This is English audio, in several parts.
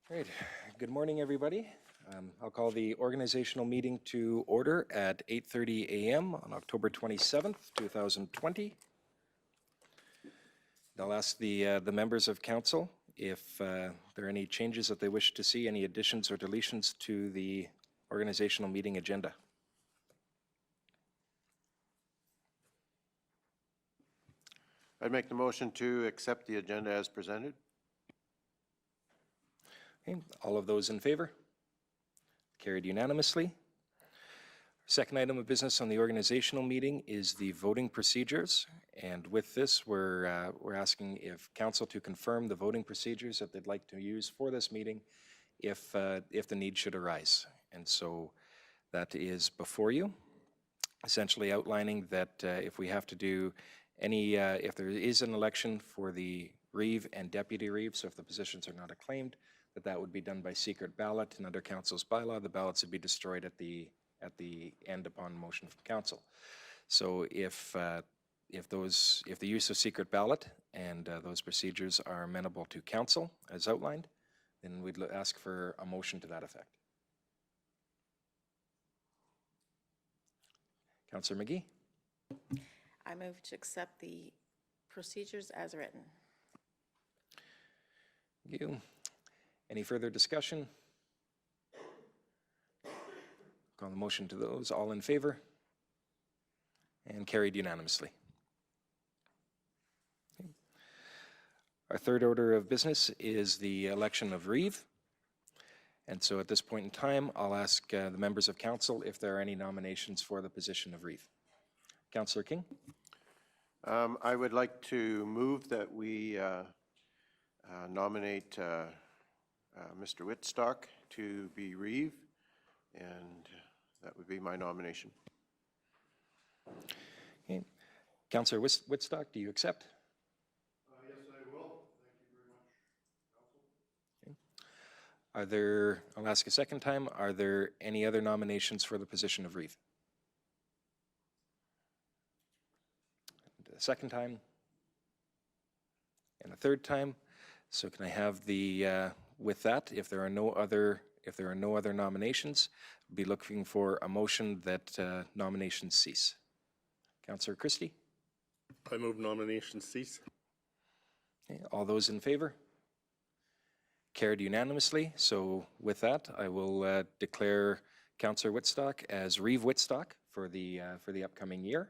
Great. Good morning, everybody. I'll call the organizational meeting to order at 8:30 a.m. on October 27th, 2020. I'll ask the members of council if there are any changes that they wish to see, any additions or deletions to the organizational meeting agenda. I'd make the motion to accept the agenda as presented. Okay. All of those in favor? Carried unanimously. Second item of business on the organizational meeting is the voting procedures. And with this, we're asking if council to confirm the voting procedures that they'd like to use for this meeting if the need should arise. And so that is before you, essentially outlining that if we have to do any, if there is an election for the Reeve and Deputy Reeve, so if the positions are not acclaimed, that would be done by secret ballot, and under council's bylaw, the ballots would be destroyed at the end upon motion from council. So if the use of secret ballot and those procedures are amenable to council as outlined, then we'd ask for a motion to that effect. Councillor McGee. I move to accept the procedures as written. Thank you. Any further discussion? Call the motion to those. All in favor? And carried unanimously. Okay. Our third order of business is the election of Reeve. And so at this point in time, I'll ask the members of council if there are any nominations for the position of Reeve. Councillor King? I would like to move that we nominate Mr. Whitstock to be Reeve, and that would be my nomination. Okay. Councillor Whitstock, do you accept? Yes, I will. Thank you very much, Council. Okay. Are there, I'll ask a second time, are there any other nominations for the position of Reeve? And a second time, and a third time. So can I have the, with that, if there are no other nominations, I'll be looking for a motion that nominations cease. Councillor Christie? I move nominations cease. Okay. All those in favor? Carried unanimously. So with that, I will declare Councillor Whitstock as Reeve Whitstock for the upcoming year.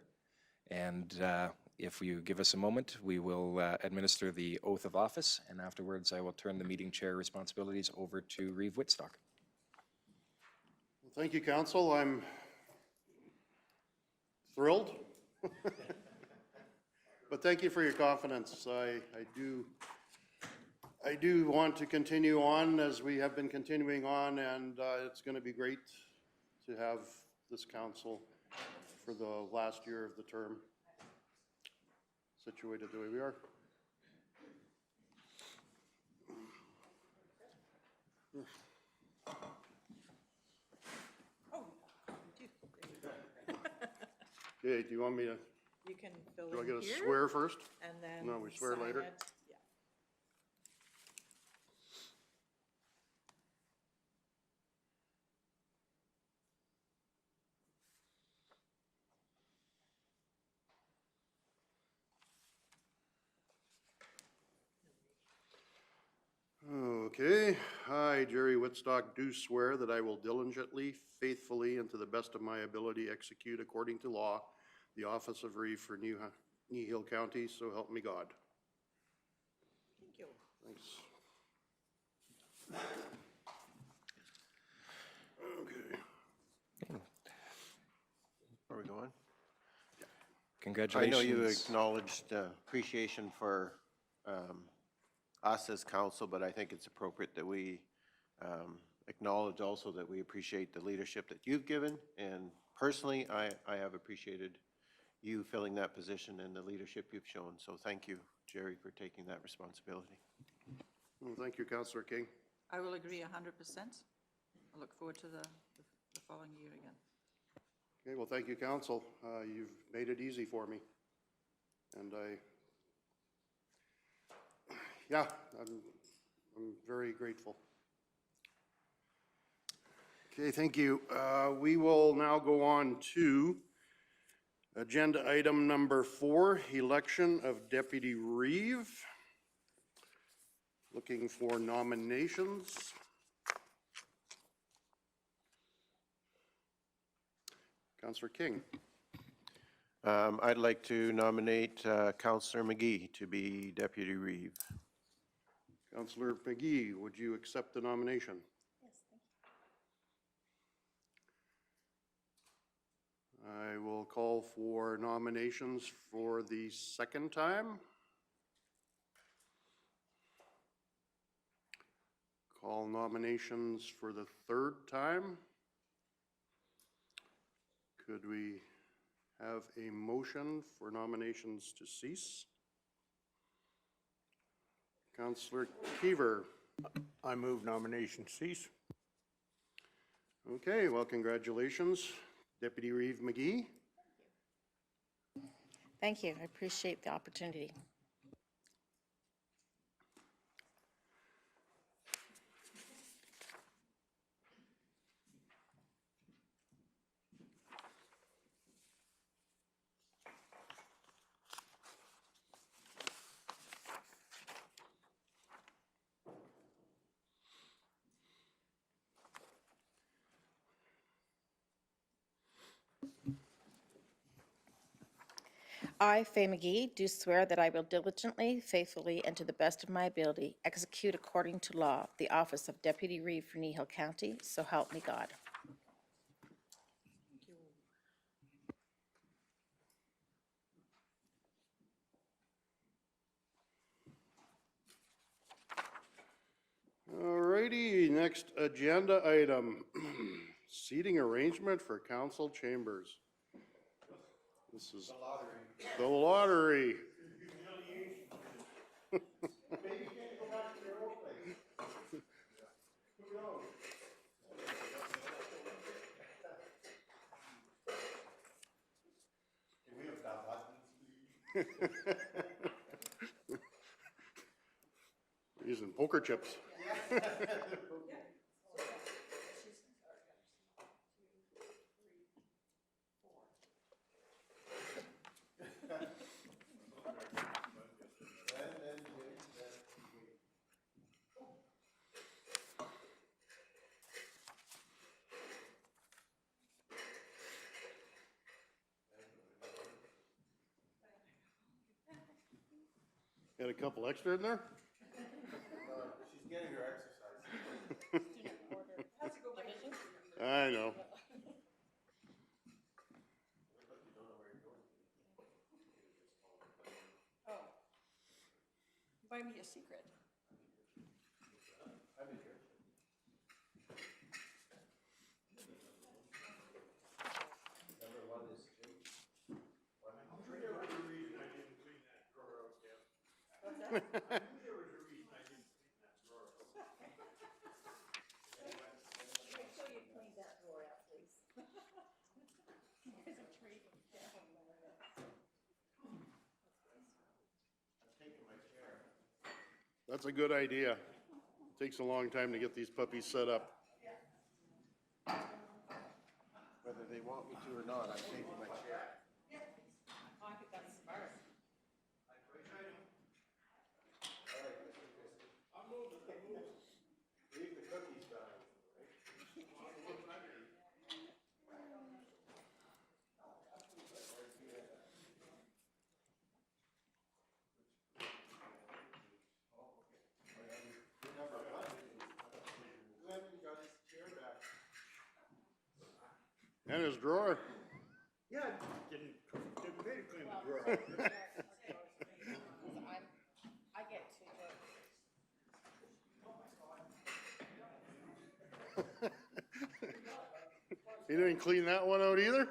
And if you give us a moment, we will administer the oath of office, and afterwards I will turn the meeting chair responsibilities over to Reeve Whitstock. Well, thank you, Council. I'm thrilled. But thank you for your confidence. I do want to continue on as we have been continuing on, and it's going to be great to have this council for the last year of the term situated the way we are. Okay, do you want me to? You can fill Do I in get a here, swear first? and then No, we swear sign later. it. Yeah. Okay, I, Jerry Whitstock, do swear that I will diligently, faithfully, and to the best of my ability execute according to law the office of Reeve for Kneehill County, so help me God. Thank you. Thanks. Okay. Are we going? Congratulations. I know you acknowledged appreciation for us as council, but I think it's appropriate that we acknowledge also that we appreciate the leadership that you've given, and personally I have appreciated you filling that position and the leadership you've shown. So thank you, Jerry, for taking that responsibility. Well, thank you, Councillor King. I will agree 100%. I look forward to the following year again. Okay, well, thank you, Council. You've made it easy for me. And I'm very grateful. Okay, thank you. We will now go on to agenda item number 4, election of Deputy Reeve. Looking for nominations. Councillor King. I'd like to nominate Councillor McGee to be Deputy Reeve. Councillor McGee, would you accept the nomination? Yes, thank you. I will call for nominations for the second time. Call nominations for the third time. Could we have a motion for nominations to cease? Councillor Keever. I move nomination cease. Okay, well, congratulations, Deputy Reeve McGee. Thank you. I appreciate the opportunity. I, Faye McGee, do swear that I will diligently, faithfully, and to the best of my ability execute according to law the office of Deputy Reeve for Kneehill County, so help me God. All righty, next agenda item, seating arrangement for council chambers. This is the lottery. Using poker chips. Got a couple extra in there? She's getting her exercise. I know. Buy me a secret. That's a good idea. Takes a long time to get these puppies set up. Whether they want me to or not, I'm taking my chair. I think that's smart. Leave the cookies behind. And his drawer. Yeah, didn't really clean the drawer. I get two. You didn't clean that one out either?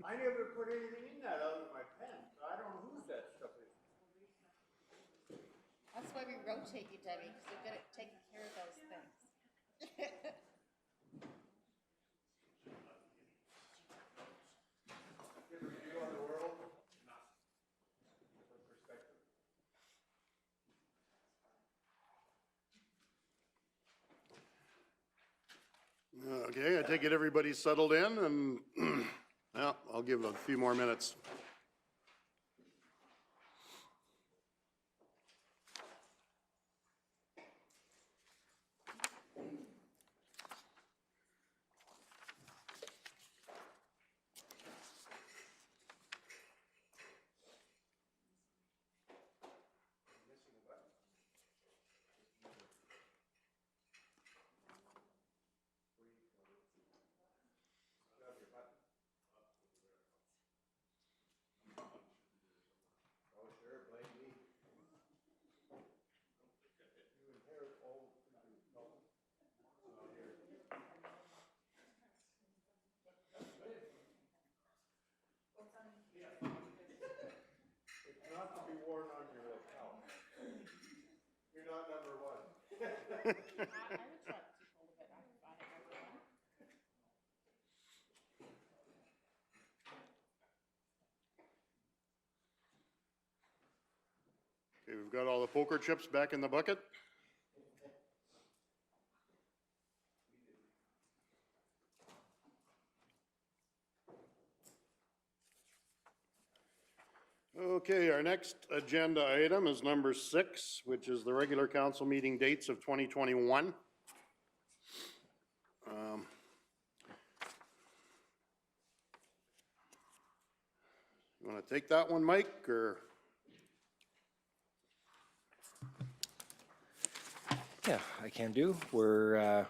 I never put anything in that other than my pen, so I don't know whose that stuff is. That's why we rotate you, Debbie, because you're good at taking care of those things. Okay, I take it everybody's settled in, and, yeah, I'll give a few more minutes. Not to be worn on your lapel. You're not number one. I would try to keep hold of it. I thought I had one. Okay, we've got all the poker chips back in the bucket. Okay, our next agenda item is number 6, which is the regular council meeting dates of 2021. You want to take that one, Mike, or? Yeah, I can do. We're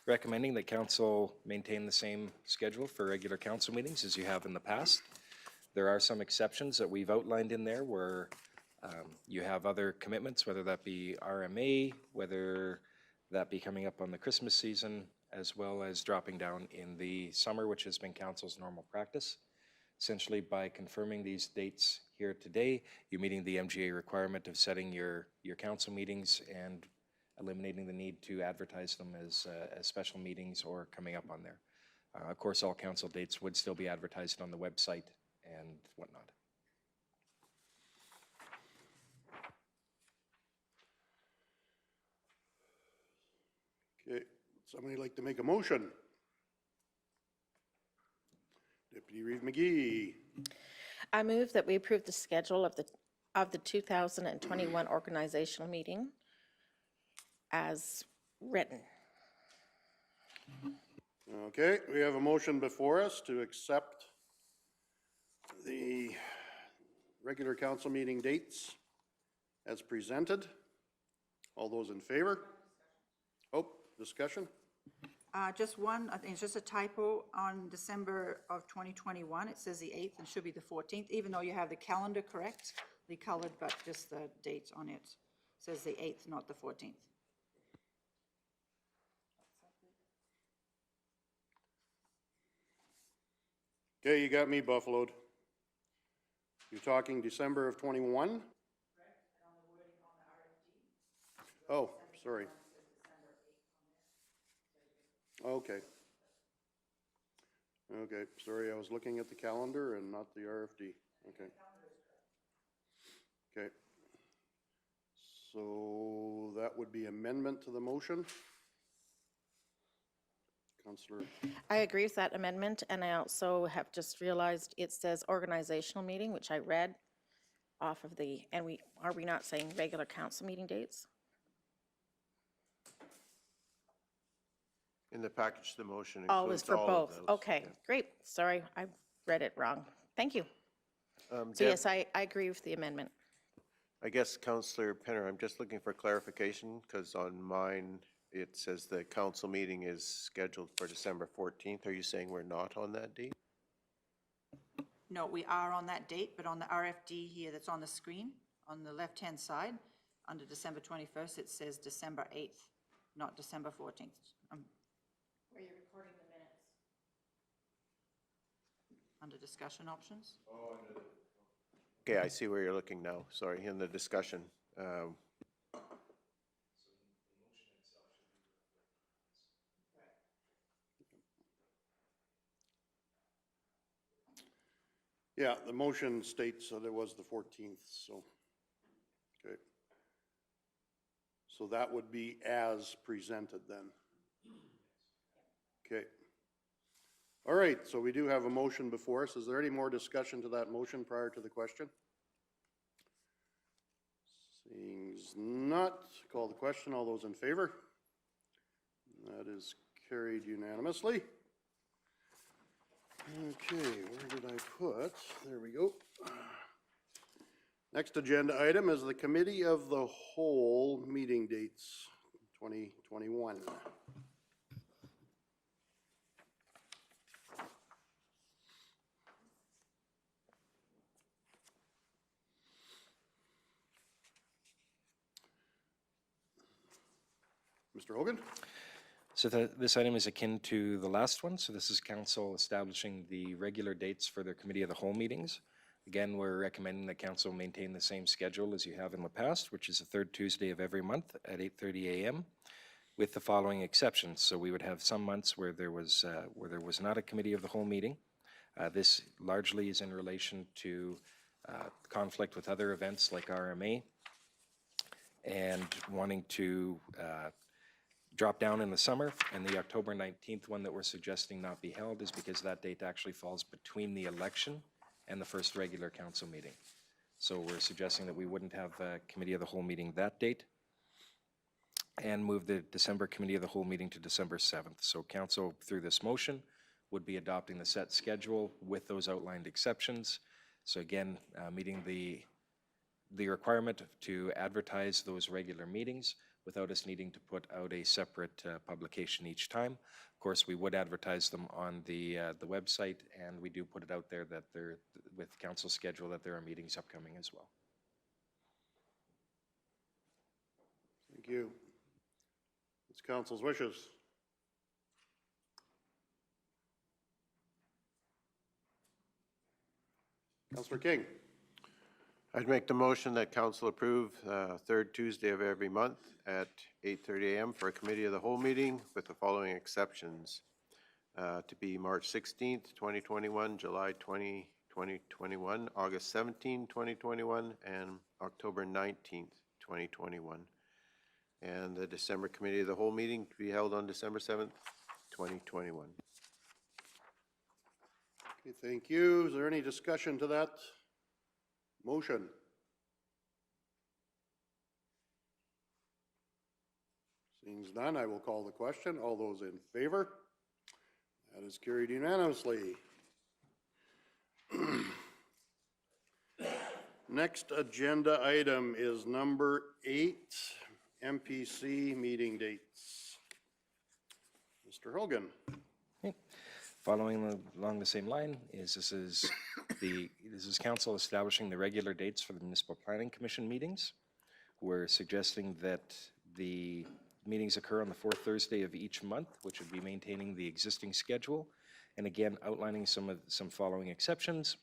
recommending that council maintain the same schedule for regular council meetings as you have in the past. There are some exceptions that we've outlined in there where you have other commitments, whether that be RMA, whether that be coming up on the Christmas season, as well as dropping down in the summer, which has been council's normal practice. Essentially, by confirming these dates here today, you're meeting the MGA requirement of setting your council meetings and eliminating the need to advertise them as special meetings or coming up on there. Of course, all council dates would still be advertised on the website and whatnot. Okay, somebody like to make a motion? Deputy Reeve McGee. I move that we approve the schedule of the 2021 organizational meeting as written. Okay, we have a motion before us to accept the regular council meeting dates as presented. All those in favor? Oh, discussion? Just one, I think it's just a typo on December of 2021. It says the 8th and should be the 14th, even though you have the calendar correctly colored, but just the date on it says the 8th, not the 14th. Okay, you got me buffaloed. You're talking December of 21? Oh, sorry. Okay. Okay, sorry, I was looking at the calendar and not the RFD. Okay. Okay. So that would be amendment to the motion? Councillor, I agree with that amendment, and I also have just realized it says organizational meeting, which I read off of the, and are we not saying regular council meeting dates? In the package, the motion Oh, it's includes for all of both. those. Okay, great. Sorry, I read it wrong. Thank you. So Deb, yes, I agree with the amendment. I guess Councillor Penner, I'm just looking for clarification because on mine, it says the council meeting is scheduled for December 14th. Are you saying we're not on that date? No, we are on that date, but on the RFD here that's on the screen, on the left-hand side, under December 21st, it says December 8th, not December 14th. Were you recording the minutes? Under discussion options. Okay, I see where you're looking now. Sorry, in the discussion. yeah, the motion states that it was the 14th, so, okay. So that would be as presented then. Okay. All right, so we do have a motion before us. Is there any more discussion to that motion prior to the question? Seeing not, call the question. All those in favor? That is carried unanimously. Okay, where did I put? There we go. Next agenda item is the Committee of the Whole meeting dates, 2021. Mr. Hogan? So this item is akin to the last one. So this is council establishing the regular dates for their committee of the whole meetings. Again, we're recommending that council maintain the same schedule as you have in the past, which is the third Tuesday of every month at 8:30 a.m. with the following exceptions. So we would have some months where there was not a committee of the whole meeting. This largely is in relation to conflict with other events like RMA and wanting to drop down in the summer, and the October 19th one that we're suggesting not be held is because that date actually falls between the election and the first regular council meeting. So we're suggesting that we wouldn't have a committee of the whole meeting that date and move the December committee of the whole meeting to December 7th. So council, through this motion, would be adopting the set schedule with those outlined exceptions. So again, meeting the requirement to advertise those regular meetings without us needing to put out a separate publication each time. Of course, we would advertise them on the website, and we do put it out there that there, with council schedule, that there are meetings upcoming as well. Thank you. It's council's wishes. Councillor King. I'd make the motion that council approve third Tuesday of every month at 8:30 a.m. for a committee of the whole meeting with the following exceptions. To be March 16th, 2021, July 20, 2021, August 17, 2021, and October 19th, 2021. And the December committee of the whole meeting to be held on December 7th, 2021. Okay, thank you. Is there any discussion to that motion? Seeing none, I will call the question. All those in favor? That is carried unanimously. Next agenda item is number 8, MPC meeting dates. Mr. Hogan. Okay. Following along the same line is this is council establishing the regular dates for the Municipal Planning Commission meetings. We're suggesting that the meetings occur on the fourth Thursday of each month, which would be maintaining the existing schedule, and again outlining some following exceptions.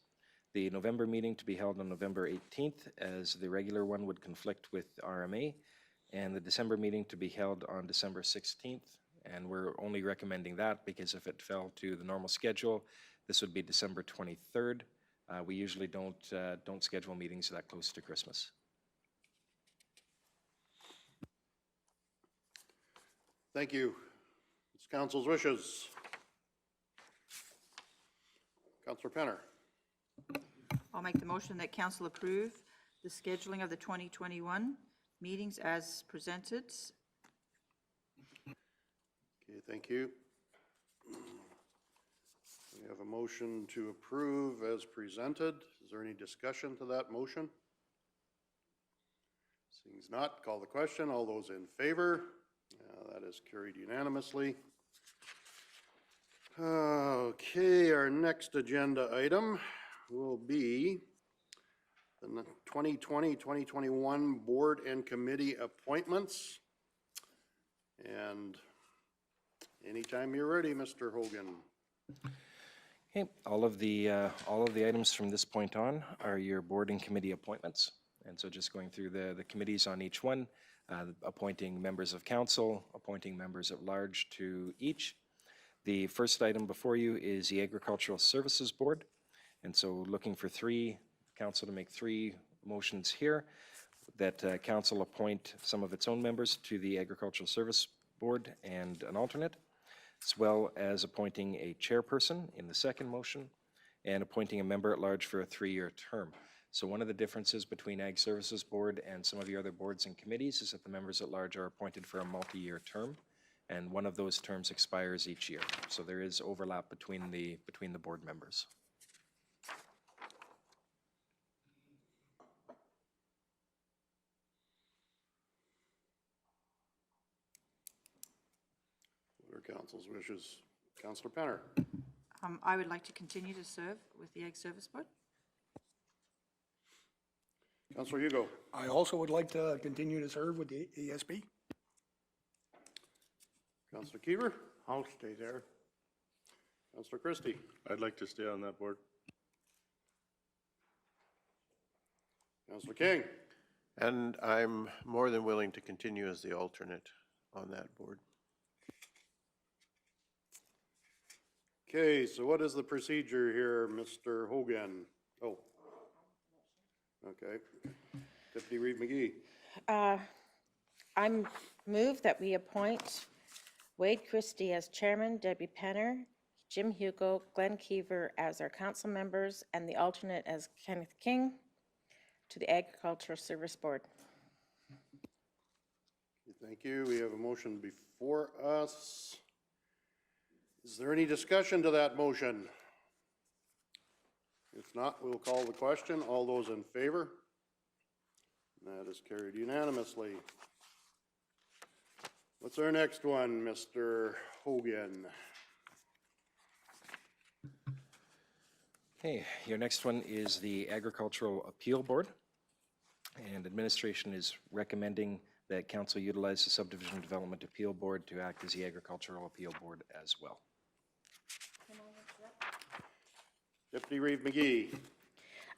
The November meeting to be held on November 18th, as the regular one would conflict with RMA, and the December meeting to be held on December 16th. And we're only recommending that because if it fell to the normal schedule, this would be December 23rd. We usually don't schedule meetings that close to Christmas. Thank you. It's council's wishes. Councillor Penner. I'll make the motion that council approve the scheduling of the 2021 meetings as presented. Okay, thank you. We have a motion to approve as presented. Is there any discussion to that motion? Seeing as not, call the question. All those in favor? That is carried unanimously. Okay, our next agenda item will be the 2020-2021 board and committee appointments. And anytime you're ready, Mr. Hogan. Okay, all of the items from this point on are your board and committee appointments. And so just going through the committees on each one, appointing members of council, appointing members at large to each. The first item before you is the Agricultural Services Board. And so looking for council to make 3 motions here that council appoint some of its own members to the Agricultural Service Board and an alternate. as well as appointing a chairperson in the second motion and appointing a member at large for a 3-year term. So one of the differences between Ag Services Board and some of your other boards and committees is that the members at large are appointed for a multi-year term, and one of those terms expires each year. So there is overlap between the board members. What are council's wishes? Councillor Penner. I would like to continue to serve with the Ag Service Board. Councillor Hugo. I also would like to continue to serve with the ESB. Councillor Kiever. I'll stay there. Councillor Christie. I'd like to stay on that board. Councillor King. And I'm more than willing to continue as the alternate on that board. Okay, so what is the procedure here, Mr. Hogan? Oh. Okay. Deputy Reeve McGee. I'm moved that we appoint Wade Christie as chairman, Debbie Penner, Jim Hugo, Glenn Kiever as our council members, and the alternate as Kenneth King to the Agricultural Service Board. Thank you. We have a motion before us. Is there any discussion to that motion? If not, we'll call the question. All those in favor? That is carried unanimously. What's our next one, Mr. Hogan? Okay, your next one is the Agricultural Appeal Board. And administration is recommending that council utilize the Subdivision Development Appeal Board to act as the Agricultural Appeal Board as well. Deputy Reeve McGee.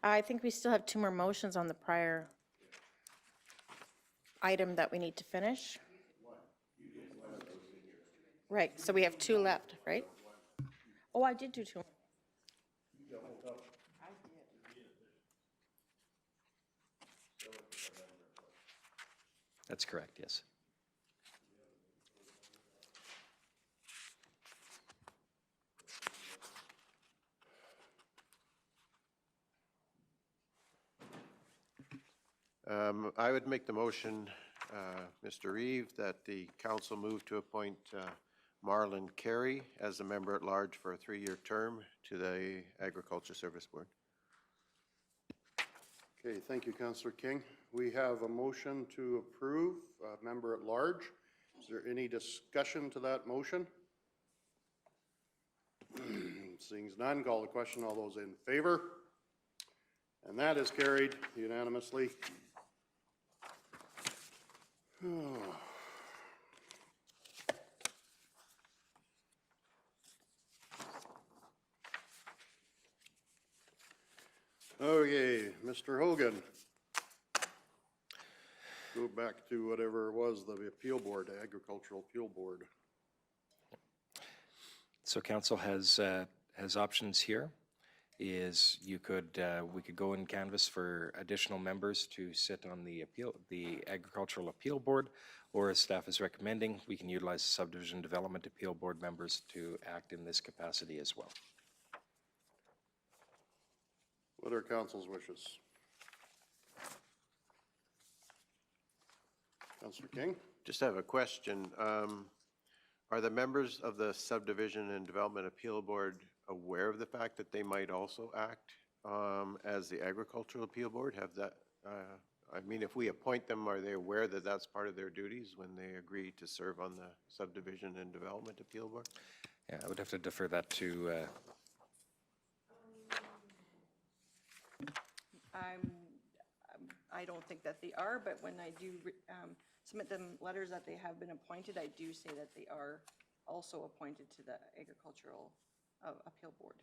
I think we still have 2 more motions on the prior item that we need to finish. Right, so we have 2 left, right? Oh, I did do 2. That's correct, yes. I would make the motion, Mr. Reeve, that the council move to appoint Marlon Carey as a member at large for a 3-year term to the Agriculture Service Board. Okay, thank you, Councillor King. We have a motion to approve a member at large. Is there any discussion to that motion? Seeing none, call the question. All those in favor? And that is carried unanimously. Okay, Mr. Hogan. Go back to whatever it was, the appeal board, the Agricultural Appeal Board. So council has options here. Is you could we could go and canvass for additional members to sit on the Agricultural Appeal Board, or as staff is recommending, we can utilize the Subdivision Development Appeal Board members to act in this capacity as well. What are council's wishes? Councillor King? Just have a question. Are the members of the Subdivision and Development Appeal Board aware of the fact that they might also act as the Agricultural Appeal Board? Have that, I mean, if we appoint them, are they aware that that's part of their duties when they agree to serve on the Subdivision and Development Appeal Board? Yeah, I would have to defer that to I don't think that they are, but when I do submit them letters that they have been appointed, I do say that they are also appointed to the Agricultural Appeal Board.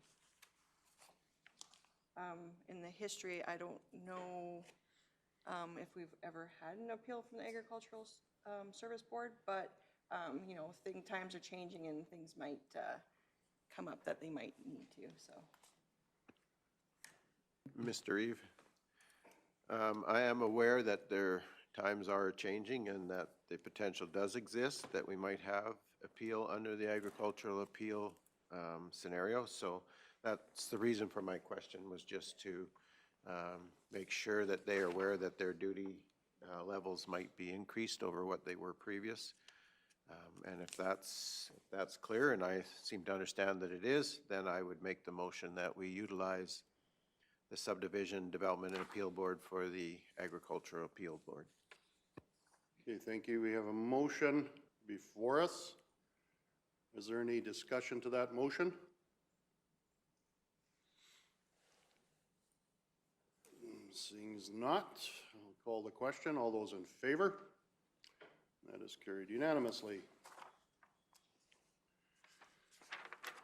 In the history, I don't know if we've ever had an appeal from the Agricultural Service Board, but you know, times are changing and things might come up that they might need to, so. Mr. Reeve, I am aware that there times are changing and that the potential does exist that we might have appeal under the agricultural appeal scenario. So that's the reason for my question, was just to make sure that they are aware that their duty levels might be increased over what they were previous. And if that's clear, and I seem to understand that it is, then I would make the motion that we utilize the Subdivision Development and Appeal Board for the Agricultural Appeal Board. Okay, thank you. We have a motion before us. Is there any discussion to that motion? Seeing as not, I'll call the question. All those in favor? That is carried unanimously.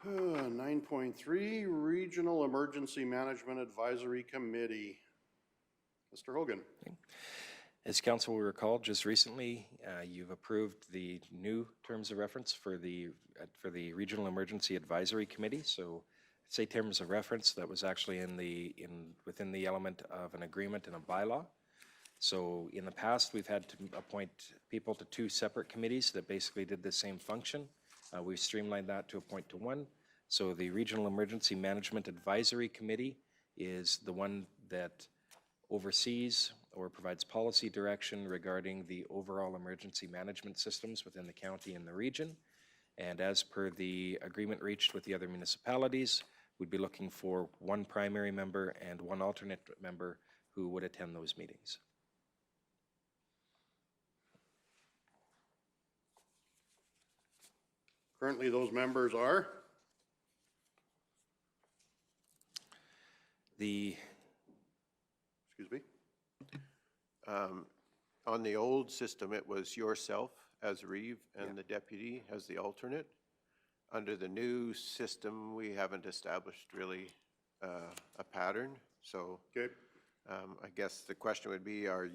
9.3, Regional Emergency Management Advisory Committee. Mr. Hogan. As council will recall, just recently, you've approved the new terms of reference for the Regional Emergency Advisory Committee. So say terms of reference, that was actually within the element of an agreement and a bylaw. So in the past, we've had to appoint people to two separate committees that basically did the same function. We've streamlined that to appoint to one. So the Regional Emergency Management Advisory Committee is the one that oversees or provides policy direction regarding the overall emergency management systems within the county and the region. And as per the agreement reached with the other municipalities, we'd be looking for one primary member and one alternate member who would attend those meetings. Currently, those members are? Excuse me? On the old system, it was yourself as Reeve and the deputy as the alternate. Under the new system, we haven't established really a pattern. So Okay. I guess the question would be, are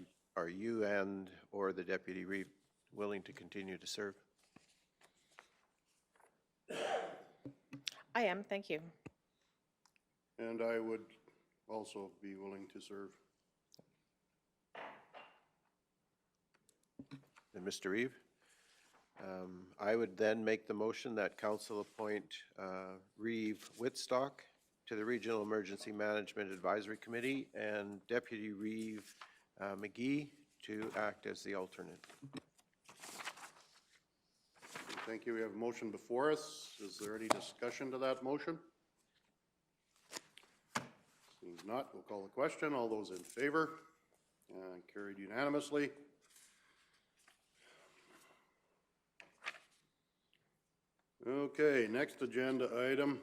you and or the deputy Reeve willing to continue to serve? I am, thank you. And I would also be willing to serve. And Mr. Reeve? I would then make the motion that council appoint Reeve Whitstock to the Regional Emergency Management Advisory Committee and Deputy Reeve McGee to act as the alternate. Thank you. We have a motion before us. Is there any discussion to that motion? Seems not, we'll call the question. All those in favor? Carried unanimously. Okay, next agenda item.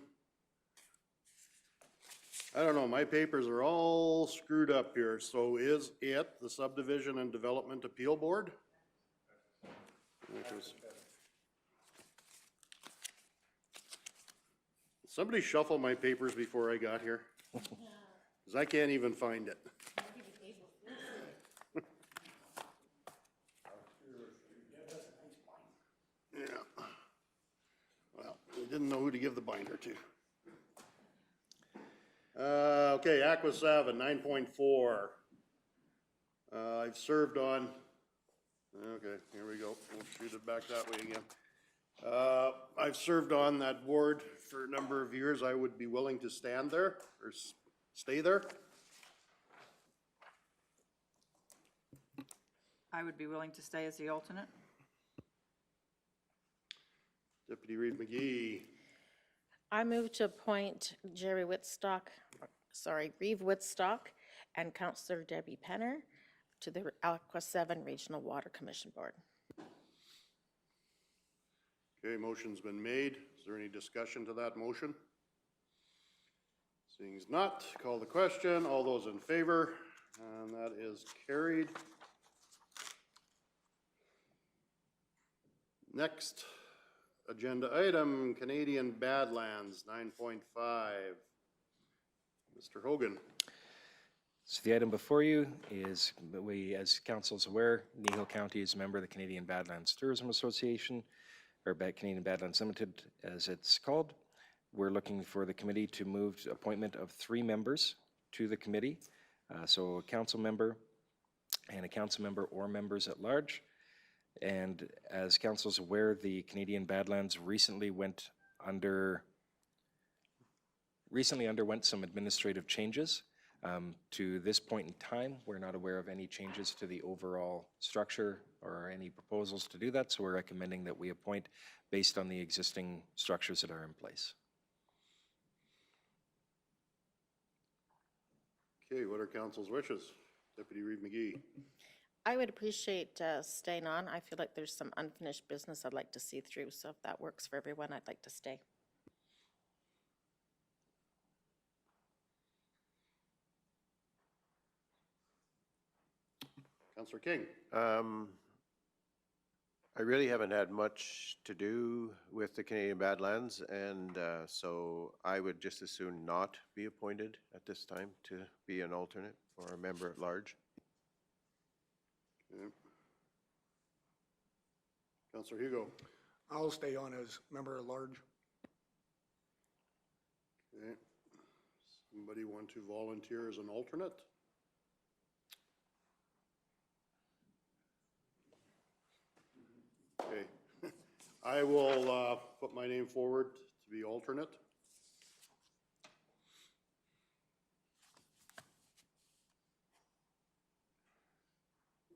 I don't know, my papers are all screwed up here. So is it the Subdivision and Development Appeal Board? Somebody shuffle my papers before I got here, because I can't even find it. Yeah. Well, we didn't know who to give the binder to. Okay, Aqua 7, 9.4. I've served on, okay, here we go. We'll shoot it back that way again. I've served on that board for a number of years. I would be willing to stand there or stay there. I would be willing to stay as the alternate. Deputy Reeve McGee. I move to appoint Reeve Whitstock and Councillor Debbie Penner to the Aqua 7 Regional Water Commission Board. Okay, motion's been made. Is there any discussion to that motion? Seeing as not, call the question. All those in favor? And that is carried. Next agenda item, Canadian Badlands, 9.5. Mr. Hogan. So the item before you is, as council is aware, Kneehill County is a member of the Canadian Badlands Tourism Association, or Canadian Badlands Limited, as it's called. We're looking for the committee to move appointment of 3 members to the committee. So a council member, and a council member or members at large. And as council is aware, the Canadian Badlands recently underwent some administrative changes. To this point in time, we're not aware of any changes to the overall structure or any proposals to do that, so we're recommending that we appoint based on the existing structures that are in place. Okay, what are council's wishes? Deputy Reeve McGee. I would appreciate staying on. I feel like there's some unfinished business I'd like to see through, so if that works for everyone, I'd like to stay. Councillor King. I really haven't had much to do with the Canadian Badlands, and so I would just as soon not be appointed at this time to be an alternate or a member at large. Okay. Councillor Hugo. I'll stay on as member at large. Okay. Somebody want to volunteer as an alternate? Okay. I will put my name forward to be alternate.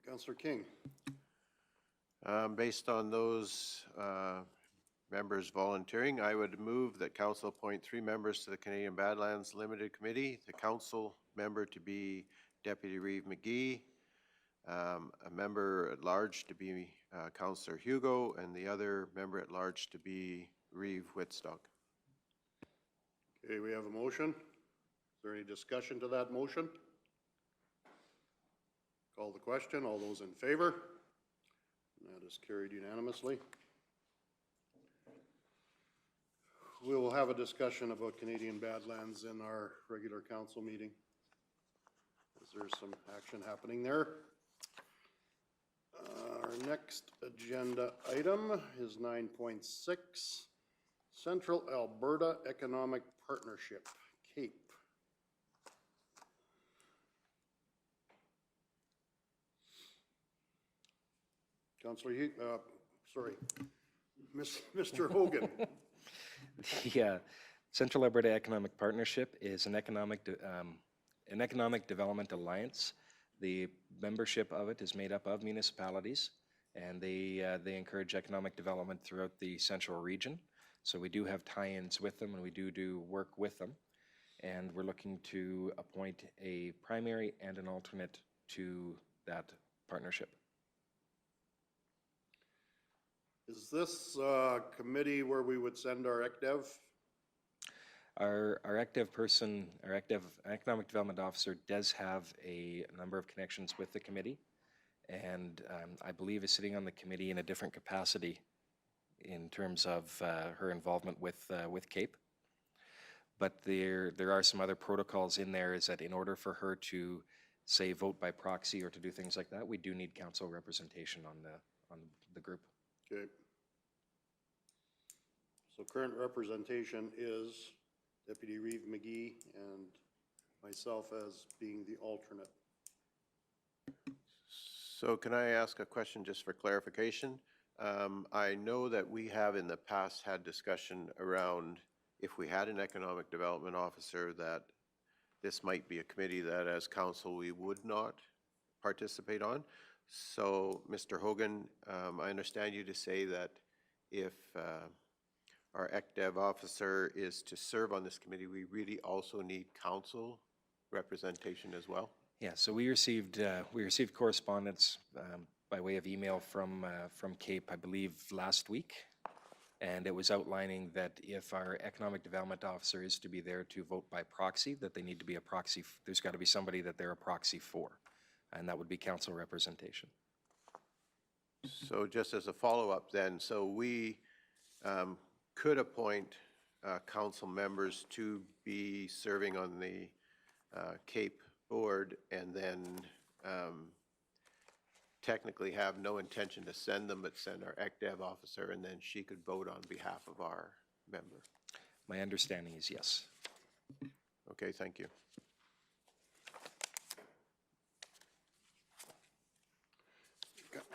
Councillor King. Based on those members volunteering, I would move that council appoint 3 members to the Canadian Badlands Limited Committee. The council member to be Deputy Reeve McGee, a member at large to be Councillor Hugo, and the other member at large to be Reeve Whitstock. Okay, we have a motion. Is there any discussion to that motion? Call the question. All those in favor? And that is carried unanimously. We will have a discussion about Canadian Badlands in our regular council meeting. Is there some action happening there? Our next agenda item is 9.6, Central Alberta Economic Partnership, CAPE. Councillor Mr. Hogan. The Central Alberta Economic Partnership is an economic development alliance. The membership of it is made up of municipalities, and they encourage economic development throughout the central region. So we do have tie-ins with them, and we do work with them. And we're looking to appoint a primary and an alternate to that partnership. Is this a committee where we would send our ECDEV? Our economic development officer does have a number of connections with the committee, and I believe is sitting on the committee in a different capacity in terms of her involvement with CAPE. But there are some other protocols in there, is that in order for her to, say, vote by proxy or to do things like that, we do need council representation on the group. Okay. So current representation is Deputy Reeve McGee and myself as being the alternate. So can I ask a question just for clarification? I know that we have in the past had discussion around if we had an economic development officer that this might be a committee that as council we would not participate on. So Mr. Hogan, I understand you to say that if our ECDEV officer is to serve on this committee, we really also need council representation as well? Yeah, so we received correspondence by way of email from CAPE, I believe, last week, and it was outlining that if our economic development officer is to be there to vote by proxy, that they need to be a proxy. There's got to be somebody that they're a proxy for, and that would be council representation. So just as a follow-up then, so we could appoint council members to be serving on the CAPE board and then technically have no intention to send them, but send our ECDEV officer, and then she could vote on behalf of our member. My understanding is yes. Okay, thank you.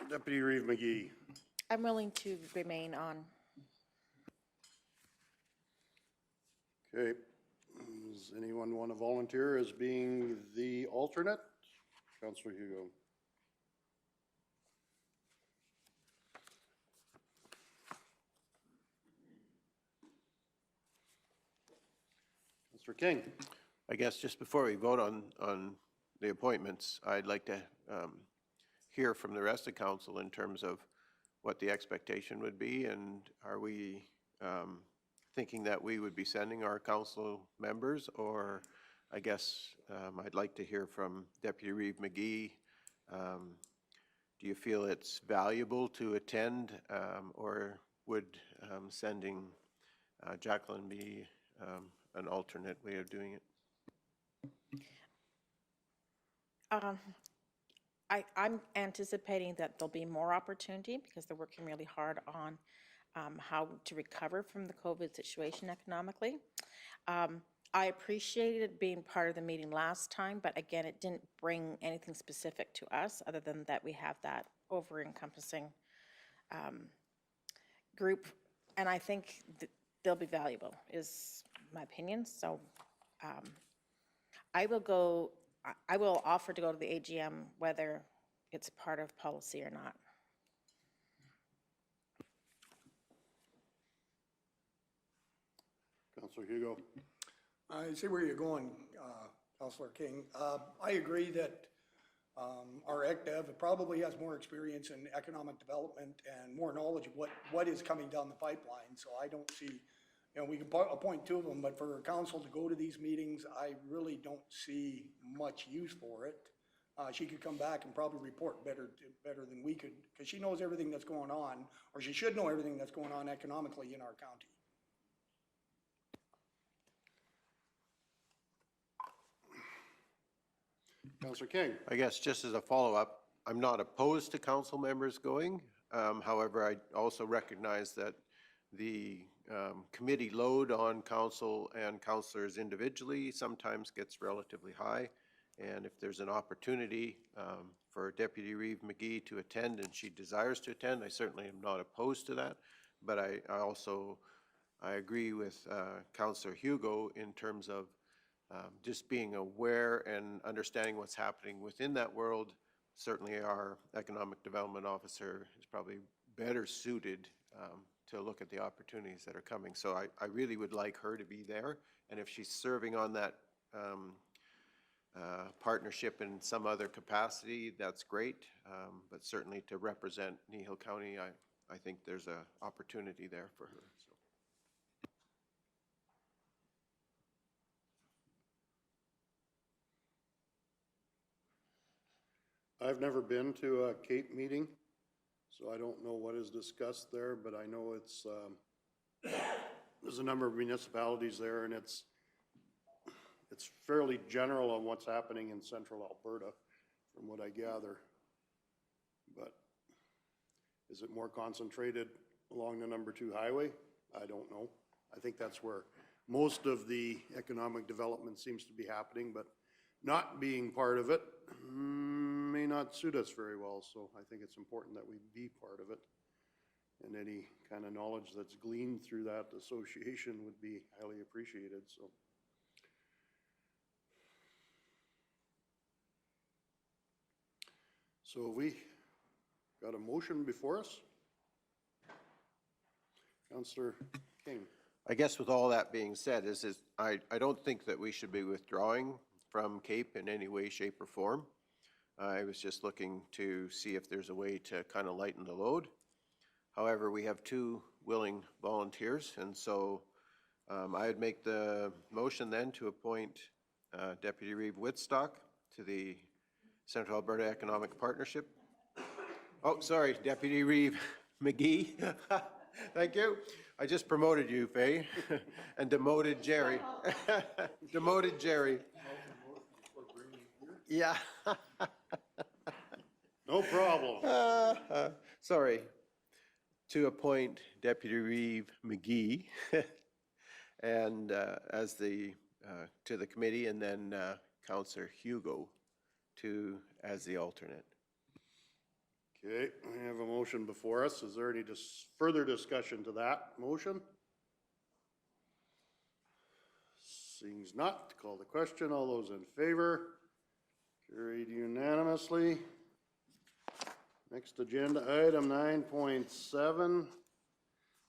Deputy Reeve McGee. I'm willing to remain on. Okay. Does anyone want to volunteer as being the alternate? Councillor Hugo. Councillor King. I guess just before we vote on the appointments, I'd like to hear from the rest of council in terms of what the expectation would be, and are we thinking that we would be sending our council members, or I guess I'd like to hear from Deputy Reeve McGee. Do you feel it's valuable to attend, or would sending Jacqueline be an alternate way of doing it? I'm anticipating that there'll be more opportunity because they're working really hard on how to recover from the COVID situation economically. I appreciated being part of the meeting last time, but again, it didn't bring anything specific to us other than that we have that over-encompassing group, and I think they'll be valuable, is my opinion. So I will offer to go to the AGM whether it's part of policy or not. Councillor Hugo. I see where you're going, Councillor King. I agree that our ECDEV probably has more experience in economic development and more knowledge of what is coming down the pipeline. So I don't see, we can appoint two of them, but for council to go to these meetings, I really don't see much use for it. She could come back and probably report better than we could, because she knows everything that's going on, or she should know everything that's going on economically in our county. Councillor King. I guess just as a follow-up, I'm not opposed to council members going. However, I also recognize that the committee load on council and councillors individually sometimes gets relatively high. And if there's an opportunity for Deputy Reeve McGee to attend and she desires to attend, I certainly am not opposed to that. But I agree with Councillor Hugo in terms of just being aware and understanding what's happening within that world. Certainly our economic development officer is probably better suited to look at the opportunities that are coming. So I really would like her to be there. And if she's serving on that partnership in some other capacity, that's great. But certainly to represent Kneehill County, I think there's an opportunity there for her. So. I've never been to a CAPE meeting, so I don't know what is discussed there, but I know it's, there's a number of municipalities there, and it's fairly general on what's happening in central Alberta, from what I gather. But is it more concentrated along the number 2 highway? I don't know. I think that's where most of the economic development seems to be happening, but not being part of it may not suit us very well, so I think it's important that we be part of it. And any kind of knowledge that's gleaned through that association would be highly appreciated, so. So we got a motion before us. Councillor King. I guess with all that being said, I don't think that we should be withdrawing from CAPE in any way, shape, or form. I was just looking to see if there's a way to kind of lighten the load. However, we have 2 willing volunteers, and so I would make the motion then to appoint Deputy Reeve Whitstock to the Central Alberta Economic Partnership. Oh, sorry, Deputy Reeve McGee. Thank you. I just promoted you, Faye, and demoted Jerry. Demoted Jerry. Yeah. No problem. Sorry. To appoint Deputy Reeve McGee and as the to the committee, and then Councillor Hugo as the alternate. Okay, we have a motion before us. Is there any further discussion to that motion? Seeing not, call the question. All those in favor? Carried unanimously. Next agenda item 9.7,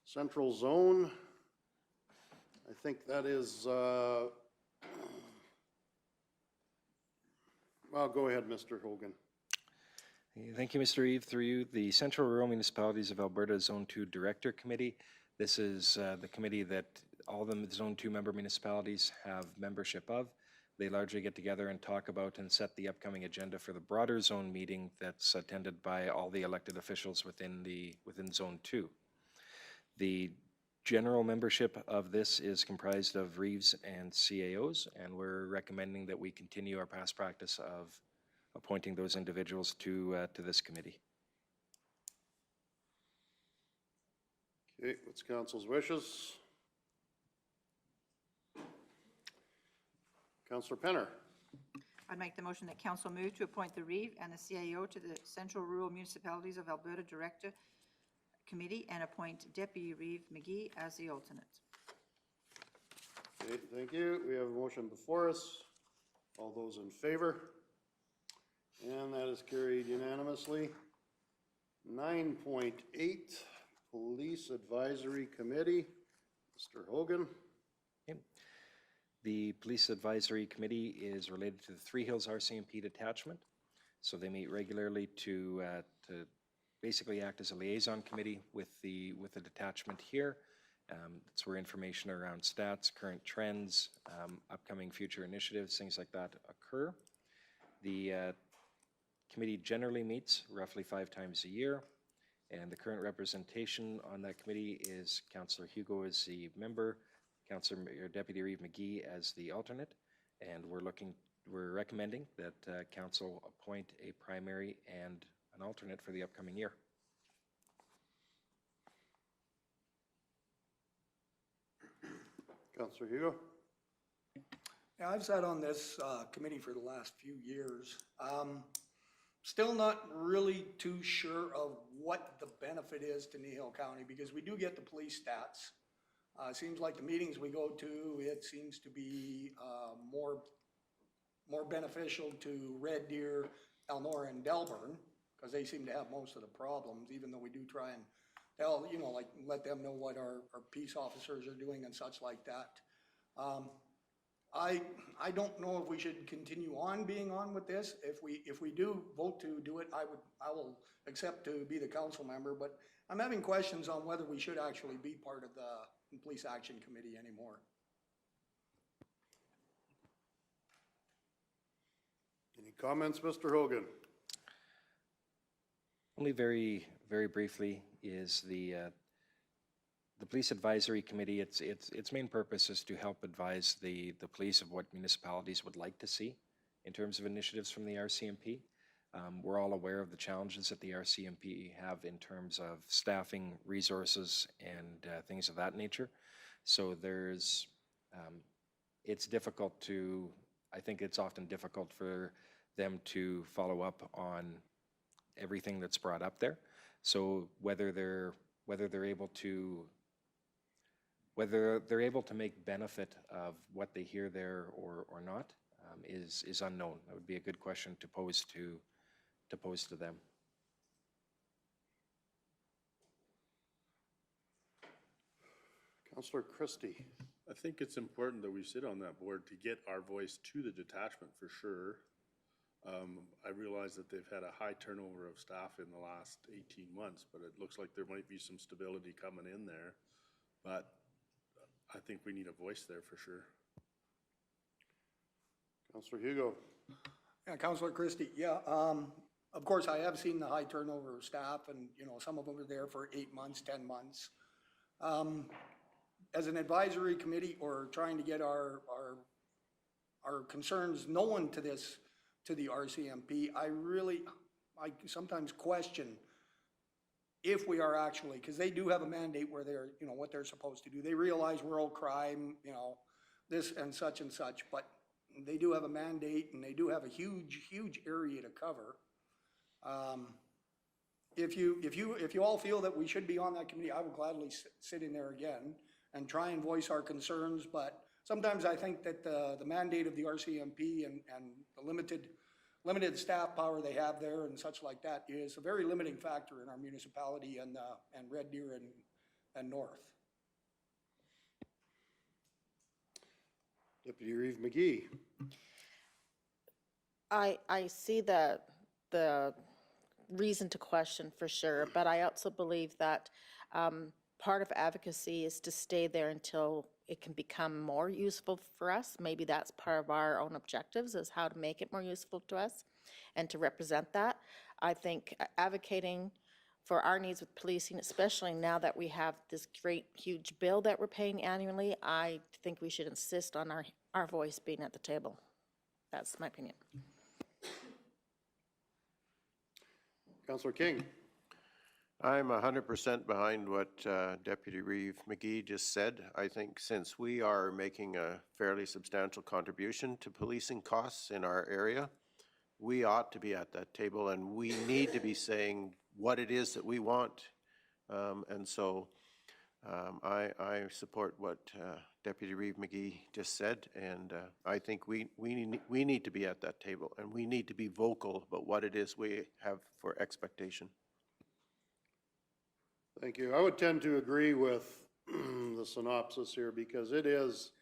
Central Zone. I think that is, well, go ahead, Mr. Hogan. Thank you, Mr. Reeve. Through you, the Central Rural Municipalities of Alberta Zone 2 Director Committee. This is the committee that all the Zone 2 member municipalities have membership of. They largely get together and talk about and set the upcoming agenda for the broader zone meeting that's attended by all the elected officials within Zone 2. The general membership of this is comprised of Reeves and CAOs, and we're recommending that we continue our past practice of appointing those individuals to this committee. Okay, what's council's wishes? Councillor Penner. I'd make the motion that council move to appoint the Reeve and the CAO to the Central Rural Municipalities of Alberta Director Committee and appoint Deputy Reeve McGee as the alternate. Okay, thank you. We have a motion before us. All those in favor? And that is carried unanimously. 9.8, Police Advisory Committee. Mr. Hogan. Okay. The Police Advisory Committee is related to the Three Hills RCMP detachment. So they meet regularly to basically act as a liaison committee with the detachment here. It's where information around stats, current trends, upcoming future initiatives, things like that occur. The committee generally meets roughly 5 times a year, and the current representation on that committee is Councillor Hugo as the member, Deputy Reeve McGee as the alternate, and we're recommending that council appoint a primary and an alternate for the upcoming year. Councillor Hugo. Yeah, I've sat on this committee for the last few years. Still not really too sure of what the benefit is to Kneehill County, because we do get the police stats. Seems like the meetings we go to, it seems to be more beneficial to Red Deer, Elmore, and Delburn, because they seem to have most of the problems, even though we do try and tell, like let them know what our peace officers are doing and such like that. I don't know if we should continue on being on with this. If we do vote to do it, I will accept to be the council member, but I'm having questions on whether we should actually be part of the Police Action Committee anymore. Any comments, Mr. Hogan? Only very, very briefly is the Police Advisory Committee, its main purpose is to help advise the police of what municipalities would like to see in terms of initiatives from the RCMP. We're all aware of the challenges that the RCMP have in terms of staffing, resources, and things of that nature. So it's difficult I think it's often difficult for them to follow up on everything that's brought up there. So whether they're able to make benefit of what they hear there or not is unknown. That would be a good question to pose to them. Councillor Christie. I think it's important that we sit on that board to get our voice to the detachment for sure. I realize that they've had a high turnover of staff in the last 18 months, but it looks like there might be some stability coming in there. But I think we need a voice there for sure. Councillor Hugo. Yeah, Councillor Christie, yeah, of course, I have seen the high turnover of staff, and, some of them are there for 8 months, 10 months. As an advisory committee, or trying to get our concerns known to the RCMP, I sometimes question if we are actually, because they do have a mandate where they're, what they're supposed to do. They realize rural crime, this and such, but they do have a mandate, and they do have a huge, huge area to cover. if you all feel that we should be on that committee, I will gladly sit in there again and try and voice our concerns, but sometimes I think that the mandate of the RCMP and the limited staff power they have there and such like that is a very limiting factor in our municipality and Red Deer and North. Deputy Reeve McGee. I see the reason to question for sure, but I also believe that part of advocacy is to stay there until it can become more useful for us. Maybe that's part of our own objectives, is how to make it more useful to us and to represent that. I think advocating for our needs with policing, especially now that we have this great huge bill that we're paying annually, I think we should insist on our voice being at the table. That's my opinion. Councillor King. I'm 100% behind what Deputy Reeve McGee just said. I think since we are making a fairly substantial contribution to policing costs in our area, we ought to be at that table, and we need to be saying what it is that we want. And so I support what Deputy Reeve McGee just said, and I think we need to be at that table, and we need to be vocal about what it is we have for expectation. Thank you. I would tend to agree with the synopsis here, because it is,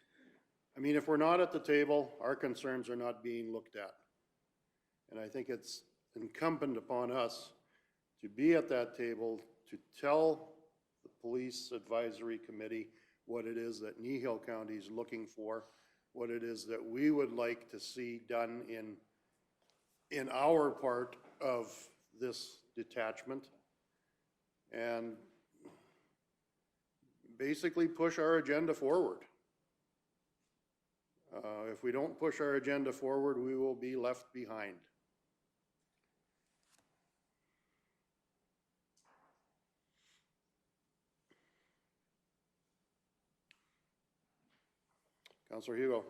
I mean, if we're not at the table, our concerns are not being looked at. And I think it's incumbent upon us to be at that table, to tell the Police Advisory Committee what it is that Kneehill County is looking for, what it is that we would like to see done in our part of this detachment, and basically push our agenda forward. If we don't push our agenda forward, we will be left behind. Councillor Hugo.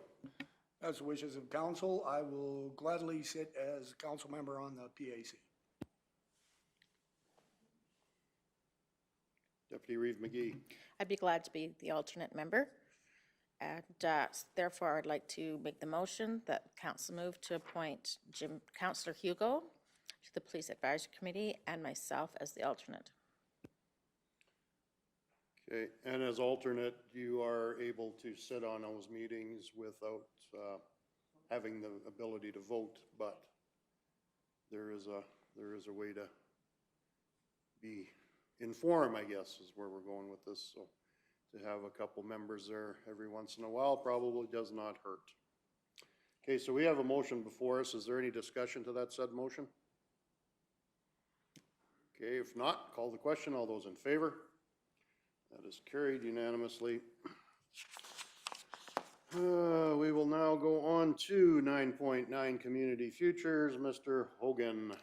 As the wishes of council, I will gladly sit as a council member on the PAC. Deputy Reeve McGee. I'd be glad to be the alternate member. And therefore, I'd like to make the motion that council move to appoint Councillor Hugo to the Police Advisory Committee and myself as the alternate. Okay, and as alternate, you are able to sit on those meetings without having the ability to vote, but there is a way to be informed, I guess, is where we're going with this. So to have a couple members there every once in a while probably does not hurt. Okay, so we have a motion before us. Is there any discussion to that said motion? Okay, if not, call the question. All those in favor? That is carried unanimously. We will now go on to 9.9 Community Futures. Mr. Hogan.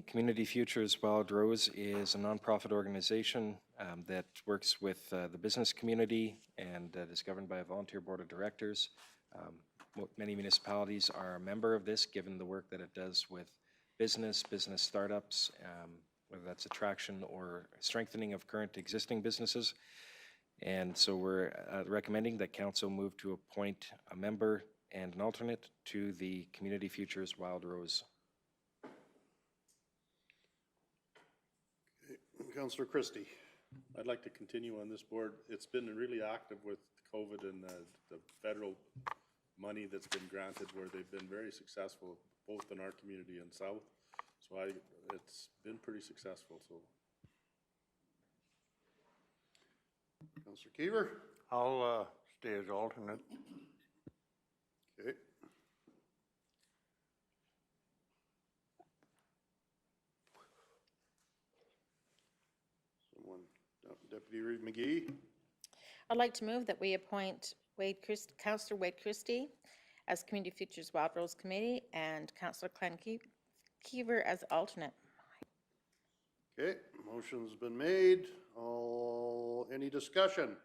Community Futures Wild Rose is a nonprofit organization that works with the business community and is governed by a volunteer board of directors. Many municipalities are a member of this, given the work that it does with business startups, whether that's attraction or strengthening of current existing businesses. And so we're recommending that council move to appoint a member and an alternate to the Community Futures Wild Rose. Councillor Christie. I'd like to continue on this board. It's been really active with COVID and the federal money that's been granted, where they've been very successful, both in our community and south. So it's been pretty successful. So, Councillor Keever. I'll stay as alternate. Okay. Someone, Deputy Reeve McGee. I'd like to move that we appoint Councillor Wade Christie as Community Futures Wild Rose Committee and Councillor Glenn Keever as alternate. Okay, motion's been made. Any discussion?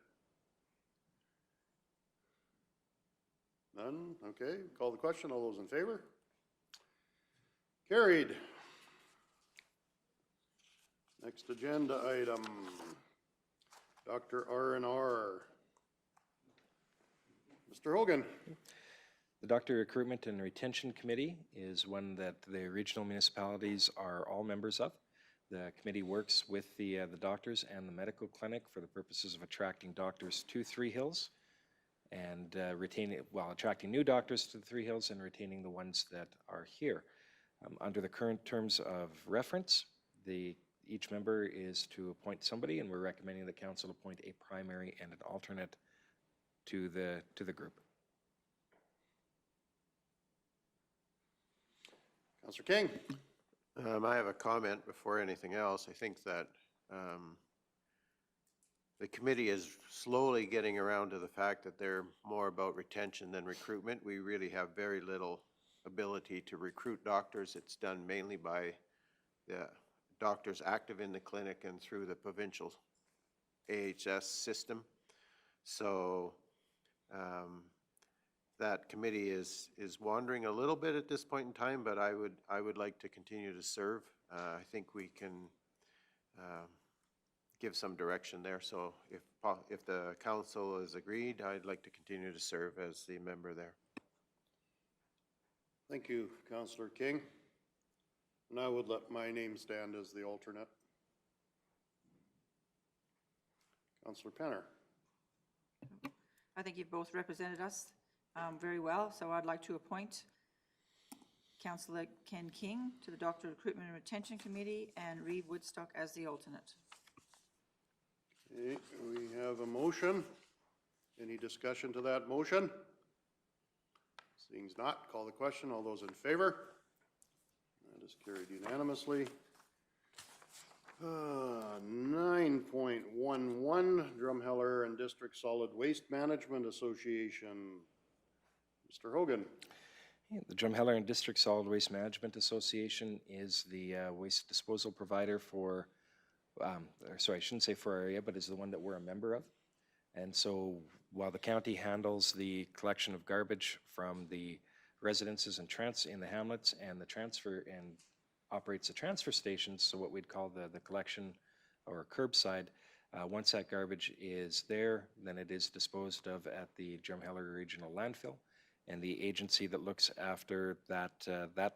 None? Okay, call the question. All those in favor? Carried. Next agenda item, Dr. R&R. Mr. Hogan. The Doctor Recruitment and Retention Committee is one that the regional municipalities are all members of. The committee works with the doctors and the medical clinic for the purposes of attracting doctors to Three Hills and attracting new doctors to the Three Hills and retaining the ones that are here. Under the current terms of reference, each member is to appoint somebody, and we're recommending the council appoint a primary and an alternate to the group. Councillor King. I have a comment before anything else. I think that the committee is slowly getting around to the fact that they're more about retention than recruitment. We really have very little ability to recruit doctors. It's done mainly by the doctors active in the clinic and through the provincial AHS system. So that committee is wandering a little bit at this point in time, but I would like to continue to serve. I think we can give some direction there. So if the council is agreed, I'd like to continue to serve as the member there. Thank you, Councillor King. And I would let my name stand as the alternate. Councillor Penner. I think you've both represented us very well, so I'd like to appoint Councillor Ken King to the Doctor Recruitment and Retention Committee and Reeve Woodstock as the alternate. Okay, we have a motion. Any discussion to that motion? Seeing not, call the question. All those in favor? That is carried unanimously. 9.11, Drumheller and District Solid Waste Management Association. Mr. Hogan. The Drumheller and District Solid Waste Management Association is the waste disposal provider for, sorry, I shouldn't say for our area, but is the one that we're a member of. And so while the county handles the collection of garbage from the residences and in the hamlets and the transfer and operates the transfer stations, so what we'd call the collection or curbside, once that garbage is there, then it is disposed of at the Drumheller Regional Landfill. And the agency that looks after that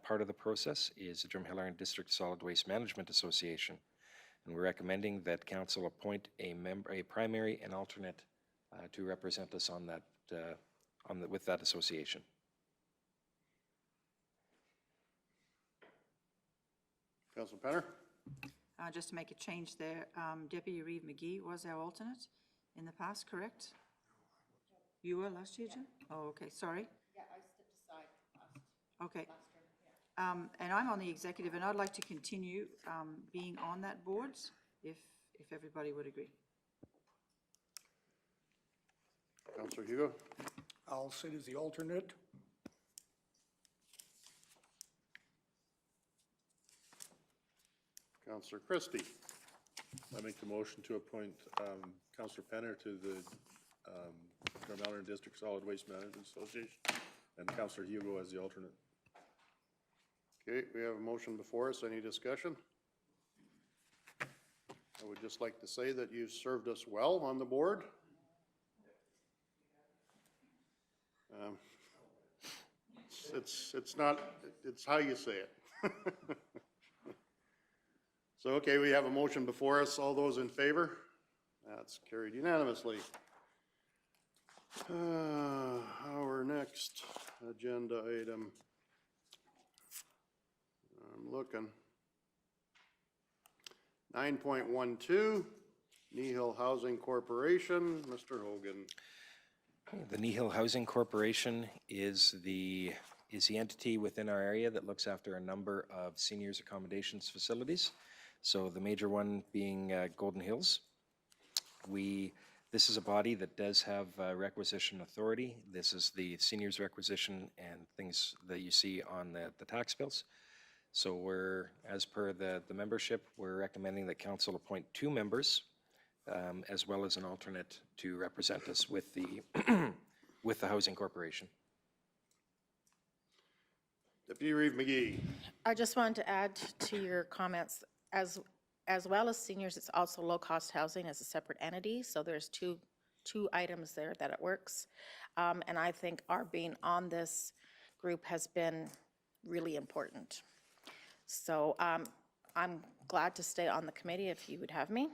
part of the process is the Drumheller and District Solid Waste Management Association. And we're recommending that council appoint a primary and alternate to represent us on that with that association. Councillor Penner. Just to make a change there, Deputy Reeve McGee was our alternate in the past, correct? You were last year, Jim? Oh, okay, sorry. Yeah, I stepped aside last Okay. term, yeah. And I'm on the executive, and I'd like to continue being on that board if everybody would agree. Councillor Hugo. I'll sit as the alternate. Councillor Christie. I make the motion to appoint Councillor Penner to the Drumheller and District Solid Waste Management Association and Councillor Hugo as the alternate. Okay, we have a motion before us. Any discussion? I would just like to say that you've served us well on the board. It's not, it's how you say it. So, okay, we have a motion before us. All those in favor? That's carried unanimously. Our next agenda item. I'm looking. 9.12, Kneehill Housing Corporation. Mr. Hogan. The Kneehill Housing Corporation is the entity within our area that looks after a number of seniors accommodations facilities. So the major one being Golden Hills. This is a body that does have requisition authority. This is the seniors requisition and things that you see on the tax bills. So we're, as per the membership, we're recommending that council appoint 2 members as well as an alternate to represent us with the with the Housing Corporation. Deputy Reeve McGee. I just wanted to add to your comments, as as well as seniors, it's also low-cost housing as a separate entity, so there's two items there that it works. And I think our being on this group has been really important. So I'm glad to stay on the committee if you would have me.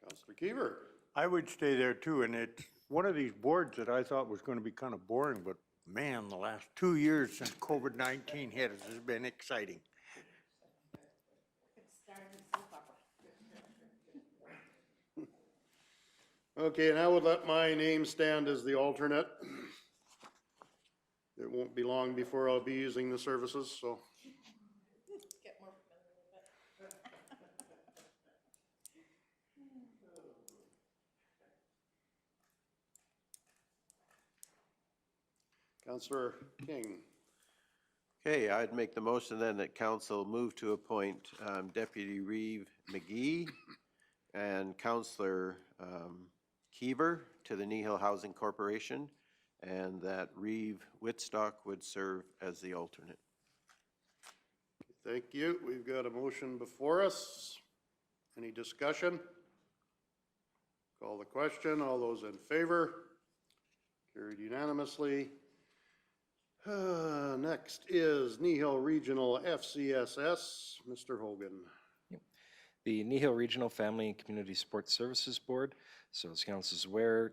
Councillor Keever. I would stay there too, and it's one of these boards that I thought was gonna be kind of boring, but man, the last 2 years since COVID-19 hit us has been exciting. Okay, and I would let my name stand as the alternate. It won't be long before I'll be using the services, so. Councillor King. Okay, I'd make the motion then that council move to appoint Deputy Reeve McGee and Councillor Keever to the Kneehill Housing Corporation, and that Reeve Whitstock would serve as the alternate. Thank you. We've got a motion before us. Any discussion? Call the question. All those in favor? Carried unanimously. Next is Kneehill Regional FCSS. Mr. Hogan. The Kneehill Regional Family and Community Support Services Board. So as council is aware,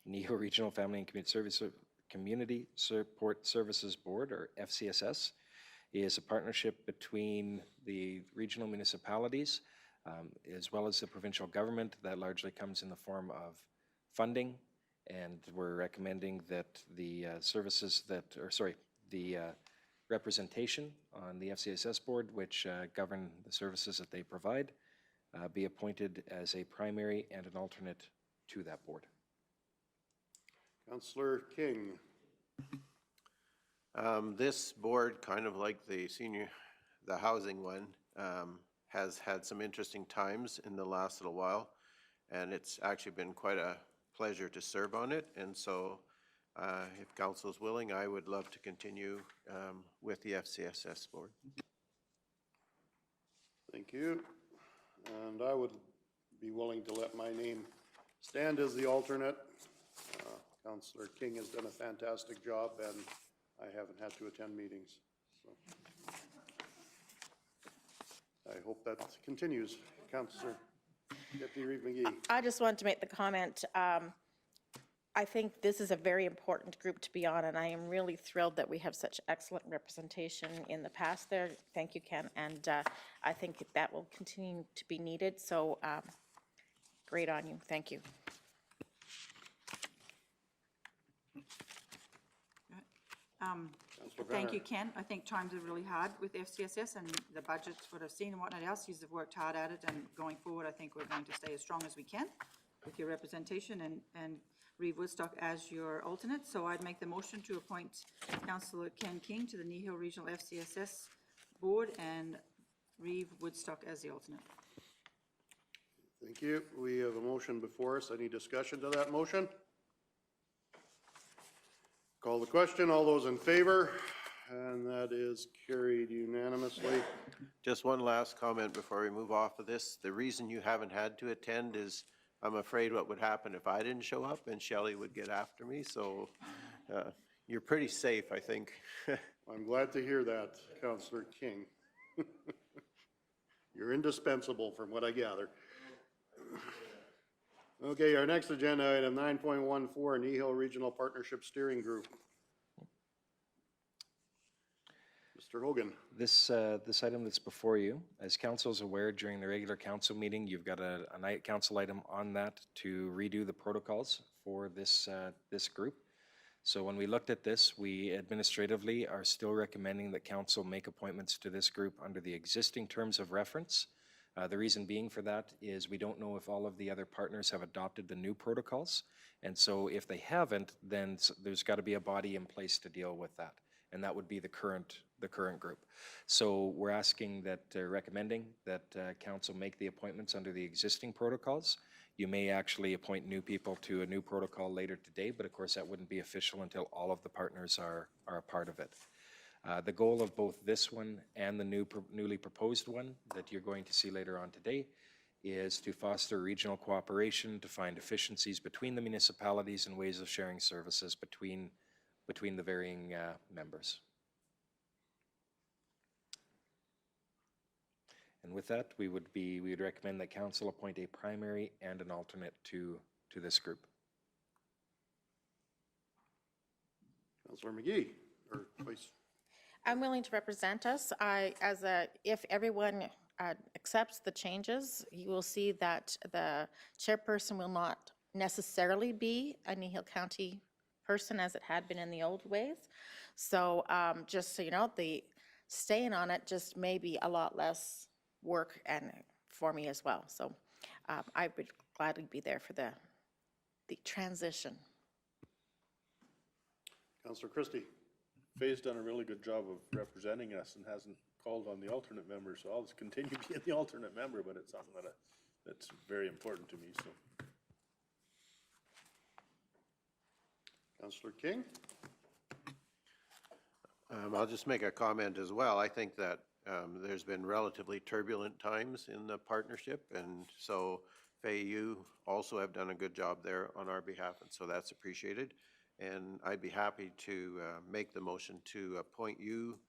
Kneehill Regional Family and Community Support Services Board, or FCSS, is a partnership between the regional municipalities as well as the provincial government that largely comes in the form of funding. And we're recommending that the the representation on the FCSS board, which govern the services that they provide, be appointed as a primary and an alternate to that board. Councillor King. This board, kind of like the housing one, has had some interesting times in the last little while, and it's actually been quite a pleasure to serve on it. And so if council is willing, I would love to continue with the FCSS board. Thank you. And I would be willing to let my name stand as the alternate. Councillor King has done a fantastic job, and I haven't had to attend meetings. So I hope that continues. Councillor Deputy Reeve McGee. I just wanted to make the comment, I think this is a very important group to be on, and I am really thrilled that we have such excellent representation in the past there. Thank you, Ken, and I think that will continue to be needed, so great on you. Thank you. Thank you, Ken. I think times are really hard with FCSS, and the budgets, what I've seen and whatnot else, you've worked hard at it, and going forward, I think we're going to stay as strong as we can with your representation and Reeve Woodstock as your alternate. So I'd make the motion to appoint Councillor Ken King to the Kneehill Regional FCSS Board and Reeve Woodstock as the alternate. Thank you. We have a motion before us. Any discussion to that motion? Call the question. All those in favor? And that is carried unanimously. Just one last comment before we move off of this. The reason you haven't had to attend is I'm afraid what would happen if I didn't show up and Shelley would get after me. So you're pretty safe, I think. I'm glad to hear that, Councillor King. You're indispensable from what I gather. Okay, our next agenda item, 9.14, Kneehill Regional Partnership Steering Group. Mr. Hogan. This item that's before you, as council is aware, during the regular council meeting, you've got a council item on that to redo the protocols for this group. So when we looked at this, we administratively are still recommending that council make appointments to this group under the existing terms of reference. The reason being for that is we don't know if all of the other partners have adopted the new protocols. And so if they haven't, then there's got to be a body in place to deal with that. And that would be the current group. So we're asking that, recommending that council make the appointments under the existing protocols. You may actually appoint new people to a new protocol later today, but of course that wouldn't be official until all of the partners are a part of it. The goal of both this one and the newly proposed one that you're going to see later on today is to foster regional cooperation, to find efficiencies between the municipalities and ways of sharing services between the varying members. And with that, we would recommend that council appoint a primary and an alternate to this group. Councillor McGee, or Vice. I'm willing to represent us. If everyone accepts the changes, you will see that the chairperson will not necessarily be a Kneehill County person as it had been in the old ways. So just so you know, the staying on it just may be a lot less work and for me as well. So I would gladly be there for the transition. Councillor Christie. Faye's done a really good job of representing us and hasn't called on the alternate member, so I'll just continue being the alternate member, but it's something that's very important to me, so. Councillor King. I'll just make a comment as well. I think that there's been relatively turbulent times in the partnership, and so Faye, you also have done a good job there on our behalf, and so that's appreciated. And I'd be happy to make the motion to appoint you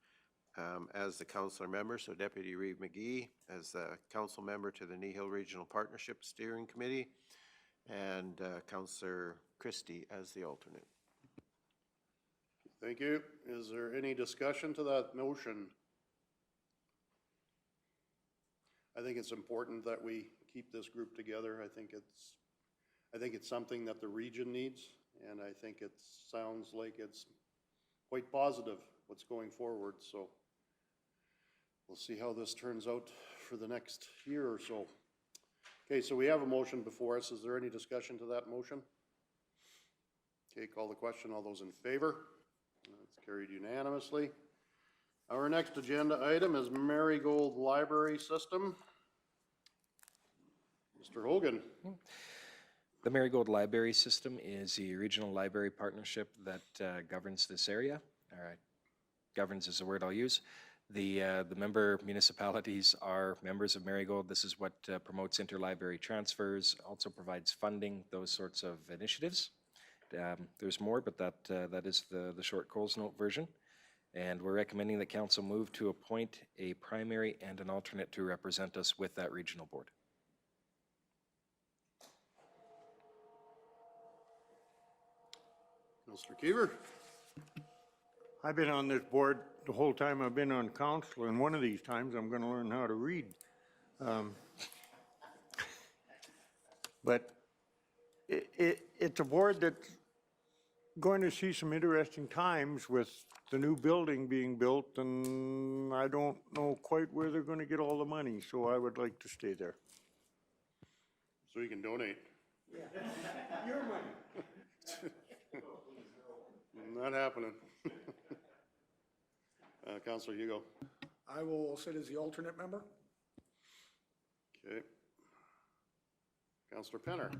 as the councillor member, so Deputy Reeve McGee as the council member to the Kneehill Regional Partnership Steering Committee, and Councillor Christie as the alternate. Thank you. Is there any discussion to that motion? I think it's important that we keep this group together. I think it's something that the region needs, and I think it sounds like it's quite positive what's going forward. So we'll see how this turns out for the next year or so. Okay, so we have a motion before us. Is there any discussion to that motion? Okay, call the question. All those in favor? That's carried unanimously. Our next agenda item is Marigold Library System. Mr. Hogan. The Marigold Library System is a regional library partnership that governs this area. All right, governs is the word I'll use. The member municipalities are members of Marigold. This is what promotes interlibrary transfers, also provides funding, those sorts of initiatives. There's more, but that is the short Coles Note version. And we're recommending that council move to appoint a primary and an alternate to represent us with that regional board. Mr. Keever. I've been on this board the whole time I've been on council, and one of these times I'm going to learn how to read. But it's a board that's going to see some interesting times with the new building being built, and I don't know quite where they're going to get all the money, so I would like to stay there. So you can donate. Your money. Not happening. Councillor Hugo. I will sit as the alternate member. Okay. Councillor Penner.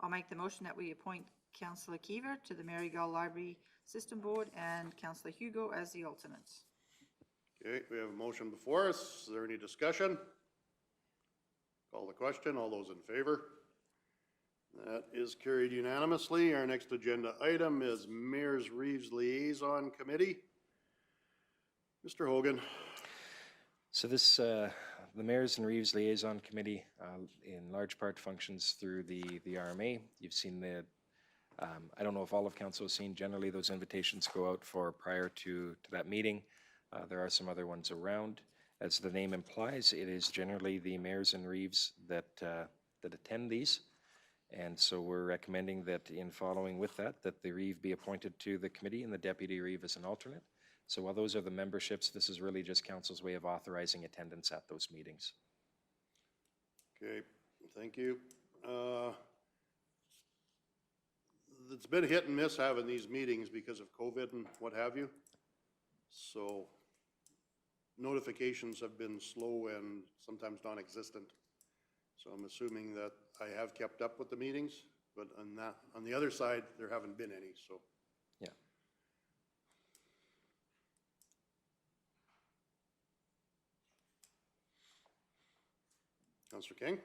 I'll make the motion that we appoint Councillor Keever to the Marigold Library System Board and Councillor Hugo as the alternates. Okay, we have a motion before us. Is there any discussion? Call the question. All those in favor? That is carried unanimously. Our next agenda item is Mayor's Reeves Liaison Committee. Mr. Hogan. So this, the Mayors and Reeves Liaison Committee in large part functions through the RMA. You've seen the, I don't know if all of council has seen, generally those invitations go out for prior to that meeting. There are some other ones around. As the name implies, it is generally the Mayors and Reeves that attend these. And so we're recommending that in following with that the Reeve be appointed to the committee and the Deputy Reeve as an alternate. So while those are the memberships, this is really just council's way of authorizing attendance at those meetings. Okay, thank you. It's been hit and miss having these meetings because of COVID and what have you. So notifications have been slow and sometimes non-existent. So I'm assuming that I have kept up with the meetings, but on the other side, there haven't been any, so. Yeah. Counselor King?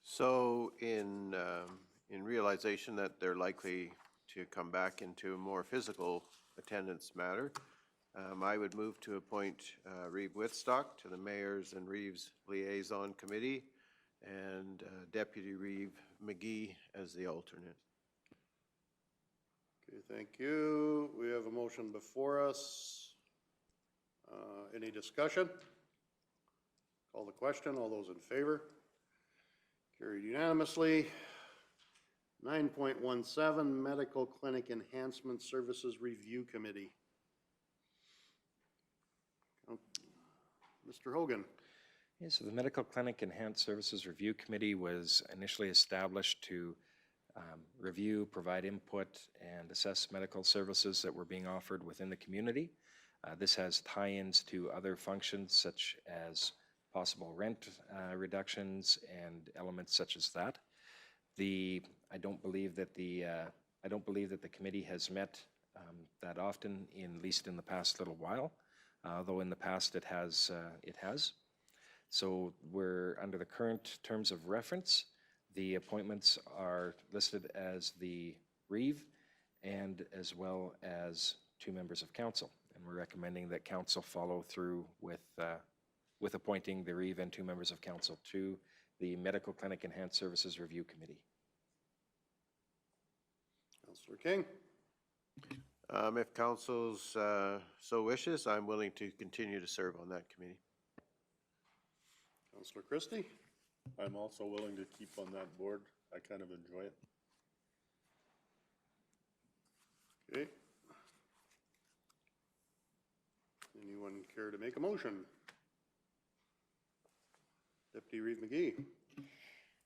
So in realization that they're likely to come back into a more physical attendance matter, I would move to appoint Reeve Whitstock to the Mayor's and Reeves Liaison Committee and Deputy Reeve McGee as the alternate. Okay, thank you. We have a motion before us. Any discussion? Call the question. All those in favor? Carried unanimously. 9.17, Medical Clinic Enhancement Services Review Committee. Mr. Hogan. Yeah, so the Medical Clinic Enhanced Services Review Committee was initially established to review, provide input, and assess medical services that were being offered within the community. This has tie-ins to other functions such as possible rent reductions and elements such as that. I don't believe that the committee has met that often, at least in the past little while, though in the past it has. So we're under the current terms of reference. The appointments are listed as the Reeve and as well as 2 members of council. And we're recommending that council follow through with appointing the Reeve and 2 members of council to the Medical Clinic Enhanced Services Review Committee. Councillor King. If council's so wishes, I'm willing to continue to serve on that committee. Councillor Christie. I'm also willing to keep on that board. I kind of enjoy it. Okay. Anyone care to make a motion? Deputy Reeve McGee.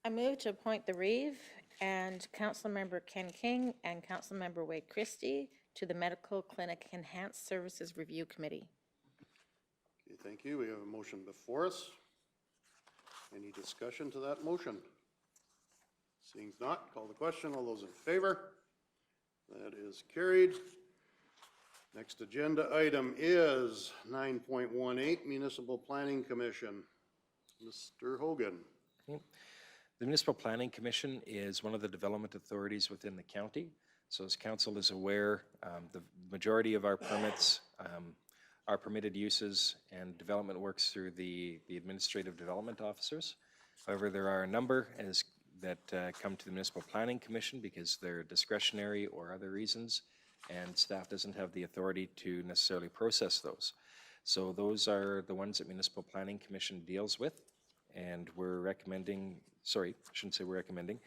I move to appoint the Reeve and Councilmember Ken King and Councilmember Wade Christie to the Medical Clinic Enhanced Services Review Committee. Okay, thank you. We have a motion before us. Any discussion to that motion? Seeing not, call the question. All those in favor? That is carried. Next agenda item is 9.18, Municipal Planning Commission. Mr. Hogan. The Municipal Planning Commission is one of the development authorities within the county. So as council is aware, the majority of our permits are permitted uses and development works through the administrative development officers. However, there are a number that come to the Municipal Planning Commission because they're discretionary or other reasons, and staff doesn't have the authority to necessarily process those. So those are the ones that Municipal Planning Commission deals with, and we're recommending, sorry, I shouldn't say we're recommending,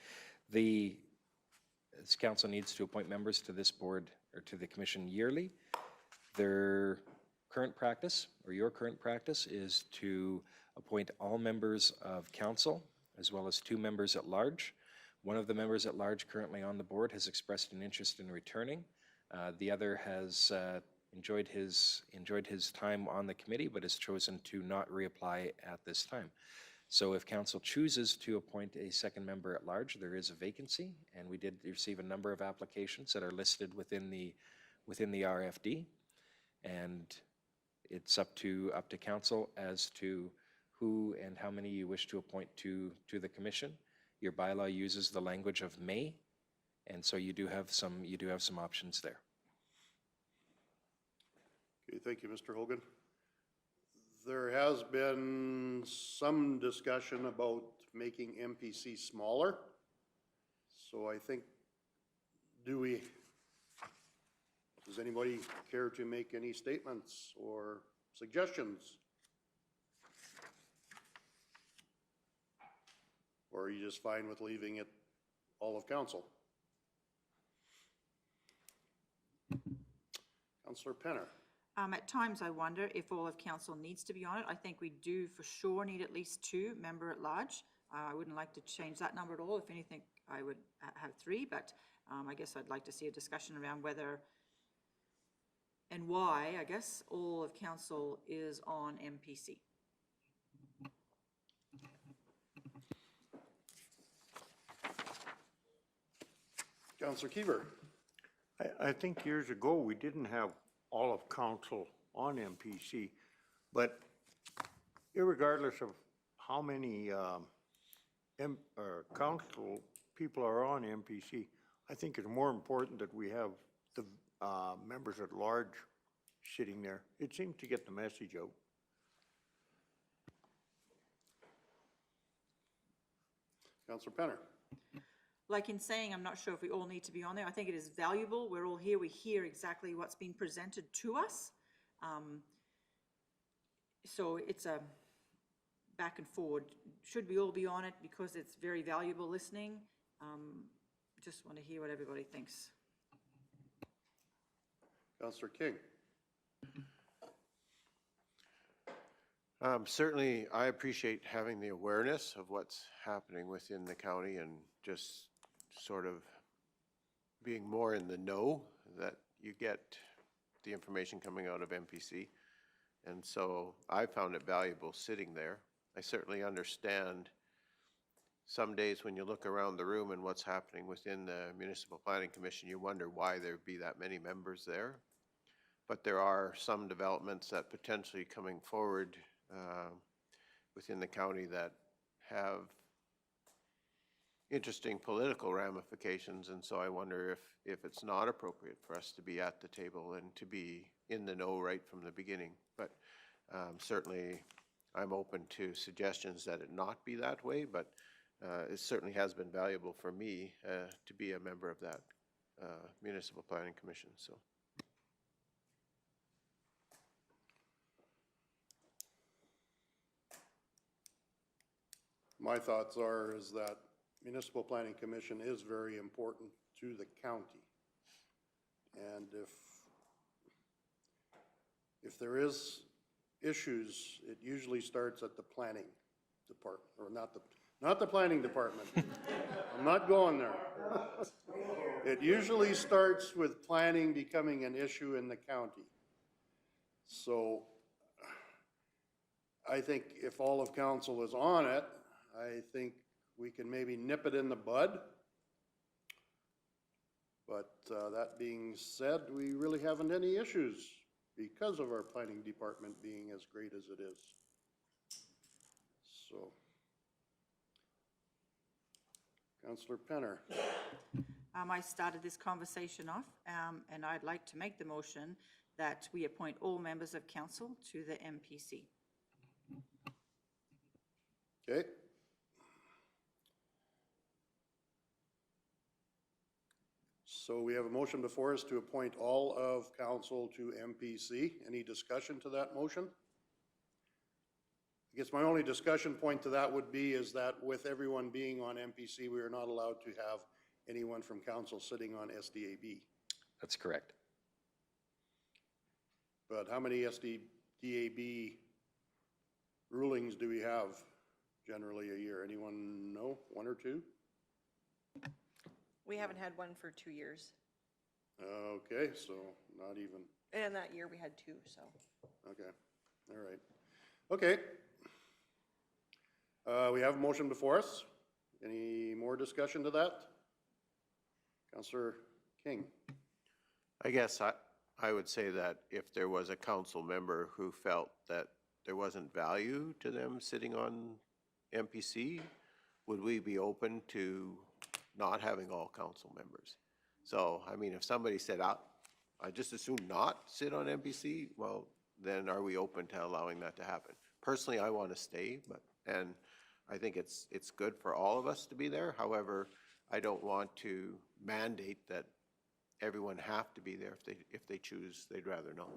this council needs to appoint members to this board or to the commission yearly. Their current practice, or your current practice, is to appoint all members of council as well as 2 members at large. One of the members at large currently on the board has expressed an interest in returning. The other has enjoyed his time on the committee but has chosen to not reapply at this time. So if council chooses to appoint a second member at large, there is a vacancy, and we did receive a number of applications that are listed within the RFD, and it's up to council as to who and how many you wish to appoint to the commission. Your bylaw uses the language of may, and so you do have some options there. Okay, thank you, Mr. Hogan. There has been some discussion about making MPC smaller. So I think, does anybody care to make any statements or suggestions? Or are you just fine with leaving it all of council? Councillor Penner. At times, I wonder if all of council needs to be on it. I think we do for sure need at least 2 member at large. I wouldn't like to change that number at all. If anything, I would have 3, but I guess I'd like to see a discussion around whether and why, I guess, all of council is on MPC. Councillor Keever. I think years ago, we didn't have all of council on MPC, but irregardless of how many council people are on MPC. I think it's more important that we have the members at large sitting there. It seems to get the message out. Councillor Penner. Like in saying, I'm not sure if we all need to be on there. I think it is valuable. We're all here. We hear exactly what's being presented to us. So it's a back and forward. Should we all be on it because it's very valuable listening? Just want to hear what everybody thinks. Councillor King. Certainly, I appreciate having the awareness of what's happening within the county and just sort of being more in the know that you get the information coming out of MPC. And so I found it valuable sitting there. I certainly understand some days when you look around the room and what's happening within the Municipal Planning Commission, you wonder why there'd be that many members there. But there are some developments that potentially coming forward within the county that have interesting political ramifications, and so I wonder if it's not appropriate for us to be at the table and to be in the know right from the beginning. But certainly I'm open to suggestions that it not be that way, but it certainly has been valuable for me to be a member of that Municipal Planning Commission. So. My thoughts are is that Municipal Planning Commission is very important to the county. And if there is issues, it usually starts at the planning department, or not the planning department. I'm not going there. It usually starts with planning becoming an issue in the county. So I think if all of council is on it, I think we can maybe nip it in the bud. But that being said, we really haven't any issues because of our planning department being as great as it is. So, Councillor Penner. I started this conversation off, and I'd like to make the motion that we appoint all members of council to the MPC. Okay. So we have a motion before us to appoint all of council to MPC. Any discussion to that motion? I guess my only discussion point to that would be is that with everyone being on MPC, we are not allowed to have anyone from council sitting on SDAB. That's correct. But how many SDAB rulings do we have generally a year? Anyone know? One or two? We haven't had one for 2 years. Okay, so not even. And that year we had 2, so. Okay, all right. Okay. We have a motion before us. Any more discussion to that? Councillor King. I guess I would say that if there was a council member who felt that there wasn't value to them sitting on MPC, would we be open to not having all council members? So, I mean, if somebody said, I just assume not sit on MPC, well, then are we open to allowing that to happen? Personally, I want to stay, and I think it's good for all of us to be there. However, I don't want to mandate that everyone have to be there. If they choose, they'd rather not.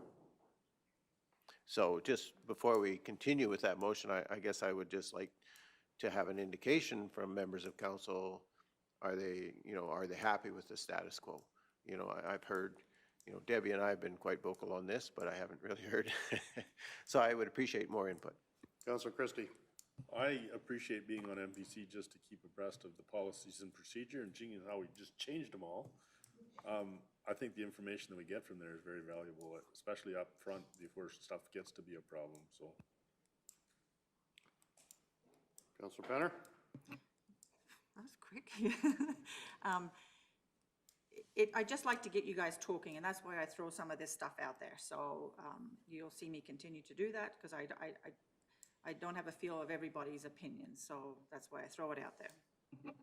So just before we continue with that motion, I guess I would just like to have an indication from members of council. Are they happy with the status quo? I've heard, Debbie and I have been quite vocal on this, but I haven't really heard. So I would appreciate more input. Councillor Christie. I appreciate being on MPC just to keep abreast of the policies and procedure, and seeing how we just changed them all. I think the information that we get from there is very valuable, especially up front before stuff gets to be a problem, so. Councillor Penner. That was quick. I'd just like to get you guys talking, and that's why I throw some of this stuff out there. So you'll see me continue to do that, because I don't have a feel of everybody's opinion, so that's why I throw it out there.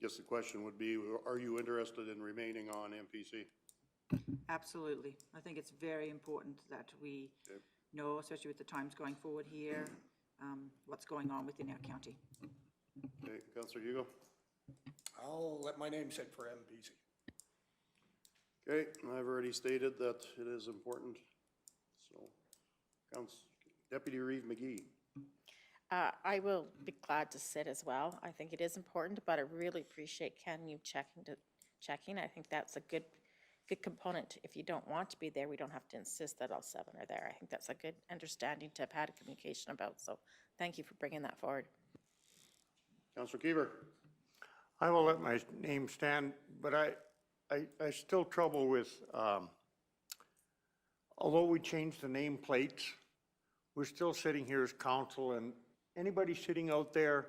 Guess the question would be, are you interested in remaining on MPC? Absolutely. I think it's very important that we know, especially with the times going forward here, what's going on within our county. Okay, Councillor Hugo? I'll let my name sit for MPC. Okay, I've already stated that it is important, so, Deputy Reeve McGee. I will be glad to sit as well. I think it is important, but I really appreciate Ken, you checking. I think that's a good component. If you don't want to be there, we don't have to insist that all 7 are there. I think that's a good understanding to have had a communication about, so thank you for bringing that forward. Councillor Keever? I will let my name stand, but I still trouble with, although we changed the nameplates, we're still sitting here as council, and anybody sitting out there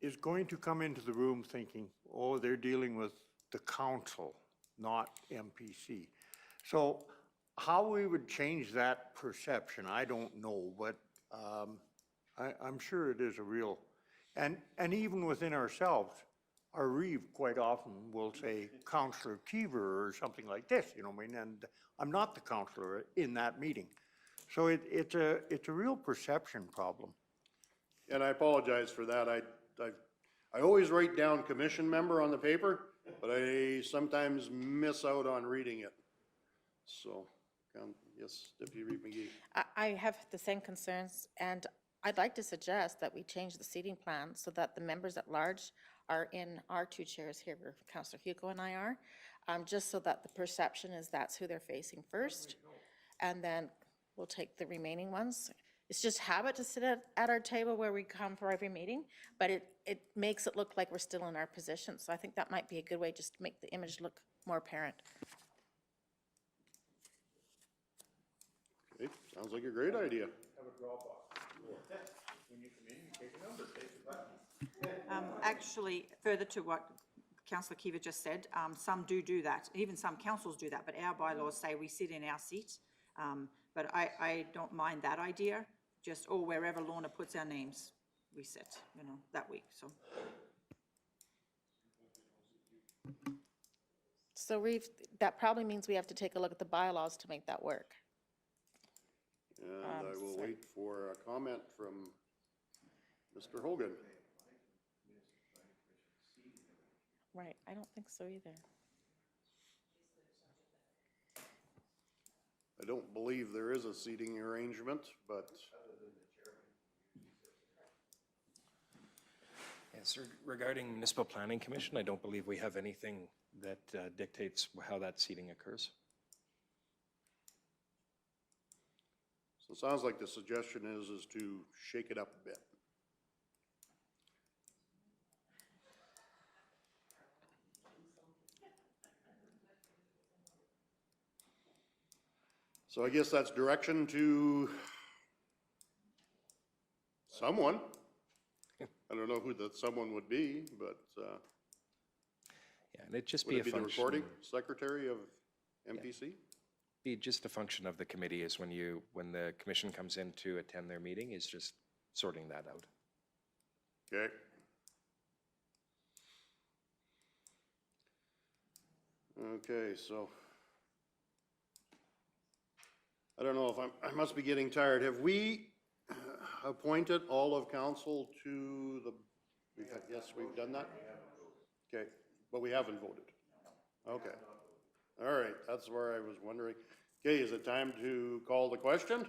is going to come into the room thinking, oh, they're dealing with the council, not MPC. So how we would change that perception, I don't know, but I'm sure it is a real, and even within ourselves, our Reeve quite often will say Councillor Keever or something like this, you know what I mean? And I'm not the councillor in that meeting. So it's a real perception problem. And I apologize for that. I always write down commission member on the paper, but I sometimes miss out on reading it. So, yes, Deputy Reeve McGee. I have the same concerns, and I'd like to suggest that we change the seating plan so that the members at large are in our 2 chairs here, where Councillor Hugo and I are, just so that the perception is that's who they're facing first, and then we'll take the remaining ones. It's just habit to sit at our table where we come for every meeting, but it makes it look like we're still in our position, so I think that might be a good way just to make the image look more apparent. Okay, sounds like a great idea. Actually, further to what Councillor Keever just said, some do that. Even some councils do that, but our bylaws say we sit in our seat. But I don't mind that idea, just, or wherever Lorna puts our names, we sit, you know, that week, so. So Reeve, that probably means we have to take a look at the bylaws to make that work. And I will wait for a comment from Mr. Hogan. Right, I don't think so either. I don't believe there is a seating arrangement, but Yes, regarding Municipal Planning Commission, I don't believe we have anything that dictates how that seating occurs. so it sounds like the suggestion is to shake it up a bit. So I guess that's direction to someone. I don't know who that someone would be, but Yeah, and it'd just would be a it be the function. recording secretary of MPC? Be just a function of the committee is when the commission comes in to attend their meeting is just sorting that out. Okay. Okay, so I don't know if I must be getting tired. Have we appointed all of council to the, yes, we've done that? Okay, but we haven't voted? Okay. All right, that's where I was wondering. Okay, is it time to call the question?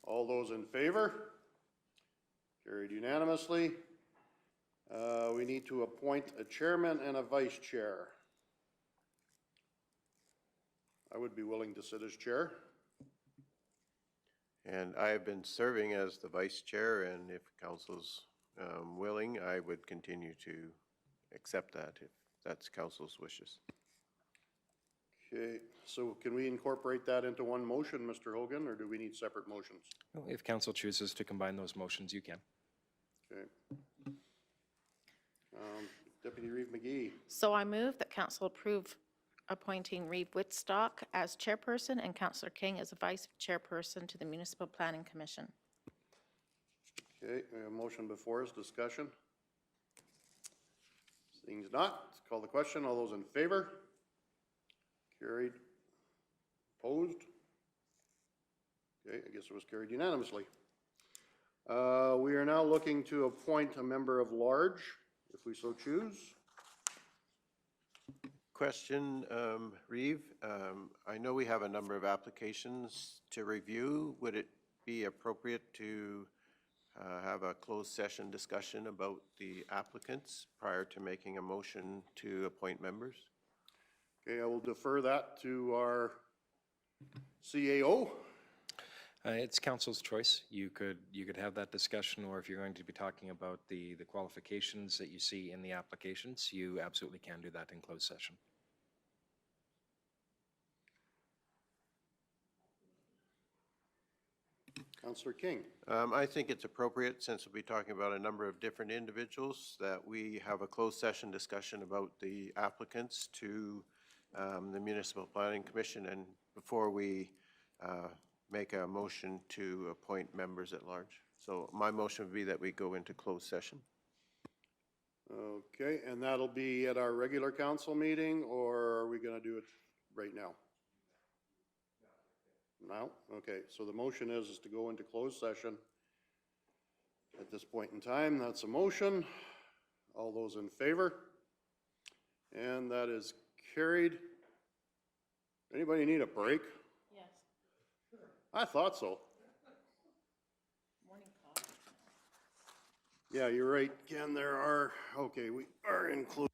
All those in favor? Carried unanimously. We need to appoint a chairman and a vice chair. I would be willing to sit as chair. And I have been serving as the vice chair, and if council's willing, I would continue to accept that if that's council's wishes. Okay, so can we incorporate that into one motion, Mr. Hogan, or do we need separate motions? Well, if council chooses to combine those motions, you can. Okay. Deputy Reeve McGee. So I move that council approve appointing Reeve Whitstock as chairperson and Councillor King as vice chairperson to the Municipal Planning Commission. Okay, we have a motion before us, discussion. Seeing as not, let's call the question. All those in favor? Carried. Opposed? Okay, I guess it was carried unanimously. We are now looking to appoint a member of large, if we so choose. Question, Reeve, I know we have a number of applications to review. Would it be appropriate to have a closed session discussion about the applicants prior to making a motion to appoint members? Okay, I will defer that to our CAO. It's council's choice. You could have that discussion, or if you're going to be talking about the qualifications that you see in the applications, you absolutely can do that in closed session. Councillor King. I think it's appropriate, since we'll be talking about a number of different individuals, that we have a closed session discussion about the applicants to the Municipal Planning Commission, and before we make a motion to appoint members at large. So my motion would be that we go into closed session. Okay, and that'll be at our regular council meeting, or are we gonna do it right now? Now? Okay, so the motion is to go into closed session at this point in time. That's a motion. All those in favor? And that is carried. Anybody need a break? Yes. I thought so. Morning coffee. Yeah, you're right, Ken, there are, okay, we are in closed.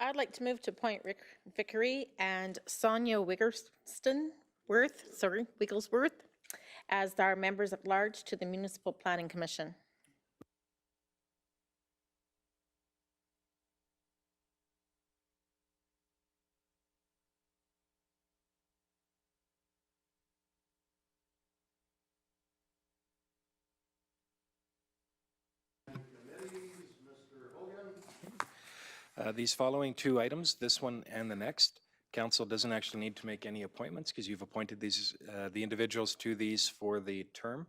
I'd like to move to appoint Rick Vickery and Sonia Wigglesworth as our members at large to the Municipal Planning Commission. These following two items, this one and the next, council doesn't actually need to make any appointments because you've appointed these, the individuals to these for the term.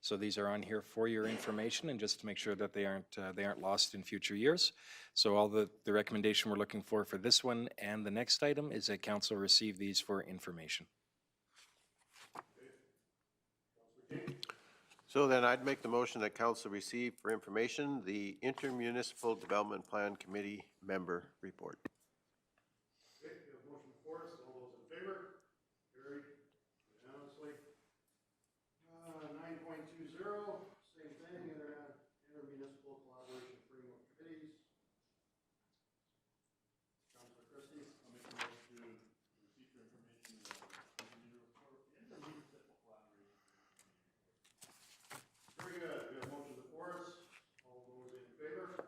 So these are on here for your information and just to make sure that they aren't lost in future years. So all the recommendation we're looking for this one and the next item is that council receive these for information. So then I'd make the motion that council receive for information the Intermunicipal Development Plan Committee member report. Okay, we have a motion before us. All those in favor? Carried unanimously. 9.20, same thing, intermunicipal collaboration framework committees. Councilor Christie. I'll make a motion to receive for information intermunicipal collaboration. Very good. We have a motion before us. All those in favor?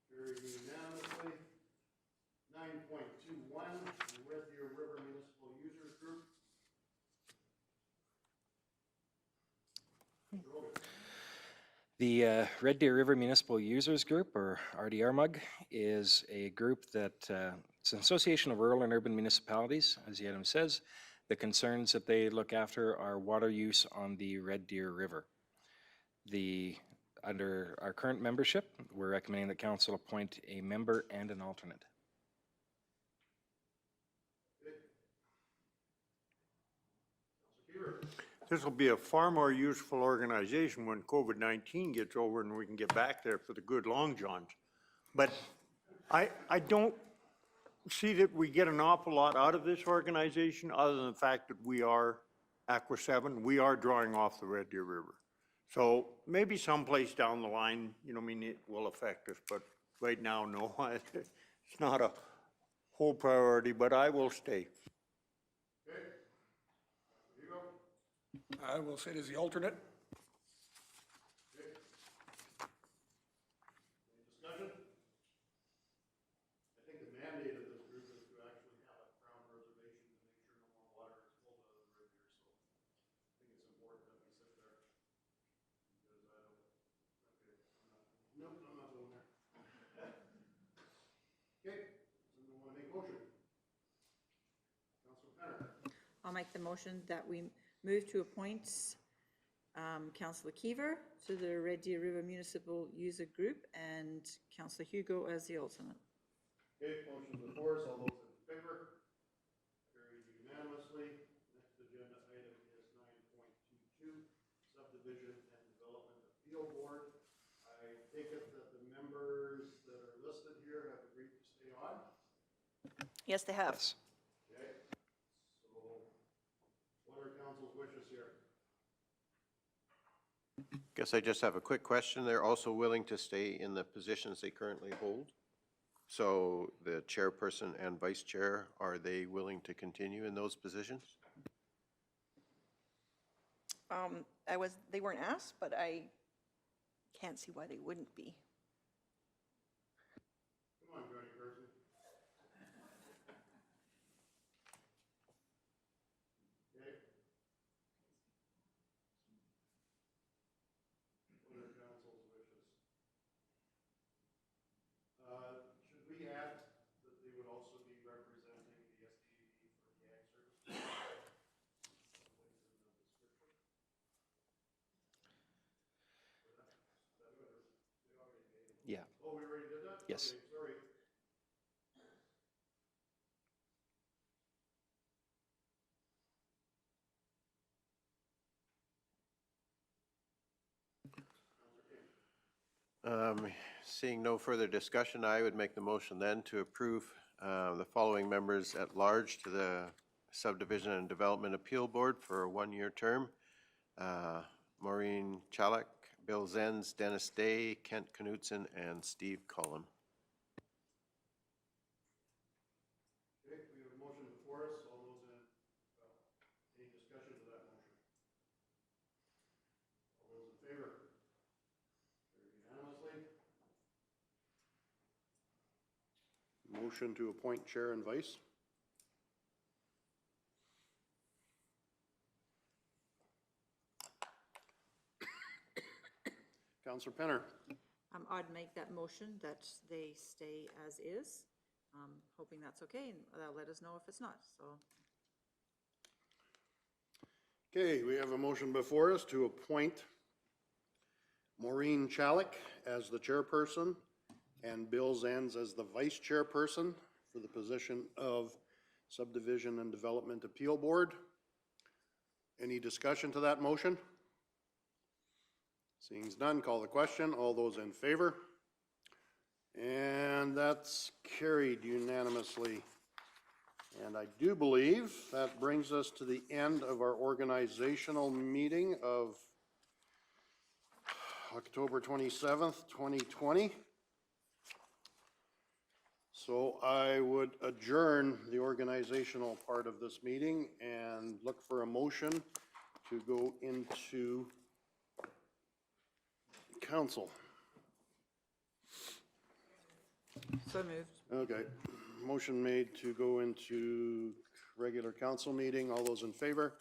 Carried unanimously. 9.21, the Red Deer River Municipal Users Group. The Red Deer River Municipal Users Group, or RDRMUG, is a group that, it's an association of rural and urban municipalities, as the item says. The concerns that they look after are water use on the Red Deer River. Under our current membership, we're recommending that council appoint a member and an alternate. This will be a far more useful organization when COVID-19 gets over and we can get back there for the good long johns. But I don't see that we get an awful lot out of this organization other than the fact that we are Aqua 7, we are drawing off the Red Deer River. So maybe someplace down the line, you know, I mean, it will affect us, but right now, no, it's not a whole priority, but I will stay. I will sit as the alternate. Discussion? I think the mandate of this group is to actually have a crown reservation to make sure no more water is pulled out of the river, so I think it's important that we sit there. Because I don't, I'm not going there. Okay, someone want to make a motion? Councilor Penner. I'll make the motion that we move to appoint Councillor Keever to the Red Deer River Municipal User Group and Councillor Hugo as the alternate. Okay, motion before us. All those in favor? Carried unanimously. Next agenda item is 9.22, Subdivision and Development Appeal Board. I take it that the members that are listed here have agreed to stay on? Yes, they have. Yes. Okay, so what are council's wishes here? Guess I just have a quick question. They're also willing to stay in the positions they currently hold? So the chairperson and vice chair, are they willing to continue in those positions? They weren't asked, but I can't see why they wouldn't be. Come on, Jody Person. Okay. What are council's wishes? Should we add that they would also be representing the SDAD for the Ag Service? Yeah. Oh, we already did that? Yes. Okay, sorry. Seeing no further discussion, I would make the motion then to approve the following members at large to the Subdivision and Development Appeal Board for a one-year term. Maureen Chalak, Bill Zenz, Dennis Day, Kent Knutson, and Steve Cullum. motion to appoint chair and vice. Counselor Penner. I'd make that motion that they stay as is, hoping that's okay, and they'll let us know if it's not, so. Okay, we have a motion before us to appoint Maureen Chalik as the chairperson and Bill Zanz as the vice chairperson for the position of Subdivision and Development Appeal Board. Any discussion to that motion? Seeing none, call the question. All those in favor? And that's carried unanimously. And I do believe that brings us to the end of our organizational meeting of October 27th, 2020. So I would adjourn the organizational part of this meeting and look for a motion to go into council. So moved. Okay, motion made to go into regular council meeting. All those in favor?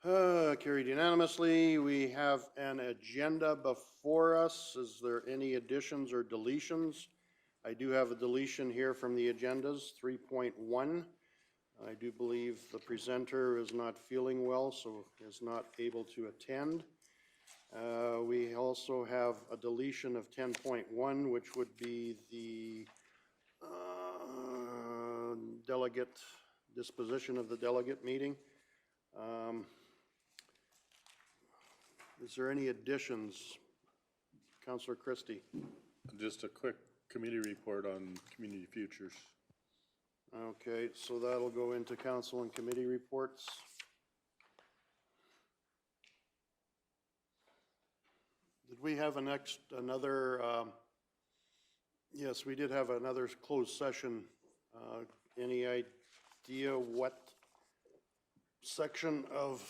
Carried unanimously. We have an agenda before us. Is there any additions or deletions? I do have a deletion here from the agendas, 3.1. I do believe the presenter is not feeling well, so is not able to attend. We also have a deletion of 10.1, which would be the delegate, disposition of the delegate meeting. Is there any additions? Councillor Christie. Just a quick committee report on community futures. Okay, so that'll go into council and committee reports. Did we have another, yes, we did have another closed session. Any idea what section of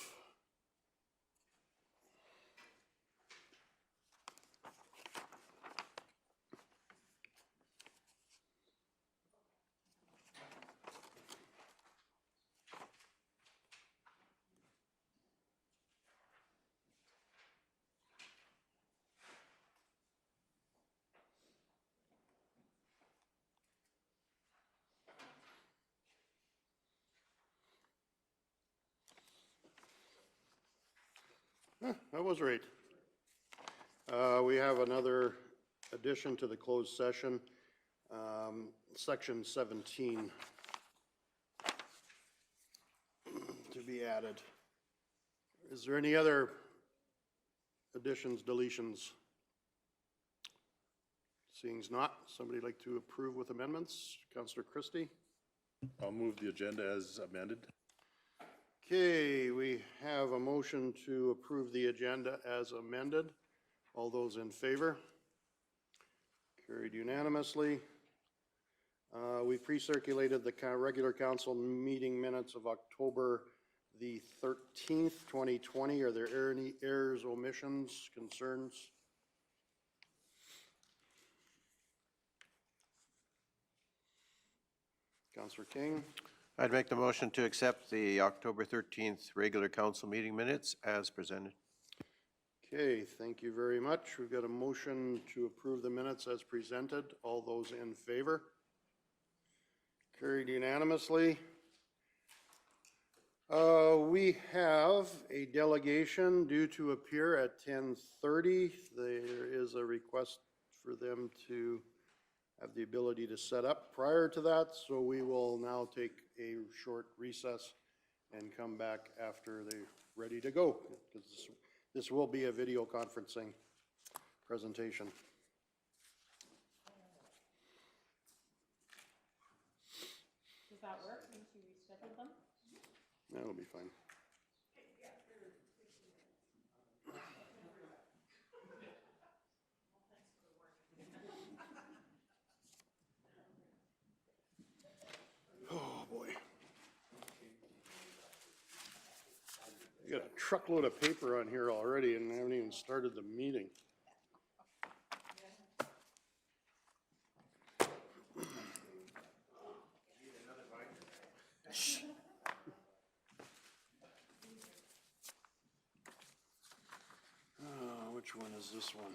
that was right. We have another addition to the closed session, section 17 to be added. Is there any other additions, deletions? Seeing as not, somebody like to approve with amendments? Councillor Christie? I'll move the agenda as amended. Okay, we have a motion to approve the agenda as amended. All those in favor? Carried unanimously. We pre-circulated the regular council meeting minutes of October the 13th, 2020. Are there any errors, omissions, concerns? Councillor King? I'd make the motion to accept the October 13th regular council meeting minutes as presented. Okay, thank you very much. We've got a motion to approve the minutes as presented. All those in favor? Carried unanimously. We have a delegation due to appear at 10:30. There is a request for them to have the ability to set up prior to that, so we will now take a short recess and come back after they're ready to go. This will be a video conferencing presentation. Does that work? Can you reschedule them? That'll be fine. Oh, boy. I got a truckload of paper on here already and I haven't even started the meeting. Which one is this one?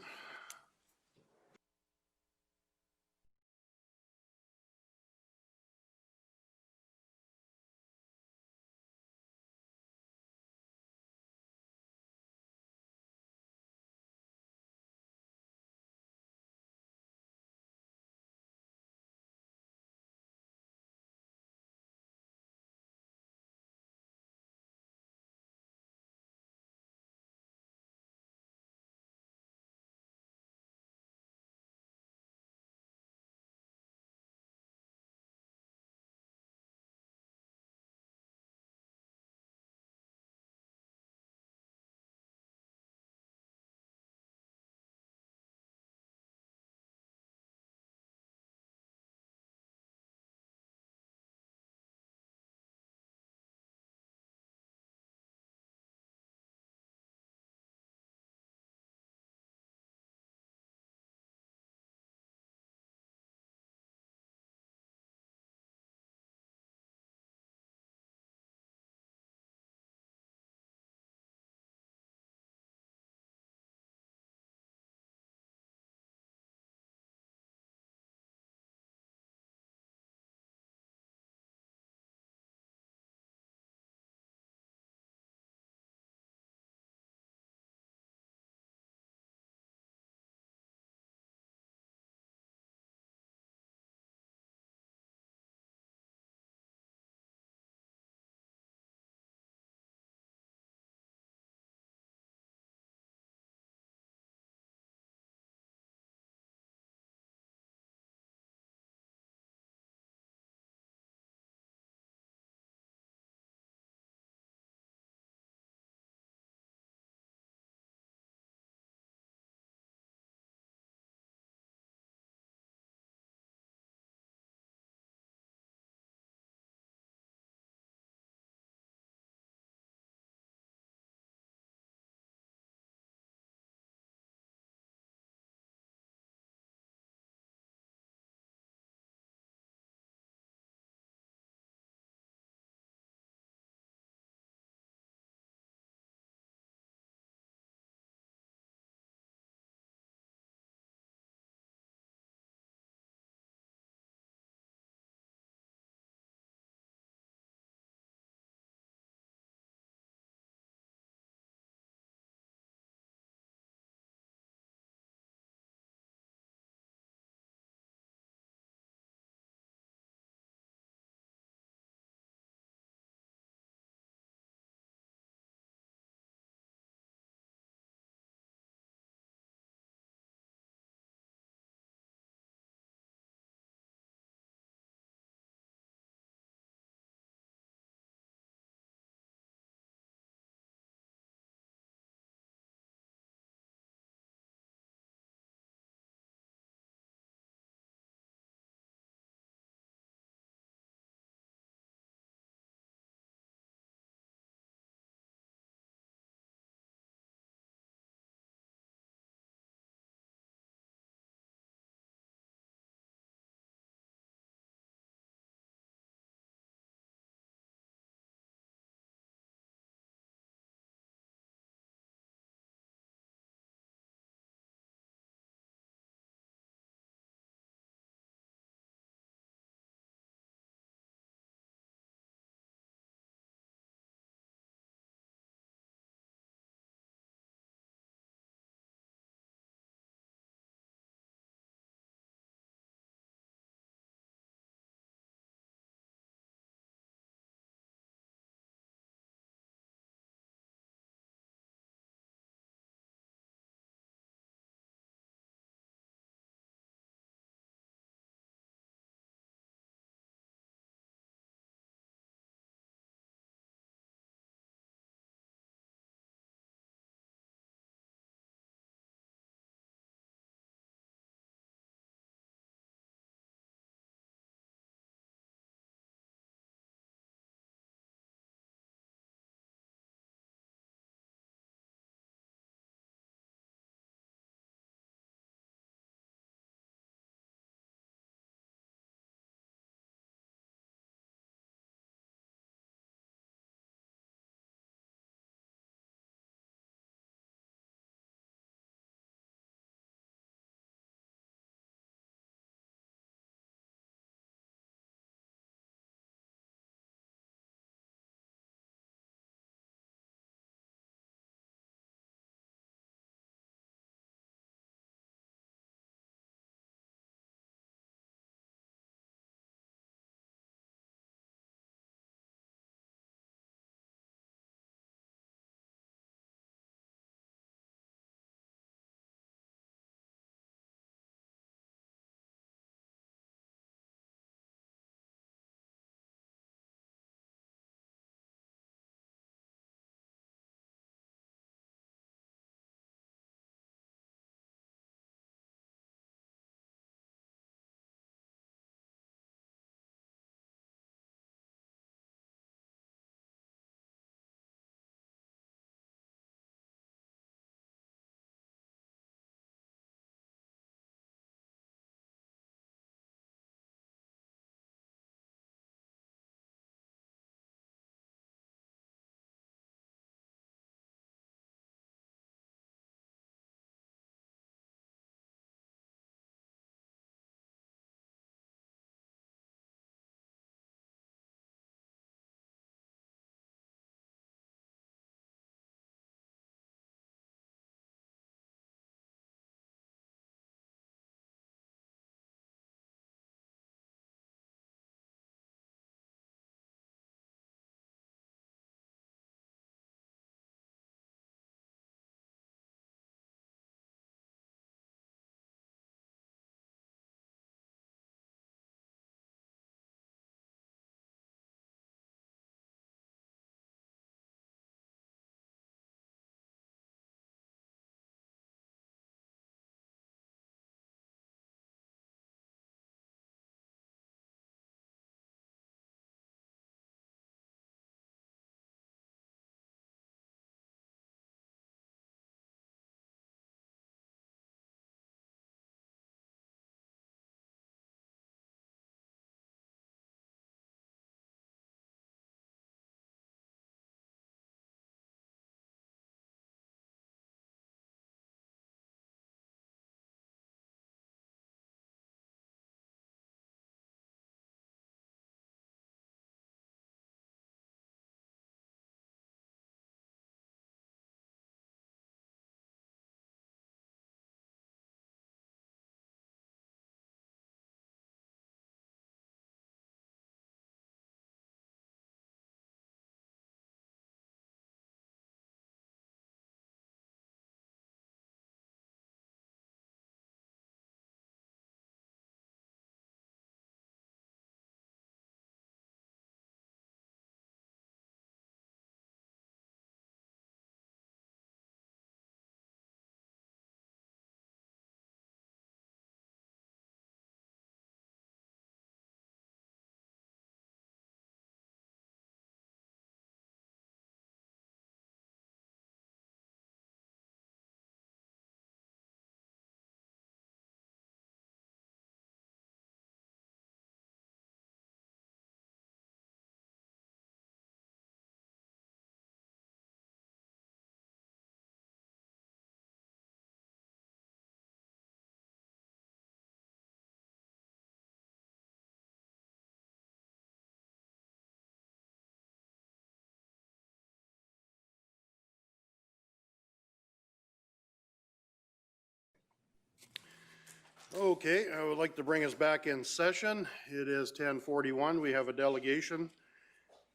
Okay, I would like to bring us back in session. It is 10:41. We have a delegation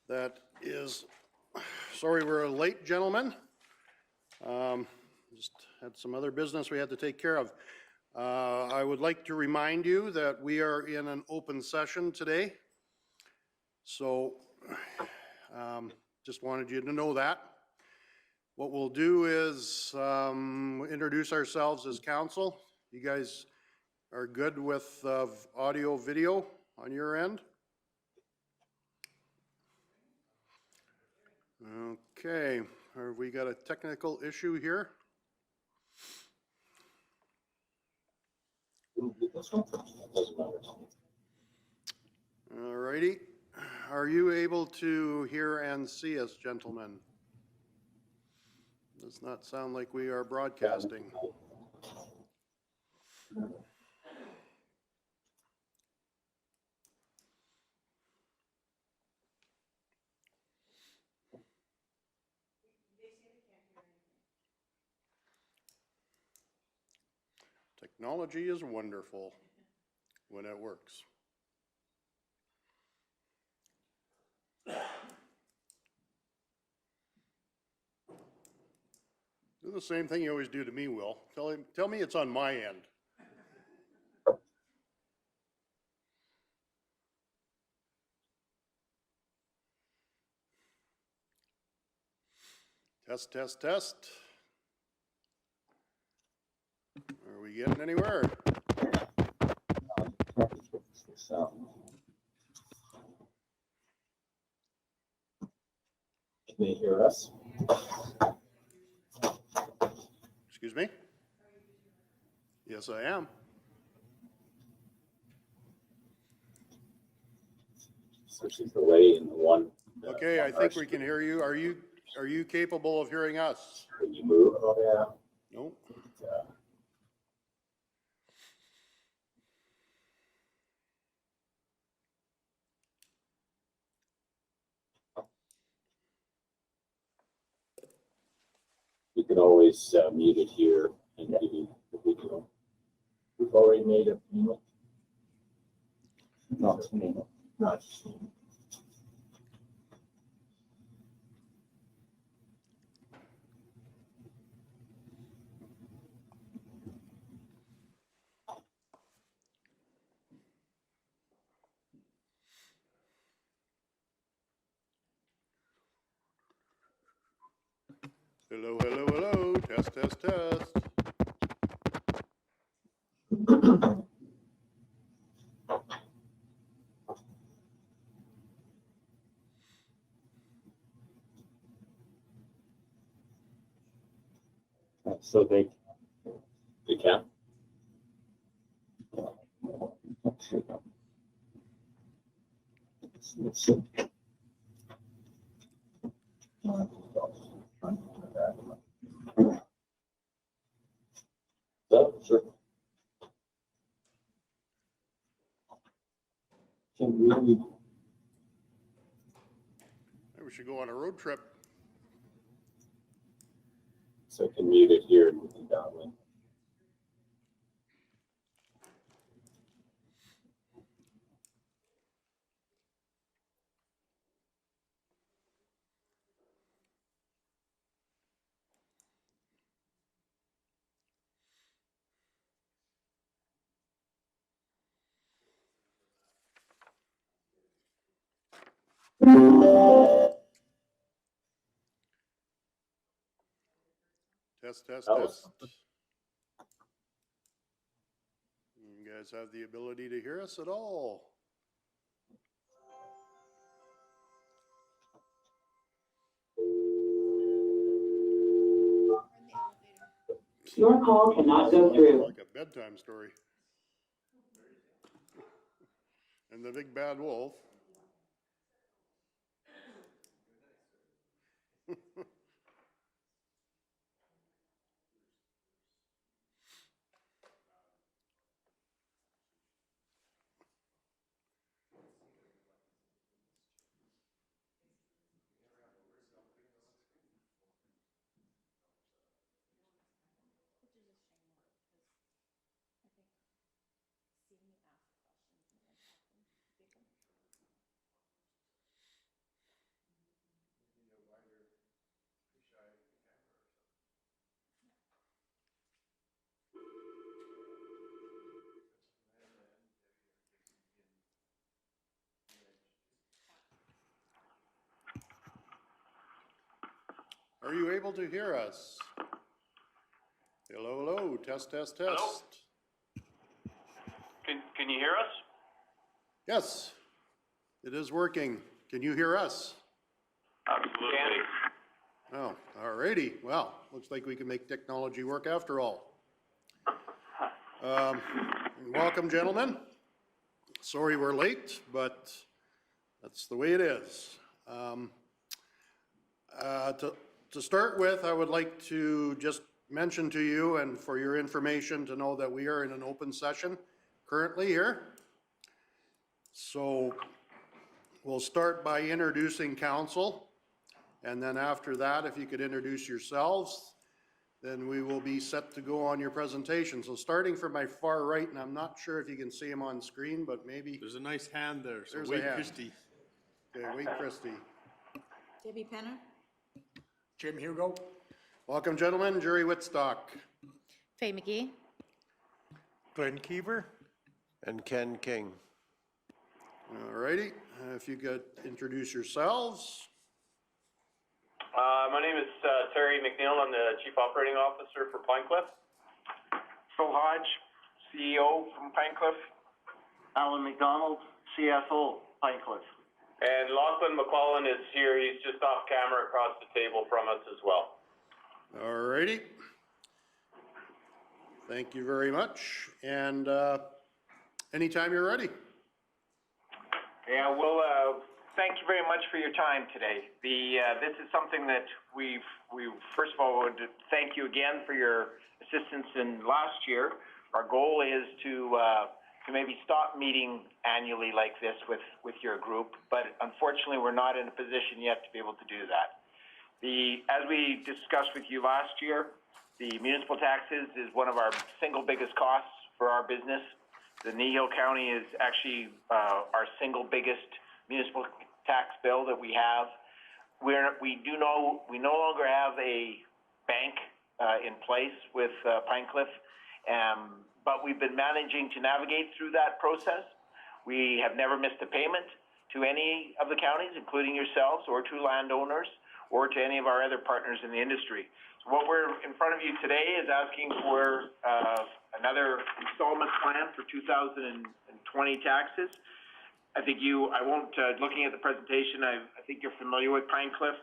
that is, sorry we're late, gentlemen. Just had some other business we had to take care of. I would like to remind you that we are in an open session today. So just wanted you to know that. What we'll do is introduce ourselves as council. You guys are good with audio, video on your end? Okay, have we got a technical issue here? All righty. Are you able to hear and see us, gentlemen? Does not sound like we are broadcasting. Technology is wonderful when it works. Do the same thing you always do to me, Will. Tell me it's on my end. Test, test, test. Are we getting anywhere? Can they hear us? Excuse me? Yes, I am. Switching the way in the one. Okay, I think we can hear you. Are you capable of hearing us? Can you move? Oh, yeah. No. You can always mute it here and give you the video. We've already made a payment. Not me. Not me. Hello, hello, hello. Test, test, test. So they can. Let's see. So, sure. Can we? Maybe we should go on a road trip. So I can mute it here and we can download. Test, test, That was test. You guys have the ability to hear us at all? Your call cannot go through. Like a bedtime story. And the big bad wolf. Are you able to hear us? Hello, hello, test, test, test. Hello? Can you hear us? Yes, it is working. Can you hear us? Absolutely. Oh, all righty. Well, looks like we can make technology work after all. Welcome, gentlemen. Sorry we're late, but that's the way it is. To start with, I would like to just mention to you and for your information to know that we are in an open session currently here. So we'll start by introducing council, and then after that, if you could introduce yourselves, then we will be set to go on your presentation. So starting from my far right, and I'm not sure if you can see him on screen, but maybe. There's a nice hand there, so There's a Wade hand. Christie. Okay, Wade Christie. Debbie Penner? Jim Hugo? Welcome, gentlemen. Jerry Whitstock. Fay McGee. Glenn Keever? And Ken King. All righty. If you could introduce yourselves. My name is Terry McNeill. I'm the Chief Operating Officer for Pinecliff. Phil Hodge, CEO from Pinecliff. Alan McDonald, CFO, Pinecliff. And Lachlan McClellan is here. He's just off camera across the table from us as well. All righty. Thank you very much. And anytime you're ready. Yeah, well, thank you very much for your time today. This is something that we first of all would thank you again for your assistance in last year. Our goal is to maybe stop meeting annually like this with your group, but unfortunately we're not in a position yet to be able to do that. As we discussed with you last year, the municipal taxes is one of our single biggest costs for our business. The Kneehill County is actually our single biggest municipal tax bill that we have. We no longer have a bank in place with Pinecliff, but we've been managing to navigate through that process. We have never missed a payment to any of the counties, including yourselves, or to landowners, or to any of our other partners in the industry. So what we're in front of you today is asking for another installment plan for 2020 taxes. I think looking at the presentation, I think you're familiar with Pinecliff.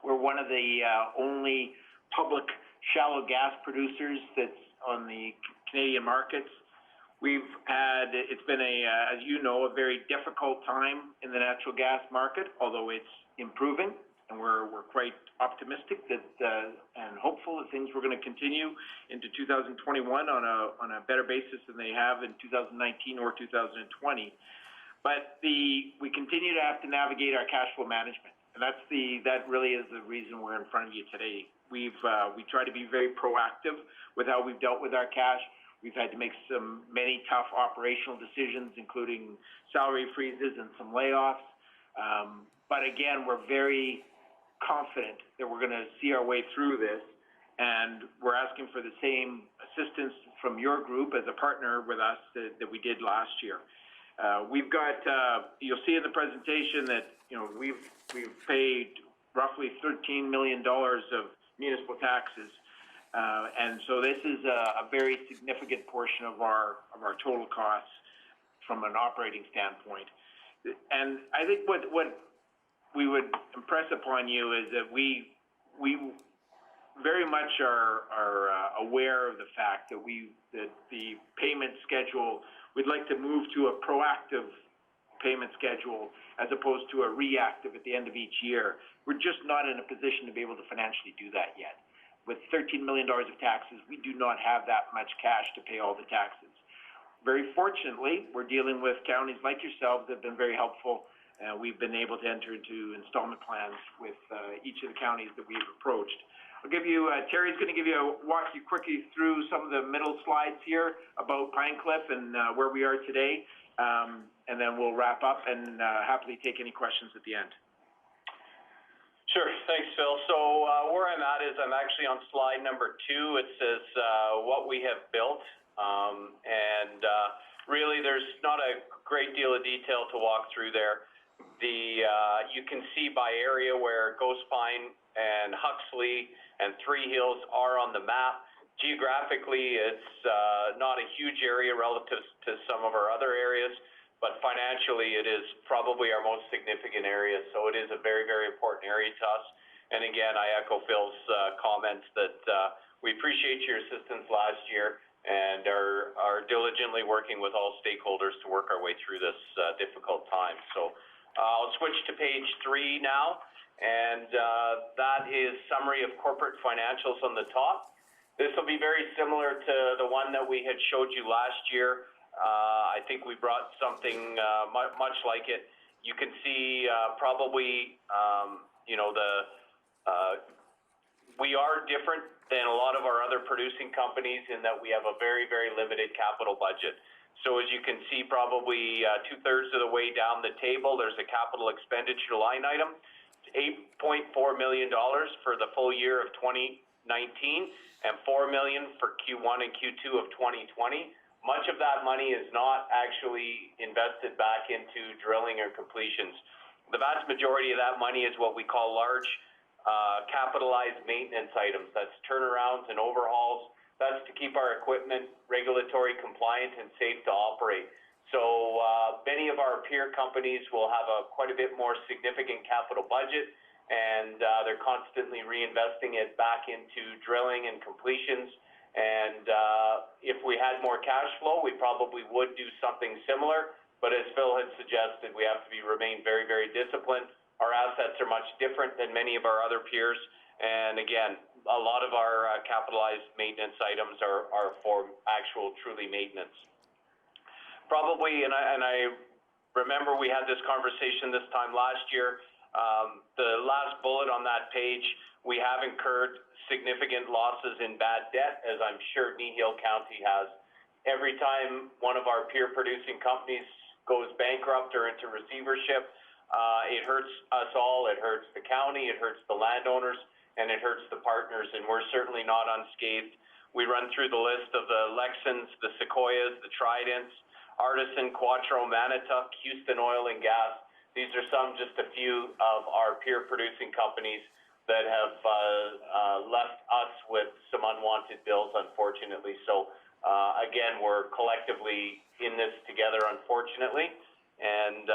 We're one of the only public shallow gas producers that's on the Canadian markets. It's been as you know, a very difficult time in the natural gas market, although it's improving, and we're quite optimistic that and hopeful that things were going to continue into 2021 on a better basis than they have in 2019 or 2020. But we continue to have to navigate our cash flow management, and that really is the reason we're in front of you today. We try to be very proactive with how we've dealt with our cash. We've had to make many tough operational decisions, including salary freezes and some layoffs. But again, we're very confident that we're going to see our way through this, and we're asking for the same assistance from your group as a partner with us that we did last year. We've got, you'll see in the presentation that, we've paid roughly $13 million of municipal taxes. And so this is a very significant portion of our total costs from an operating standpoint. And I think what we would impress upon you is that we very much are aware of the fact that the payment schedule, we'd like to move to a proactive payment schedule as opposed to a reactive at the end of each year. We're just not in a position to be able to financially do that yet. With $13 million of taxes, we do not have that much cash to pay all the taxes. Very fortunately, we're dealing with counties like yourselves that have been very helpful. We've been able to enter into installment plans with each of the counties that we've approached. I'll give you, Terry's going to walk you quickly through some of the middle slides here about Pinecliff and where we are today. And then we'll wrap up and happily take any questions at the end. Sure, thanks, Phil. So where I'm at is I'm actually on slide number 2. It says what we have built. Really, there's not a great deal of detail to walk through there. you can see by area where Ghost Pine and Huxley and Three Hills are on the map. Geographically, it's not a huge area relative to some of our other areas, but financially, it is probably our most significant area. So it is a very, very important area to us. And again, I echo Phil's comments that we appreciate your assistance last year and are diligently working with all stakeholders to work our way through this difficult time. So I'll switch to page 3 now, and that is summary of corporate financials on the top. This will be very similar to the one that we had showed you last year. I think we brought something much like it. You can see probably, you know, we are different than a lot of our other producing companies in that we have a very, very limited capital budget. So as you can see, probably 2/3 of the way down the table, there's a capital expenditure line item. $8.4 million for the full year of 2019 and $4 million for Q1 and Q2 of 2020. Much of that money is not actually invested back into drilling or completions. The vast majority of that money is what we call large capitalized maintenance items. That's turnarounds and overhauls. That's to keep our equipment regulatory compliant and safe to operate. So many of our peer companies will have quite a bit more significant capital budget, and they're constantly reinvesting it back into drilling and completions. And if we had more cash flow, we probably would do something similar. But as Phil had suggested, we have to remain very, very disciplined. Our assets are much different than many of our other peers. And again, a lot of our capitalized maintenance items are for actual truly maintenance. Probably, and I remember we had this conversation this time last year. The last bullet on that page, we have incurred significant losses in bad debt, as I'm sure Kneehill County has. Every time one of our peer producing companies goes bankrupt or into receivership, it hurts us all. It hurts the county, it hurts the landowners, and it hurts the partners, and we're certainly not unscathed. We run through the list of the Lexans, the Sequoias, the Tridents, Artisan, Quattro, Manitouk, Houston Oil and Gas. These are just a few of our peer producing companies that have left us with some unwanted bills, unfortunately. So again, we're collectively in this together, unfortunately. And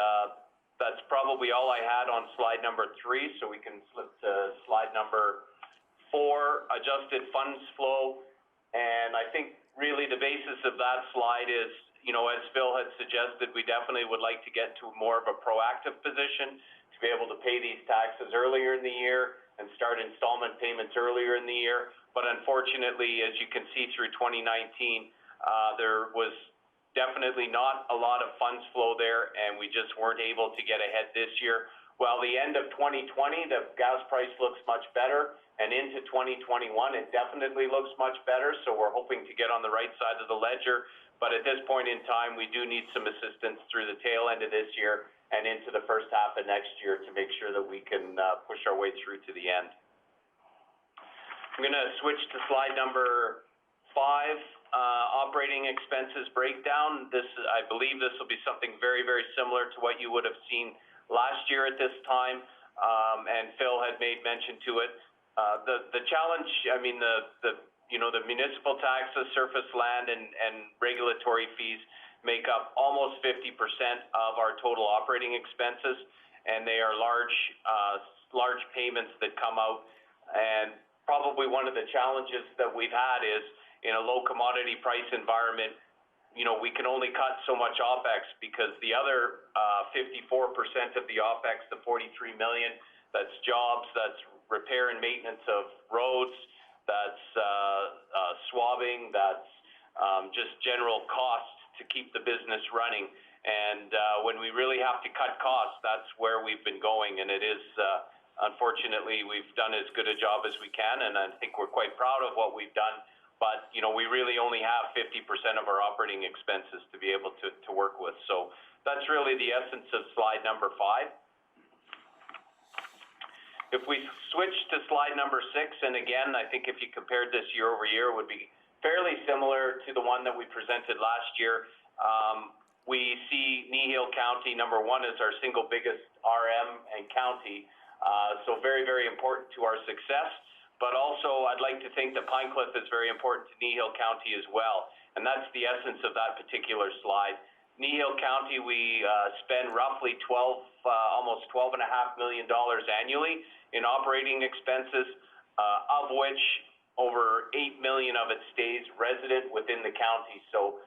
that's probably all I had on slide number 3, so we can flip to slide number 4, adjusted funds flow. And I think really the basis of that slide is, you know, as Phil had suggested, we definitely would like to get to more of a proactive position to be able to pay these taxes earlier in the year and start installment payments earlier in the year. But unfortunately, as you can see through 2019, there was definitely not a lot of funds flow there, and we just weren't able to get ahead this year. Well, the end of 2020, the gas price looks much better, and into 2021, it definitely looks much better, so we're hoping to get on the right side of the ledger. But at this point in time, we do need some assistance through the tail end of this year and into the first half of next year to make sure that we can push our way through to the end. I'm going to switch to slide number 5. Operating expenses breakdown. I believe this will be something very, very similar to what you would have seen last year at this time, and Phil had made mention to it. The challenge, I mean, the municipal taxes, surface land, and regulatory fees make up almost 50% of our total operating expenses, and they are large payments that come out. And probably one of the challenges that we've had is, in a low commodity price environment, you know, we can only cut so much OPEX because the other 54% of the OPEX, the $43 million, that's jobs, that's repair and maintenance of roads, that's swabbing, that's just general costs to keep the business running. And when we really have to cut costs, that's where we've been going. And it is, unfortunately, we've done as good a job as we can, and I think we're quite proud of what we've done. But, you know, we really only have 50% of our operating expenses to be able to work with. So that's really the essence of slide number 5. If we switch to slide number 6, and again, I think if you compared this year over year, it would be fairly similar to the one that we presented last year. we see Kneehill County, number one, as our single biggest RM and county. So very, very important to our success. But also, I'd like to think that Pine Cliff is very important to Kneehill County as well. And that's the essence of that particular slide. Kneehill County, we spend roughly almost $12.5 million annually in operating expenses, of which over $8 million of it stays resident within the county. So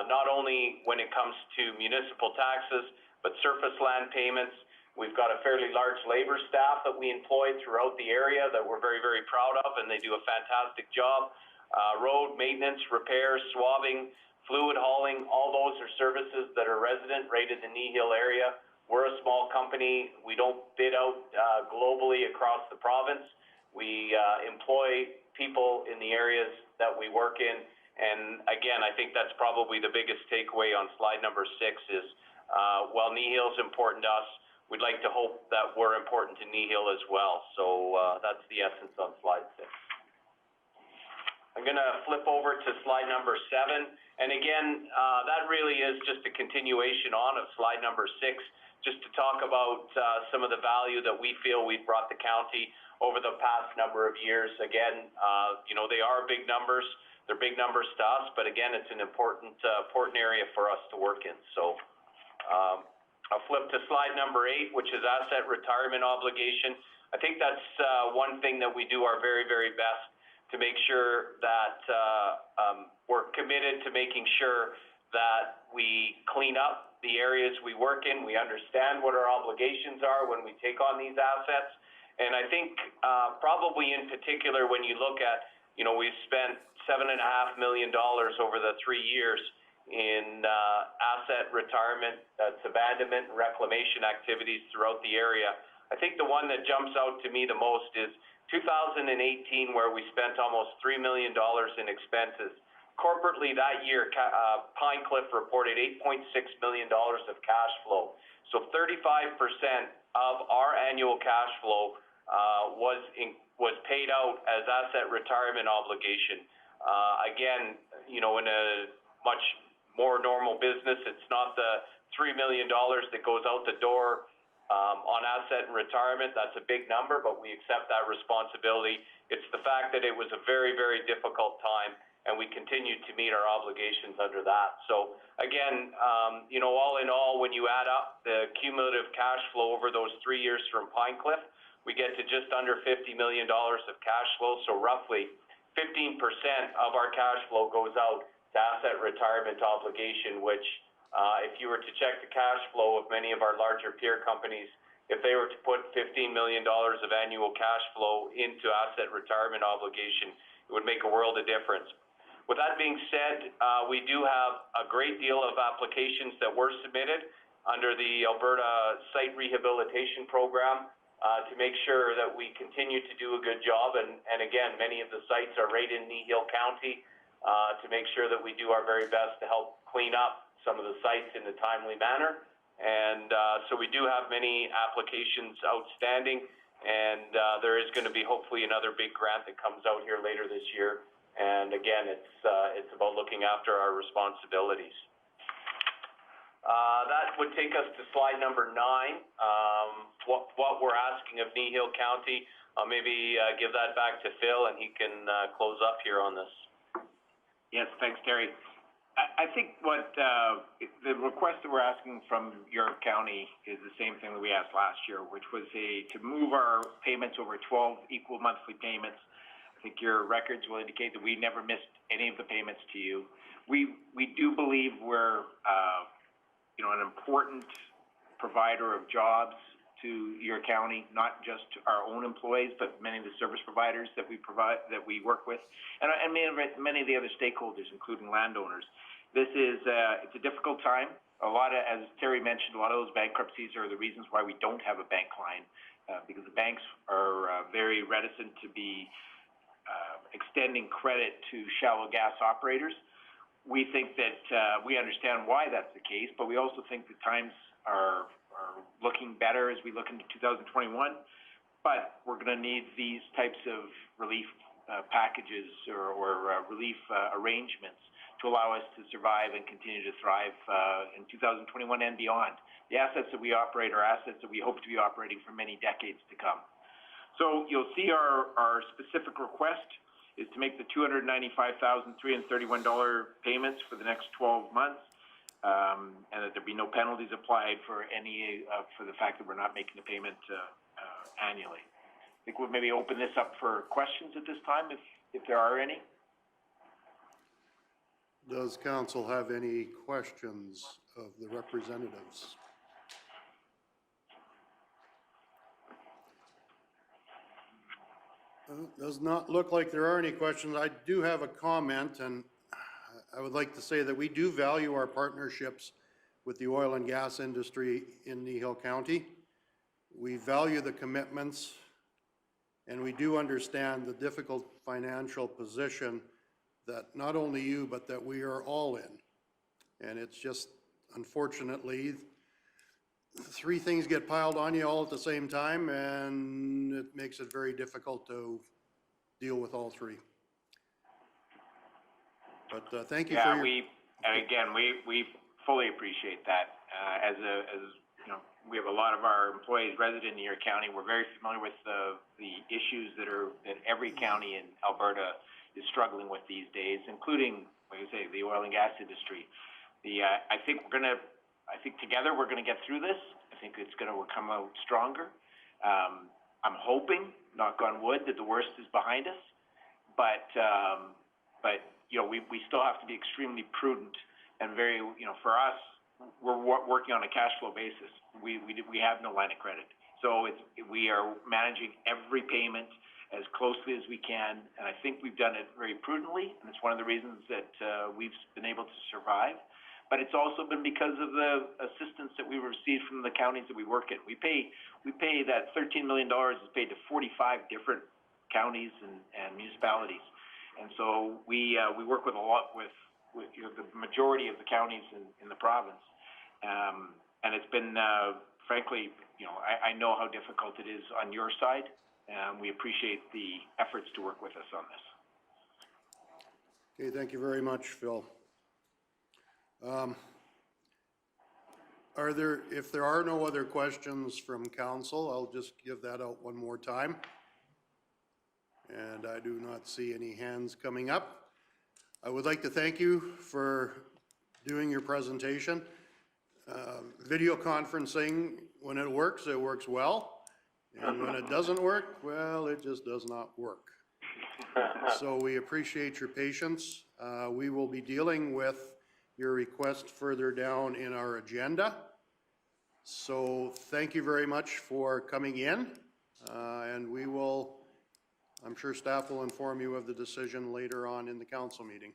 not only when it comes to municipal taxes, but surface land payments. We've got a fairly large labor staff that we employ throughout the area that we're very, very proud of, and they do a fantastic job. Road maintenance, repairs, swabbing, fluid hauling, all those are services that are resident right in the Kneehill area. We're a small company. We don't bid out globally across the province. We employ people in the areas that we work in. And again, I think that's probably the biggest takeaway on slide number 6 is, while Kneehill's important to us, we'd like to hope that we're important to Kneehill as well. So that's the essence on slide 6. I'm gonna flip over to slide number 7. And again, that really is just a continuation of slide number 6, just to talk about some of the value that we feel we've brought the county over the past number of years. Again, you know, they are big numbers. They're big numbers to us, but again, it's an important area for us to work in. So I'll flip to slide number 8, which is asset retirement obligation. I think that's one thing that we do our very, very best to make sure that we're committed to making sure that we clean up the areas we work in. We understand what our obligations are when we take on these assets. And I think probably in particular when you look at, you know, we've spent $7.5 million over the 3 years in asset retirement, abandonment, and reclamation activities throughout the area. I think the one that jumps out to me the most is 2018, where we spent almost $3 million in expenses. Corporately that year, Pine Cliff reported $8.6 million of cash flow. So 35% of our annual cash flow was paid out as asset retirement obligation. Again, you know, in a much more normal business, it's not the $3 million that goes out the door on asset and retirement. That's a big number, but we accept that responsibility. It's the fact that it was a very, very difficult time, and we continued to meet our obligations under that. So again, you know, all in all, when you add up the cumulative cash flow over those 3 years from Pine Cliff, we get to just under $50 million of cash flow. So roughly 15% of our cash flow goes out to asset retirement obligation, which if you were to check the cash flow of many of our larger peer companies, if they were to put $15 million of annual cash flow into asset retirement obligation, it would make a world of difference. With that being said, we do have a great deal of applications that were submitted under the Alberta Site Rehabilitation Program to make sure that we continue to do a good job. And again, many of the sites are right in Kneehill County to make sure that we do our very best to help clean up some of the sites in a timely manner. And so we do have many applications outstanding, and there is going to be hopefully another big grant that comes out here later this year. And again, it's about looking after our responsibilities. That would take us to slide number 9. What we're asking of Kneehill County, I'll maybe give that back to Phil, and he can close up here on this. Yes, thanks, Terry. I think what the request that we're asking from York County is the same thing that we asked last year, which was to move our payments over 12 equal monthly payments. I think your records will indicate that we never missed any of the payments to you. We do believe we're you know, an important provider of jobs to your county, not just our own employees, but many of the service providers that we work with, and many of the other stakeholders, including landowners. This is it's a difficult time. A lot of, as Terry mentioned, a lot of those bankruptcies are the reasons why we don't have a bank line, because the banks are very reticent to be extending credit to shallow gas operators. We think that we understand why that's the case, but we also think the times are looking better as we look into 2021. But we're going to need these types of relief packages or relief arrangements to allow us to survive and continue to thrive in 2021 and beyond. The assets that we operate are assets that we hope to be operating for many decades to come. So you'll see our specific request is to make the $295,331 payments for the next 12 months, and that there be no penalties applied for any for the fact that we're not making the payment annually. I think we'll maybe open this up for questions at this time, if there are any. Does council have any questions of the representatives? Does not look like there are any questions. I do have a comment, and I would like to say that we do value our partnerships with the oil and gas industry in Kneehill County. We value the commitments, and we do understand the difficult financial position that not only you, but that we are all in. And it's just, unfortunately, three things get piled on you all at the same time, and it makes it very difficult to deal with all three. But thank you for your... we fully appreciate that. As you know, we have a lot of our employees resident in your county. We're very familiar with the issues that every county in Alberta is struggling with these days, including, like I say, the oil and gas industry. I think together we're going to get through this. I think it's going to come out stronger. I'm hoping, knock on wood, that the worst is behind us. But you know, we still have to be extremely prudent and very, you know, for us, we're working on a cash flow basis. We have no line of credit, so we are managing every payment as closely as we can, and I think we've done it very prudently, and it's one of the reasons that we've been able to survive. But it's also been because of the assistance that we received from the counties that we work in. We pay that $13 million is paid to 45 different counties and municipalities, and so we work with you know, the majority of the counties in the province, and it's been frankly, you know, I know how difficult it is on your side. We appreciate the efforts to work with us on this. Okay, thank you very much, Phil. If there are no other questions from council, I'll just give that out one more time. And I do not see any hands coming up. I would like to thank you for doing your presentation. Video conferencing, when it works well. And when it doesn't work, well, it just does not work. So we appreciate your patience. We will be dealing with your request further down in our agenda. So thank you very much for coming in. And we will, I'm sure staff will inform you of the decision later on in the council meeting,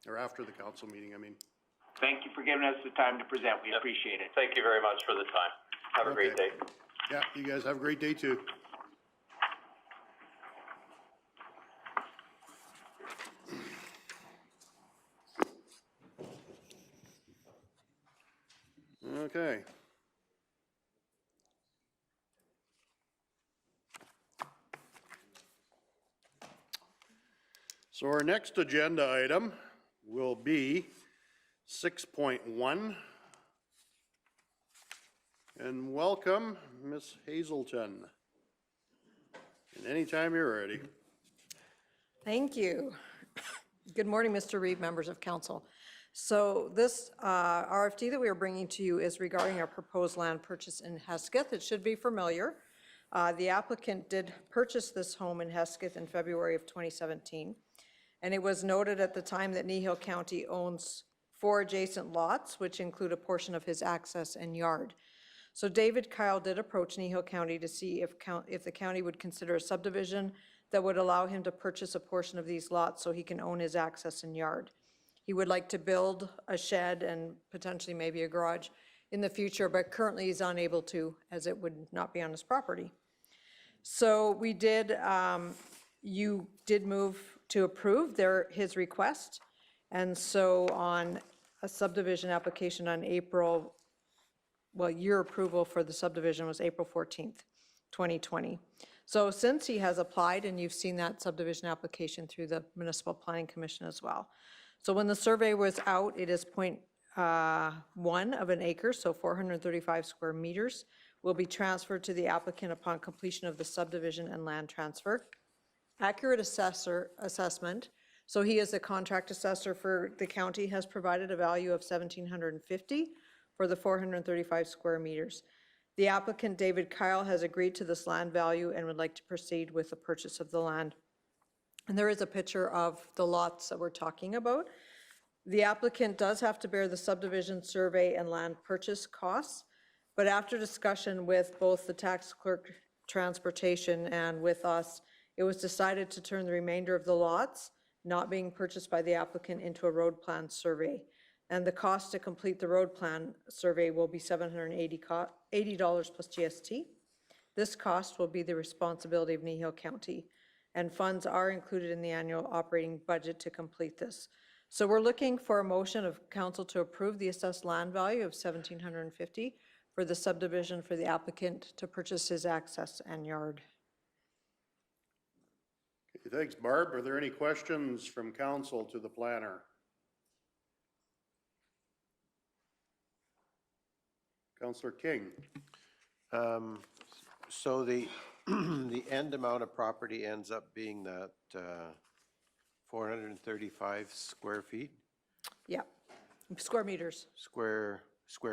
or after the council meeting, I mean. Thank you for giving us the time to present. We appreciate it. Thank you very much for the time. Have a great day. Yeah, you guys have a great day too. Okay. So our next agenda item will be 6.1. And welcome, Ms. Hazelton. And anytime you're ready. Thank you. Good morning, Mr. Reeve, members of council. So this RFD that we are bringing to you is regarding our proposed land purchase in Hesketh. It should be familiar. The applicant did purchase this home in Hesketh in February of 2017. And it was noted at the time that Kneehill County owns 4 adjacent lots, which include a portion of his access and yard. So David Kyle did approach Kneehill County to see if the county would consider a subdivision that would allow him to purchase a portion of these lots so he can own his access and yard. He would like to build a shed and potentially maybe a garage in the future, but currently he's unable to, as it would not be on his property. So we did, you did move to approve his request. And so on a subdivision application on April, well, your approval for the subdivision was April 14th, 2020. So since he has applied, and you've seen that subdivision application through the Municipal Planning Commission as well. So when the survey was out, it is 0.1 of an acre, so 435 square meters, will be transferred to the applicant upon completion of the subdivision and land transfer. Accurate assessment, so he is a contract assessor for the county, has provided a value of $1,750 for the 435 square meters. The applicant, David Kyle, has agreed to this land value and would like to proceed with the purchase of the land. And there is a picture of the lots that we're talking about. The applicant does have to bear the subdivision survey and land purchase costs, but after discussion with both the tax clerk, transportation, and with us, it was decided to turn the remainder of the lots not being purchased by the applicant into a road plan survey. And the cost to complete the road plan survey will be $780 plus GST. This cost will be the responsibility of Kneehill County, and funds are included in the annual operating budget to complete this. So we're looking for a motion of council to approve the assessed land value of $1,750 for the subdivision for the applicant to purchase his access and yard. Okay, thanks, Barb. Are there any questions from council to the planner? Councillor King. So the, the end amount of property ends up being that 435 square feet? Yeah, square meters. Square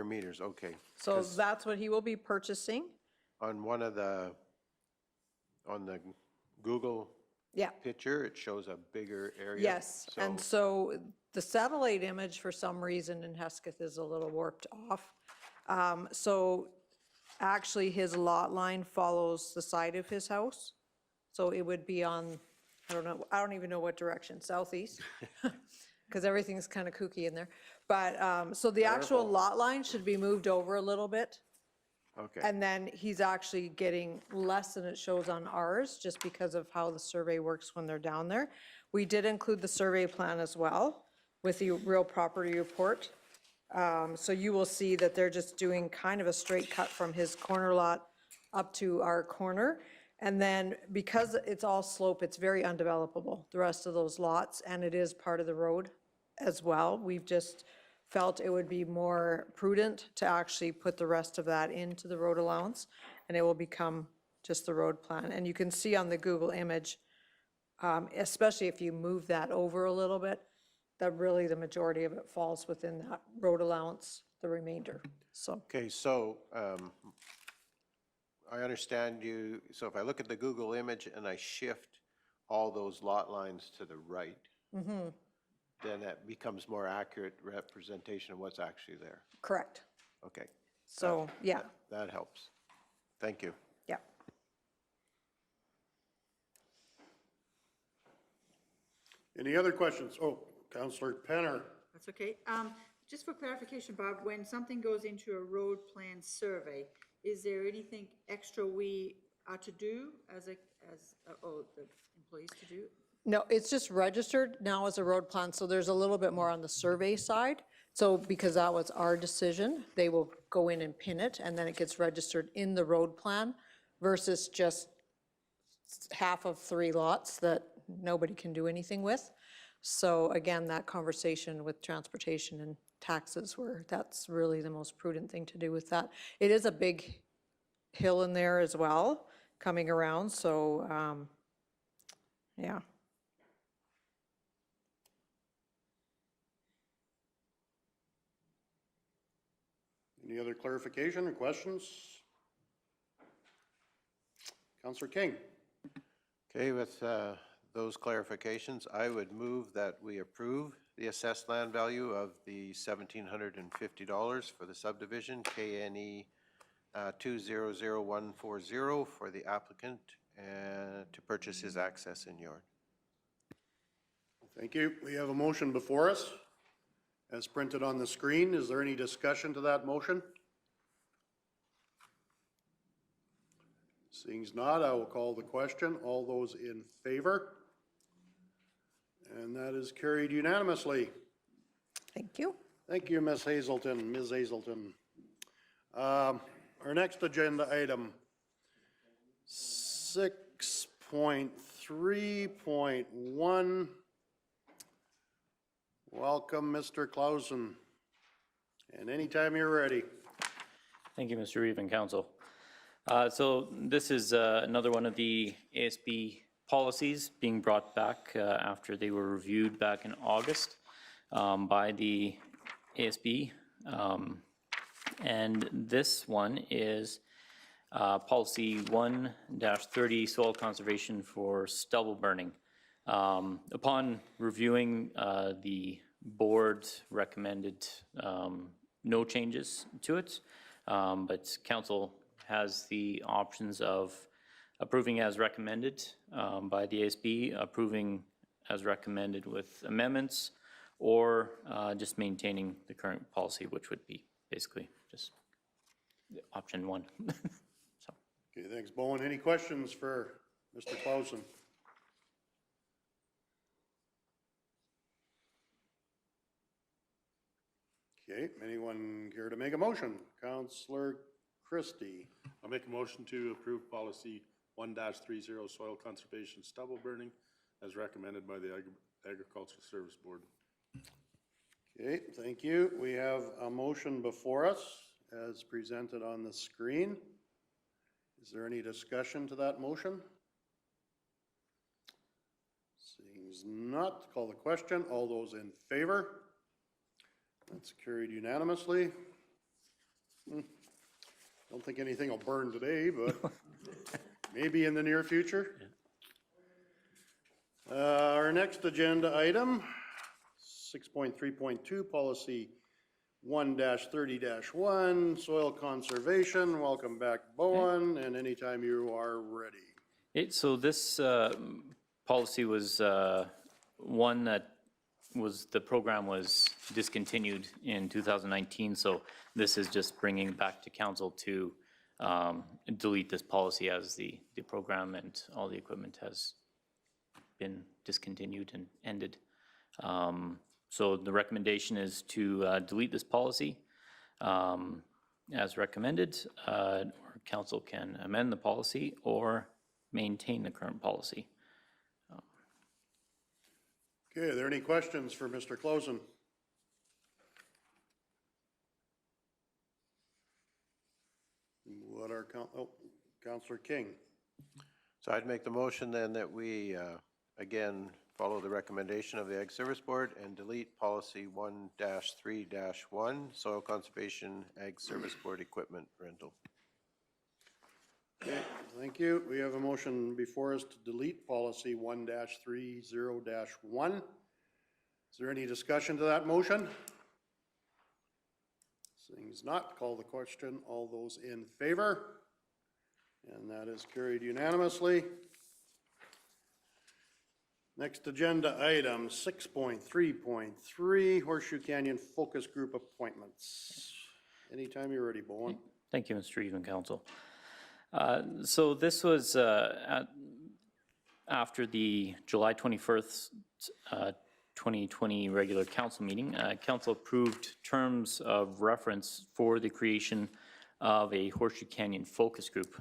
meters, okay. So that's what he will be purchasing. On one of the, on the Google Yeah. picture, it shows a bigger area. Yes, and so the satellite image for some reason in Hesketh is a little warped off. So actually his lot line follows the side of his house. So it would be on, I don't even know what direction, southeast, because everything's kind of kooky in there. But, so the actual lot line should be moved over a little bit. Okay. And then he's actually getting less than it shows on ours, just because of how the survey works when they're down there. We did include the survey plan as well with the real property report. So you will see that they're just doing kind of a straight cut from his corner lot up to our corner. And then because it's all slope, it's very undevelopable, the rest of those lots, and it is part of the road as well. We've just felt it would be more prudent to actually put the rest of that into the road allowance, and it will become just the road plan. And you can see on the Google image, especially if you move that over a little bit, that really the majority of it falls within that road allowance, the remainder, so. Okay, so I understand you, so if I look at the Google image and I shift all those lot lines to the right, then that becomes more accurate representation of what's actually there. Correct. Okay. So, yeah. That helps. Thank you. Yeah. Any other questions? Oh, Councillor Penner. That's okay. Just for clarification, Bob, when something goes into a road plan survey, is there anything extra we are to do as the employees to do? No, it's just registered now as a road plan, so there's a little bit more on the survey side. So because that was our decision, they will go in and pin it, and then it gets registered in the road plan versus just half of 3 lots that nobody can do anything with. So again, that conversation with transportation and taxes, where that's really the most prudent thing to do with that. It is a big hill in there as well, coming around, so yeah. Any other clarification or questions? Councillor King. Okay, with those clarifications, I would move that we approve the assessed land value of the $1,750 for the subdivision KNE 200140 for the applicant to purchase his access in yard. Thank you. We have a motion before us as printed on the screen. Is there any discussion to that motion? Seeing as not, I will call the question. All those in favor? And that is carried unanimously. Thank you. Thank you, Ms. Hazelton. Ms. Hazelton. Our next agenda item, 6.3.1. Welcome, Mr. Clausen. And anytime you're ready. Thank you, Mr. Reeve and Council. So this is another one of the ASB policies being brought back after they were reviewed back in August by the ASB. And this one is policy 1-30, soil conservation for stubble burning. Upon reviewing, the board recommended no changes to it, but council has the options of approving as recommended by the ASB, approving as recommended with amendments, or just maintaining the current policy, which would be basically just option 1. So. Okay, thanks, Bowen. Any questions for Mr. Clausen? Okay, anyone care to make a motion? Councillor Christie. I'll make a motion to approve policy 1-30, soil conservation stubble burning, as recommended by the Agricultural Service Board. Okay, thank you. We have a motion before us as presented on the screen. Is there any discussion to that motion? Seems not. Call the question. All those in favor? That's carried unanimously. Don't think anything will burn today, but maybe in the near future. Our next agenda item, 6.3.2, policy 1-30-1, soil conservation. Welcome back, Bowen, and anytime you are ready. So this policy was one that the program was discontinued in 2019, so this is just bringing back to council to delete this policy as the program and all the equipment has been discontinued and ended. So the recommendation is to delete this policy as recommended, or council can amend the policy or maintain the current policy. Okay, are there any questions for Mr. Clausen? What are, Councillor King. So I'd make the motion then that we, again, follow the recommendation of the Ag Service Board and delete policy 1-3-1, soil conservation Ag Service Board equipment rental. Okay, thank you. We have a motion before us to delete policy 1-30-1. Is there any discussion to that motion? Seeing as not, call the question. All those in favor? And that is carried unanimously. Next agenda item, 6.3.3, Horseshoe Canyon Focus Group appointments. Anytime you're ready, Bowen. Thank you, Mr. Even Council. So this was after the July 21st, 2020 regular council meeting. Council approved terms of reference for the creation of a Horseshoe Canyon Focus Group,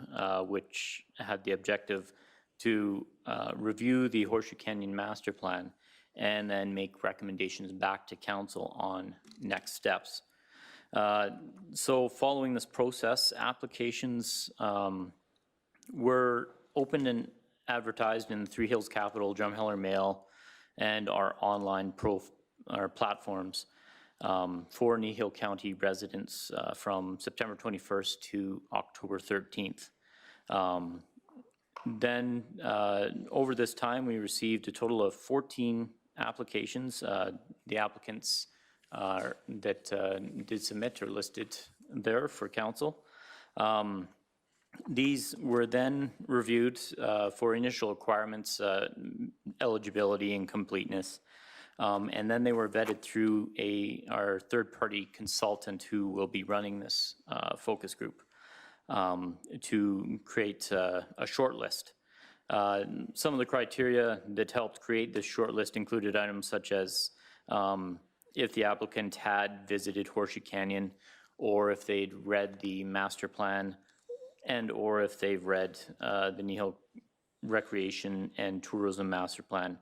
which had the objective to review the Horseshoe Canyon Master Plan and then make recommendations back to council on next steps. So following this process, applications were opened and advertised in the Three Hills Capital, Drumheller Mail, and our online platforms for Kneehill County residents from September 21st to October 13th. Then over this time, we received a total of 14 applications. The applicants that did submit are listed there for council. These were then reviewed for initial requirements, eligibility and completeness. And then they were vetted through our third-party consultant who will be running this focus group to create a short list. Some of the criteria that helped create this short list included items such as if the applicant had visited Horseshoe Canyon, or if they'd read the master plan, and or if they've read the Kneehill Recreation and Tourism Master Plan.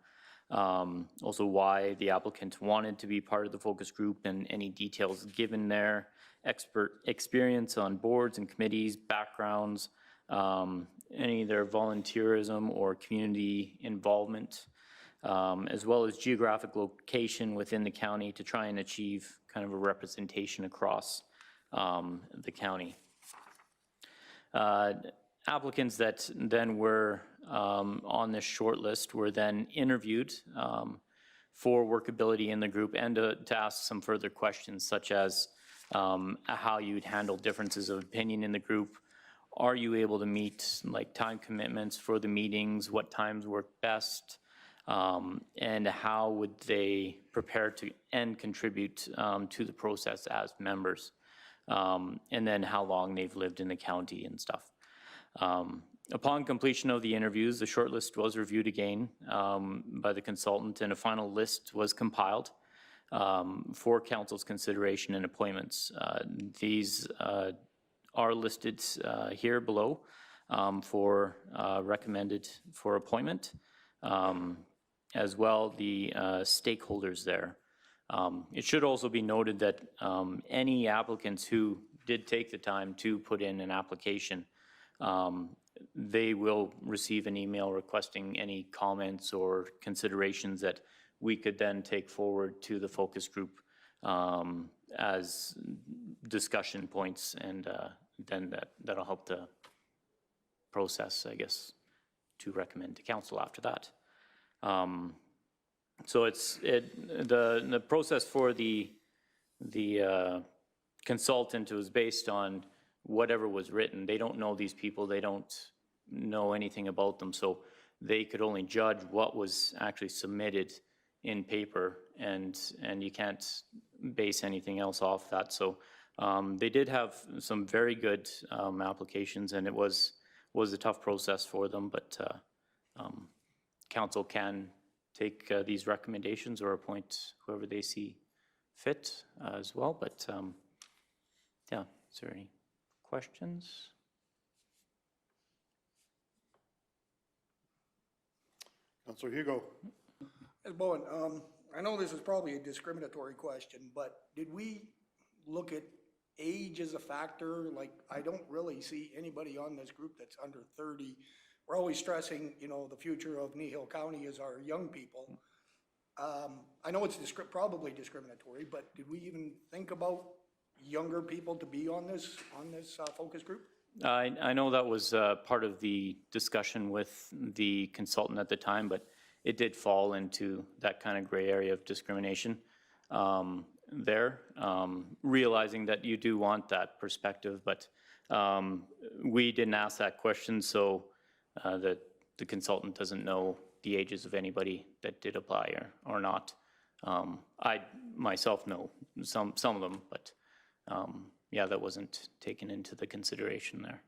also why the applicant wanted to be part of the focus group and any details given there, expert experience on boards and committees, backgrounds, any of their volunteerism or community involvement, as well as geographic location within the county to try and achieve kind of a representation across the county. Applicants that then were on this short list were then interviewed for workability in the group and to ask some further questions, such as how you'd handle differences of opinion in the group. Are you able to meet like time commitments for the meetings? What times work best? And how would they prepare to and contribute to the process as members? And then how long they've lived in the county and stuff. Upon completion of the interviews, the shortlist was reviewed again by the consultant, and a final list was compiled for council's consideration and appointments. These are listed here below for recommended for appointment, as well the stakeholders there. It should also be noted that any applicants who did take the time to put in an application, they will receive an email requesting any comments or considerations that we could then take forward to the focus group as discussion points, and then that'll help the process, I guess, to recommend to council after that. So the process for the consultant was based on whatever was written. They don't know these people, they don't know anything about them, so they could only judge what was actually submitted in paper, and you can't base anything else off that. So they did have some very good applications, and it was a tough process for them, but council can take these recommendations or appoint whoever they see fit as well. But yeah, is there any questions? Councilor Hugo. Ms. Bowen, I know this is probably a discriminatory question, but did we look at age as a factor? Like, I don't really see anybody on this group that's under 30. We're always stressing, you know, the future of Kneehill County is our young people. I know it's probably discriminatory, but did we even think about younger people to be on this focus group? I know that was part of the discussion with the consultant at the time, but it did fall into that kind of gray area of discrimination there, realizing that you do want that perspective, but we didn't ask that question, so that the consultant doesn't know the ages of anybody that did apply or not. I myself know some of them, but yeah, that wasn't taken into the consideration there.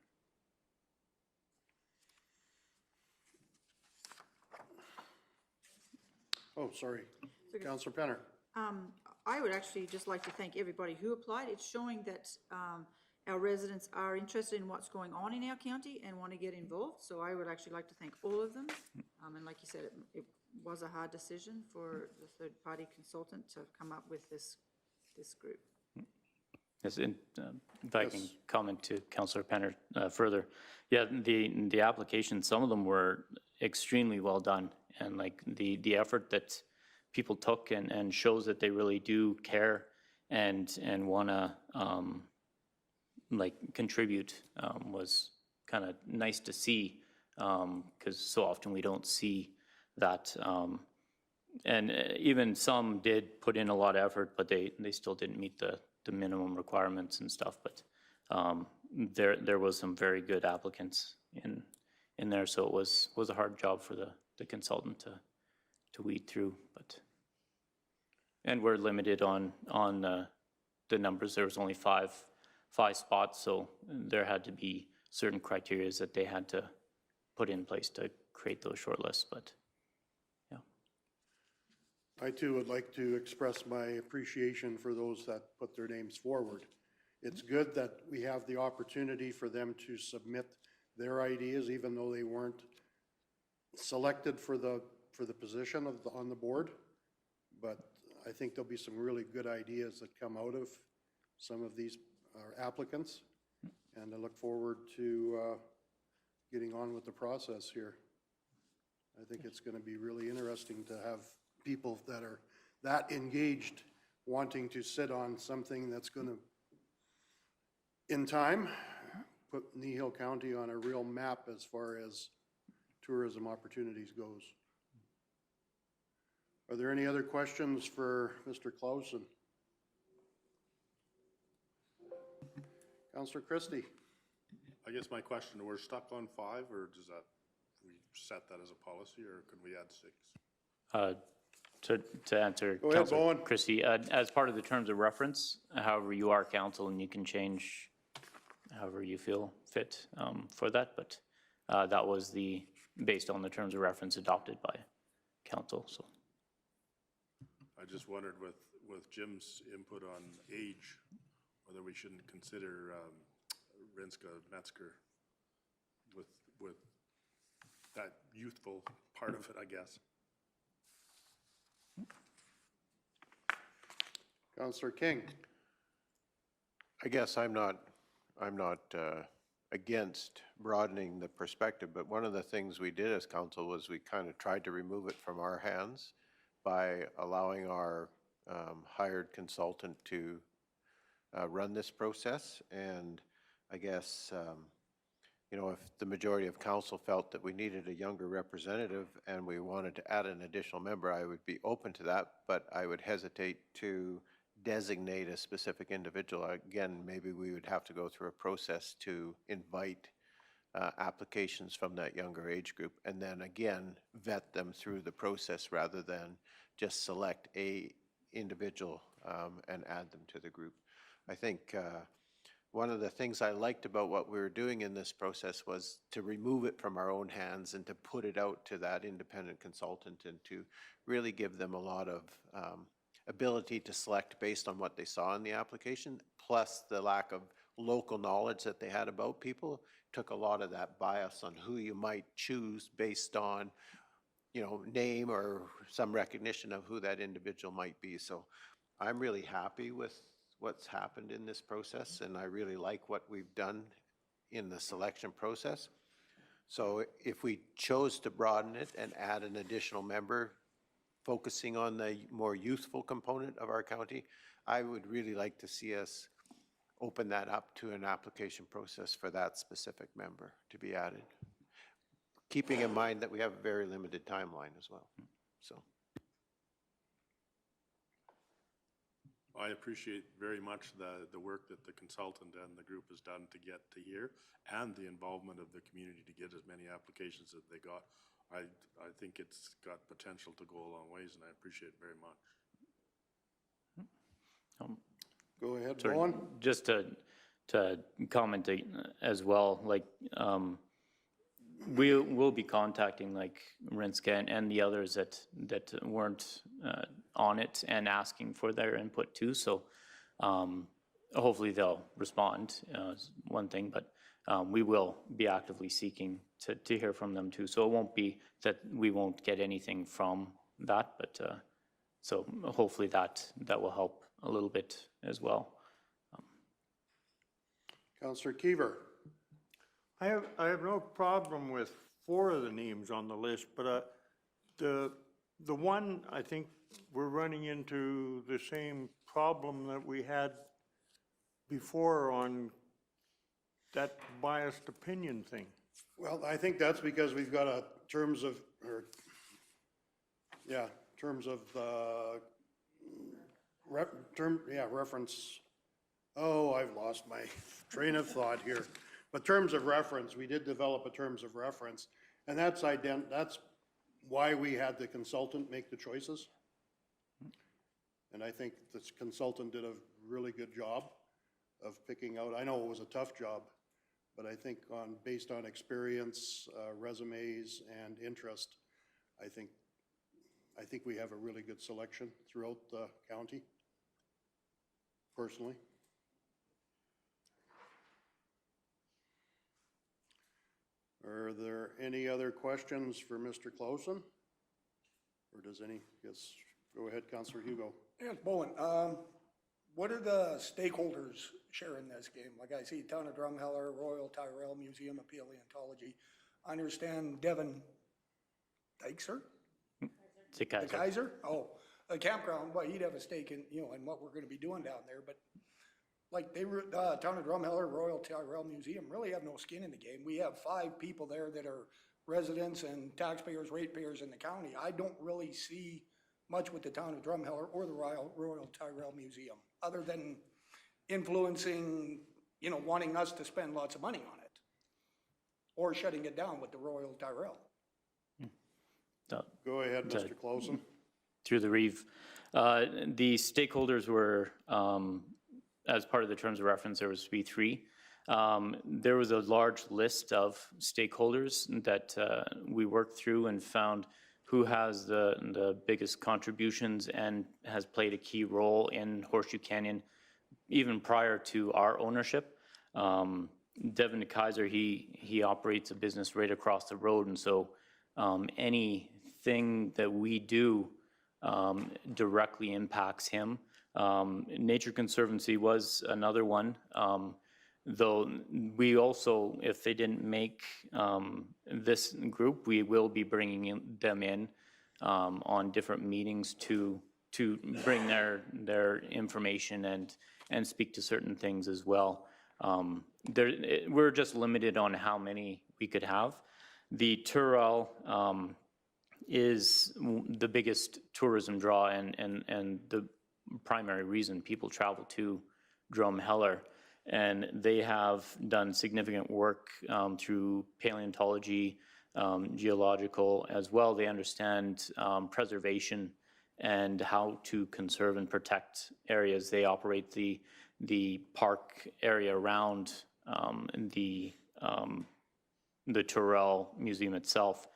Oh, sorry. Councilor Penner. I would actually just like to thank everybody who applied. It's showing that our residents are interested in what's going on in our county and want to get involved. So I would actually like to thank all of them. And like you said, it was a hard decision for the third-party consultant to come up with this group. Yes, and if I can comment to Councillor Penner further. Yeah, the applications, some of them were extremely well done, and like the effort that people took and shows that they really do care and want to like contribute was kind of nice to see, because so often we don't see that. And even some did put in a lot of effort, but they still didn't meet the minimum requirements and stuff. But there was some very good applicants in there, so it was a hard job for the consultant to weed through. But and we're limited on the numbers. There was only five spots, so there had to be certain criteria that they had to put in place to create those short lists. But yeah, I too would like to express my appreciation for those that put their names forward. It's good that we have the opportunity for them to submit their ideas, even though they weren't selected for the for the position of, on the board, but I think there'll be some really good ideas that come out of some of these applicants, and I look forward to getting on with the process here. I think it's going to be really interesting to have people that are that engaged wanting to sit on something that's going to, in time, put Kneehill County on a real map as far as tourism opportunities goes. Are there any other questions for Mr. Clausen? Councillor Christie. I guess my question, we're stuck on 5, or does that, we set that as a policy, or can we add 6? To answer Go ahead, Councillor Bowen. Christie, as part of the terms of reference, however, you are council and you can change however you feel fit for that, but that was based on the terms of reference adopted by council, so. I just wondered with Jim's input on age, whether we shouldn't consider Rinska Metzger with that youthful part of it, I guess. Councillor King. I guess I'm not against broadening the perspective, but one of the things we did as council was we kind of tried to remove it from our hands by allowing our hired consultant to run this process. And I guess, you know, if the majority of council felt that we needed a younger representative and we wanted to add an additional member, I would be open to that, but I would hesitate to designate a specific individual. Again, maybe we would have to go through a process to invite applications from that younger age group, and then again vet them through the process rather than just select a individual and add them to the group. I think one of the things I liked about what we were doing in this process was to remove it from our own hands and to put it out to that independent consultant and to really give them a lot of ability to select based on what they saw in the application, plus the lack of local knowledge that they had about people took a lot of that bias on who you might choose based on, you know, name or some recognition of who that individual might be. So I'm really happy with what's happened in this process, and I really like what we've done in the selection process. So if we chose to broaden it and add an additional member, focusing on the more youthful component of our county, I would really like to see us open that up to an application process for that specific member to be added, keeping in mind that we have a very limited timeline as well. So I appreciate very much the work that the consultant and the group has done to get to here, and the involvement of the community to get as many applications as they got. I think it's got potential to go a long ways, and I appreciate it very much. Go ahead, Sorry, Bowen. just to comment as well, like we'll be contacting like Rinska and the others that weren't on it and asking for their input too. So hopefully they'll respond, is one thing, but we will be actively seeking to hear from them too. So it won't be that we won't get anything from that, but so hopefully that will help a little bit as well. Councillor Keever. I have no problem with 4 of the names on the list, but the one, I think we're running into the same problem that we had before on that biased opinion thing. Well, I think that's because we've got a terms of reference. Oh, I've lost my train of thought here. But terms of reference, we did develop a terms of reference, and that's why we had the consultant make the choices. And I think this consultant did a really good job of picking out. I know it was a tough job, but I think based on experience, resumes, and interest, I think we have a really good selection throughout the county, personally. Are there any other questions for Mr. Clausen? Or does any, yes, go ahead, Councillor Hugo. Yes, Bowen, what are the stakeholders sharing this game? Like I see Town of Drumheller, Royal Tyrrell Museum of Paleontology. I understand Devin Dykser? The Kaiser? Oh, a campground, well, he'd have a stake in, you know, in what we're gonna be doing down there, but like they were, Town of Drumheller, Royal Tyrrell Museum really have no skin in the game. We have 5 people there that are residents and taxpayers, ratepayers in the county. I don't really see much with the Town of Drumheller or the Royal Tyrrell Museum, other than influencing, you know, wanting us to spend lots of money on it, or shutting it down with the Royal Tyrrell. Go ahead, Mr. Clausen. Through the Reeve. The stakeholders were, as part of the terms of reference, there was to be 3. There was a large list of stakeholders that we worked through and found who has the biggest contributions and has played a key role in Horseshoe Canyon even prior to our ownership. Devin de Kaiser, he operates a business right across the road, and so anything that we do directly impacts him. Nature Conservancy was another one, though we also, if they didn't make this group, we will be bringing them in on different meetings to bring their information and speak to certain things as well. We're just limited on how many we could have. The Tyrrell is the biggest tourism draw and the primary reason people travel to Drumheller, and they have done significant work through paleontology, geological as well. They understand preservation and how to conserve and protect areas. They operate the park area around the Tyrrell Museum itself,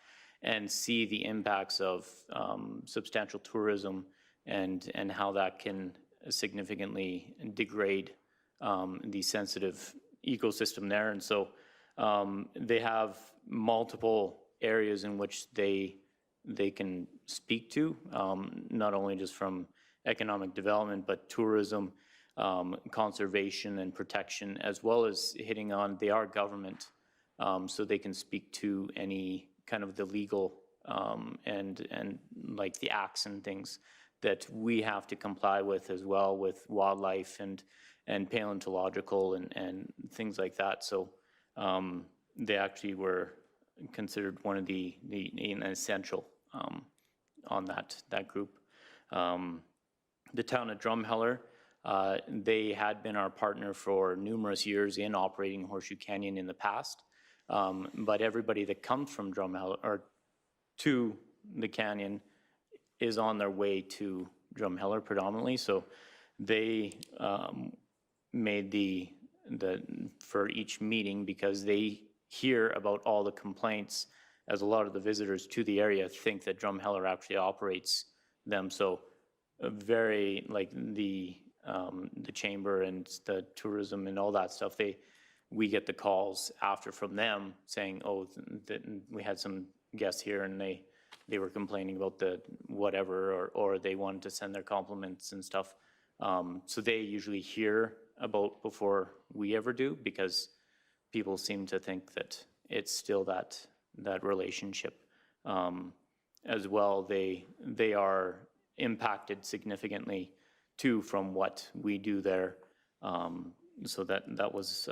and see the impacts of substantial tourism and how that can significantly degrade the sensitive ecosystem there. And so they have multiple areas in which they can speak to, not only just from economic development, but tourism, conservation and protection, as well as hitting on, they are government, so they can speak to any kind of the legal and like the acts and things that we have to comply with as well, with wildlife and paleontological and things like that. So they actually were considered one of the essential on that group. The town of Drumheller, they had been our partner for numerous years in operating Horseshoe Canyon in the past. But everybody that comes from Drumheller or to the canyon is on their way to Drumheller predominantly. So they made the for each meeting, because they hear about all the complaints, as a lot of the visitors to the area think that Drumheller actually operates them. So very like the chamber and the tourism and all that stuff, we get the calls after from them saying, oh, we had some guests here and they were complaining about the whatever, or they wanted to send their compliments and stuff. So they usually hear about before we ever do, because people seem to think that it's still that relationship. As well, they are impacted significantly too from what we do there. So that was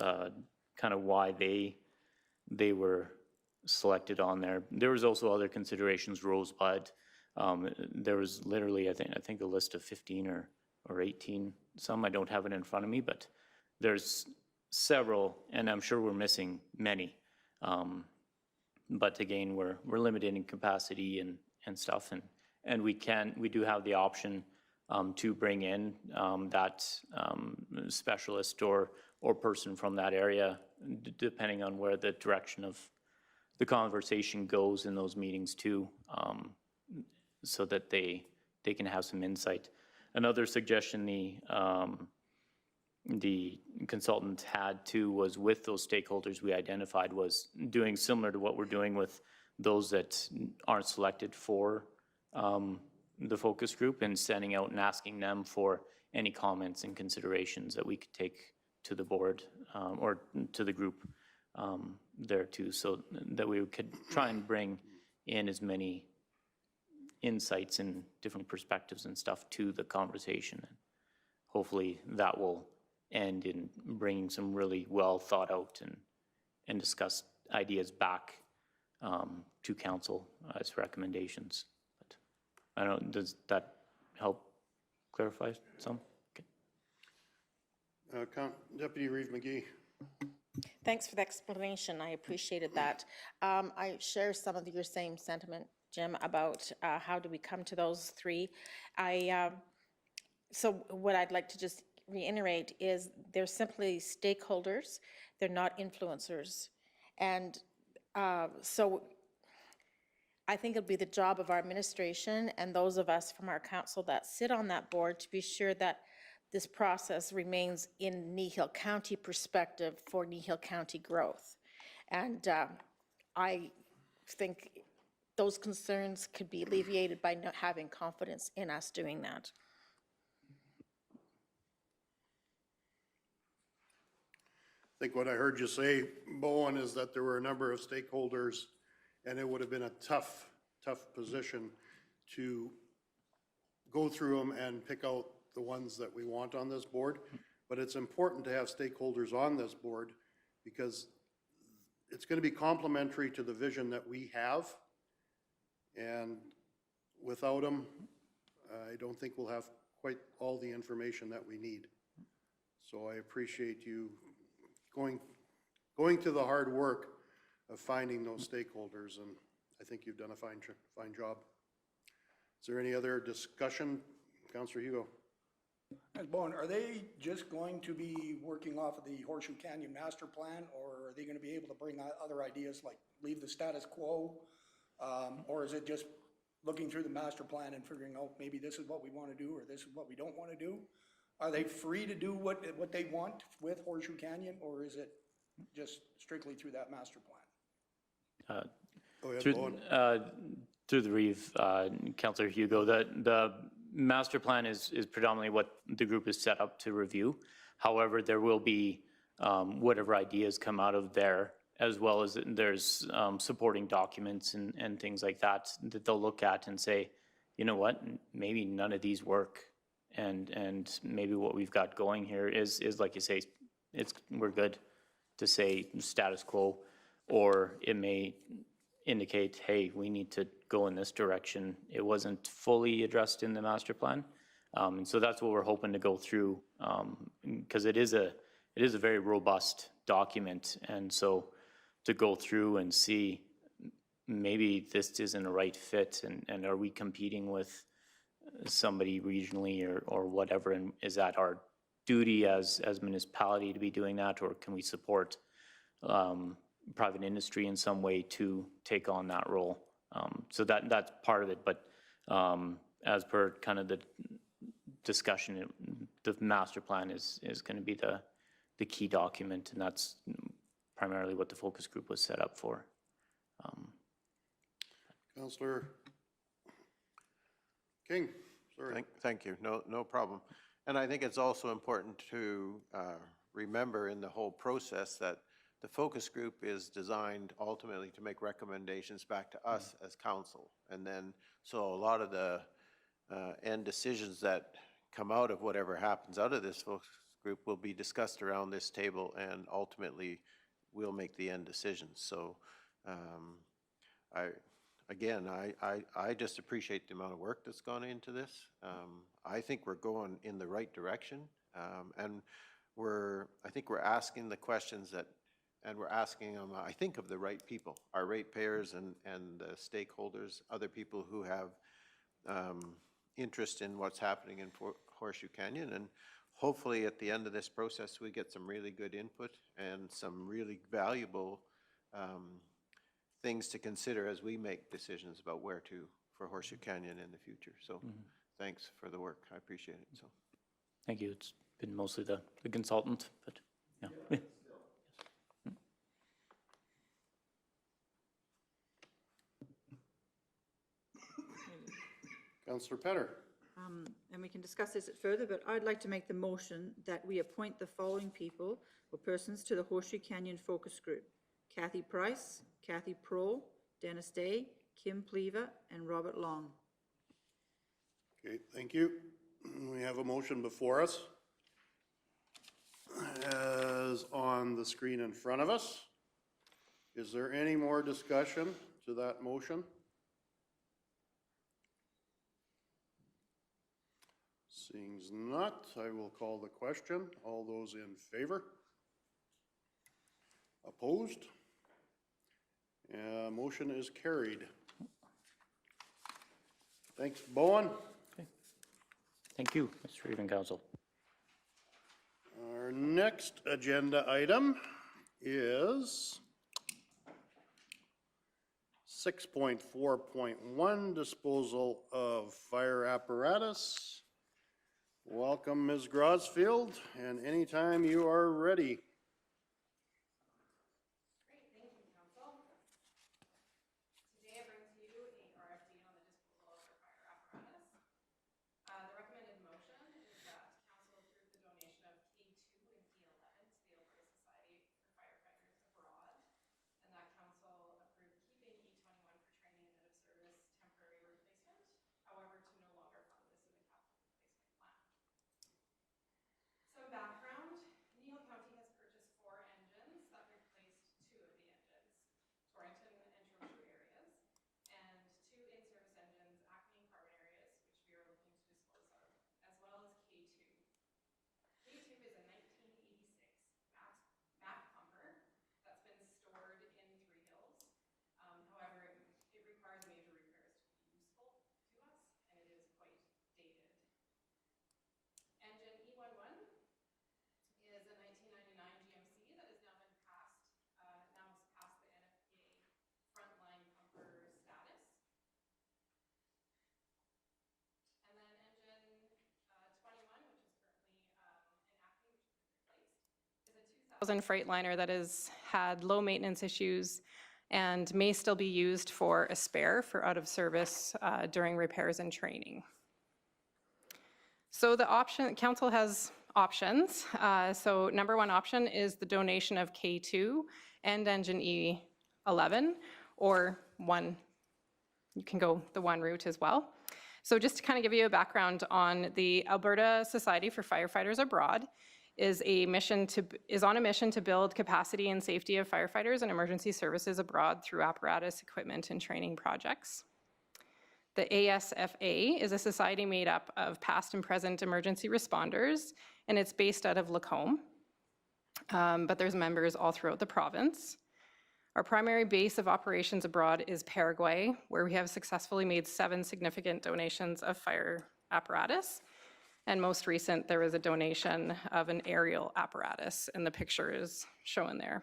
kind of why they were selected on there. There was also other considerations, Rosebud. There was literally, I think a list of 15 or 18, some, I don't have it in front of me, but there's several, and I'm sure we're missing many. But again, we're limited in capacity and stuff, and we do have the option to bring in that specialist or person from that area, depending on where the direction of the conversation goes in those meetings too, so that they can have some insight. Another suggestion the consultant had too was, with those stakeholders we identified, was doing similar to what we're doing with those that aren't selected for the focus group and sending out and asking them for any comments and considerations that we could take to the board or to the group there too, so that we could try and bring in as many insights and different perspectives and stuff to the conversation. And hopefully that will end in bringing some really well thought out and discussed ideas back to council as recommendations. But I don't know, does that help clarify some? Okay. Deputy Reeve McGee. Thanks for the explanation. I appreciated that. I share some of your same sentiment, Jim, about how do we come to those three. So what I'd like to just reiterate is they're simply stakeholders. They're not influencers. And so I think it'll be the job of our administration and those of us from our council that sit on that board to be sure that this process remains in Kneehill County perspective for Kneehill County growth. And I think those concerns could be alleviated by not having confidence in us doing that. I think what I heard you say, Bowen, is that there were a number of stakeholders and it would have been a tough position to go through them and pick out the ones that we want on this board. But it's important to have stakeholders on this board because it's going to be complementary to the vision that we have. And without them, I don't think we'll have quite all the information that we need. So I appreciate you going to the hard work of finding those stakeholders, and I think you've done a fine job. Is there any other discussion? Councillor Hugo. Ms. Bowen, are they just going to be working off of the Horseshoe Canyon Master Plan, or are they going to be able to bring other ideas like leave the status quo? Or is it just looking through the master plan and figuring out maybe this is what we want to do or this is what we don't want to do? Are they free to do what they want with Horseshoe Canyon, or is it just strictly through that master plan? Through the Reeve, Councillor Hugo, the master plan is predominantly what the group is set up to review. However, there will be whatever ideas come out of there, as well as there's supporting documents and things like that they'll look at and say, you know what, maybe none of these work. And maybe what we've got going here is like you say, we're good to say status quo, or it may indicate, hey, we need to go in this direction. It wasn't fully addressed in the master plan. And so that's what we're hoping to go through, because it is a very robust document. And so to go through and see maybe this isn't a right fit, and are we competing with somebody regionally or whatever, and is that our duty as municipality to be doing that, or can we support private industry in some way to take on that role? So that's part of it, but as per kind of the discussion, the master plan is going to be the key document, and that's primarily what the focus group was set up for. Councillor King, sorry. Thank you. No problem. And I think it's also important to remember in the whole process that the focus group is designed ultimately to make recommendations back to us as council. And then, so a lot of the end decisions that come out of whatever happens out of this focus group will be discussed around this table, and ultimately we'll make the end decisions. So I just appreciate the amount of work that's gone into this. I think we're going in the right direction, and I think we're asking the questions and we're asking them, I think, of the right people, our ratepayers and the stakeholders, other people who have interest in what's happening in Horseshoe Canyon. And hopefully at the end of this process, we get some really good input and some really valuable things to consider as we make decisions about where to for Horseshoe Canyon in the future. So thanks for the work. I appreciate it. So Thank you. It's been mostly the consultant, but yeah. Councillor Penner. And we can discuss this further, but I'd like to make the motion that we appoint the following people or persons to the Horseshoe Canyon Focus Group: Kathy Price, Kathy Prohl, Dennis Day, Kim Pleva, and Robert Long. Okay, thank you. We have a motion before us, as on the screen in front of us. Is there any more discussion to that motion? Seeing not, I will call the question. All those in favor? Opposed? Motion is carried. Thanks, Bowen. Thank you, Mr. Even Council. Our next agenda item is 6.4.1, disposal of fire apparatus. Welcome, Ms. Grosfield, and anytime you are ready. Great, thank you, Council. Today I bring to you a RFD on the disposal of our fire apparatus. The recommended motion is that Council approve the donation of K2 and K11 to the Alberta Society for Firefighters Abroad, and that Council approve keeping E21 for training and out-of-service temporary replacement, however, to no longer fund this in the capital replacement plan. Some background: Kneehill County has purchased 4 engines that replaced 2 of the engines, Torrington and Trochu areas, and 2 in-service engines, Acme and Carbon areas, which we are looking to dispose of, as well as K2. K2 is a 1986 Mack pumper that's been stored in Three Hills. However, it requires major repairs to be useful to us, and it is quite dated. Engine E11 is a 1999 GMC that has now been passed, the NFPA frontline pumper status. And then engine 21, which is currently in Acme, which has been replaced, is a 2000 Freightliner that has had low maintenance issues and may still be used for a spare for out of service during repairs and training. So the council has options. So number 1 option is the donation of K2 and engine E11, or you can go the one route as well. So just to kind of give you a background on the Alberta Society for Firefighters Abroad is on a mission to build capacity and safety of firefighters and emergency services abroad through apparatus, equipment, and training projects. The ASFA is a society made up of past and present emergency responders, and it's based out of Lacombe, but there's members all throughout the province. Our primary base of operations abroad is Paraguay, where we have successfully made 7 significant donations of fire apparatus. And most recent, there was a donation of an aerial apparatus, and the picture is shown there.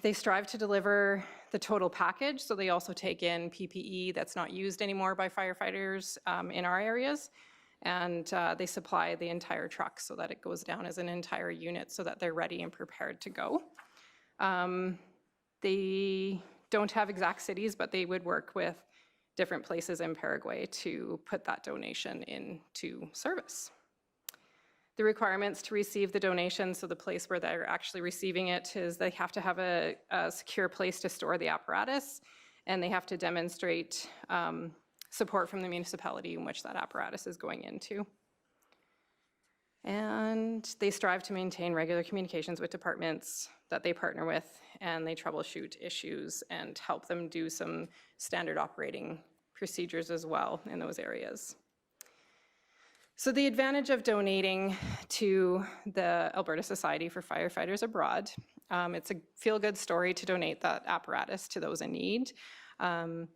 They strive to deliver the total package, so they also take in PPE that's not used anymore by firefighters in our areas, and they supply the entire truck so that it goes down as an entire unit so that they're ready and prepared to go. They don't have exact cities, but they would work with different places in Paraguay to put that donation into service. The requirements to receive the donation, so the place where they're actually receiving it, is they have to have a secure place to store the apparatus, and they have to demonstrate support from the municipality in which that apparatus is going into. And they strive to maintain regular communications with departments that they partner with, and they troubleshoot issues and help them do some standard operating procedures as well in those areas. So the advantage of donating to the Alberta Society for Firefighters Abroad, it's a feel-good story to donate that apparatus to those in need. And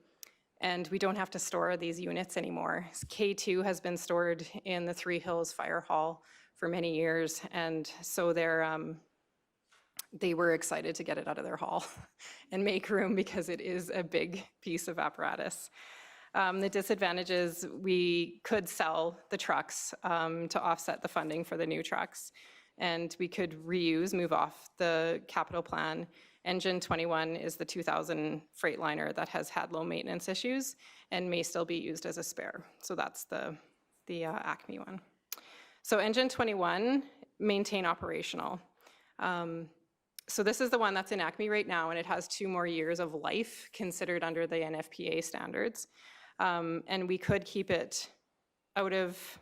we don't have to store these units anymore. K2 has been stored in the Three Hills Fire Hall for many years, and so they were excited to get it out of their hall and make room because it is a big piece of apparatus. The disadvantages, we could sell the trucks to offset the funding for the new trucks, and we could move off the capital plan Engine 21 is the 2000 Freightliner that has had low maintenance issues and may still be used as a spare. So that's the Acme one. So engine 21, maintain operational. So this is the one that's in Acme right now, and it has 2 more years of life considered under the NFPA standards. And we could keep it out of,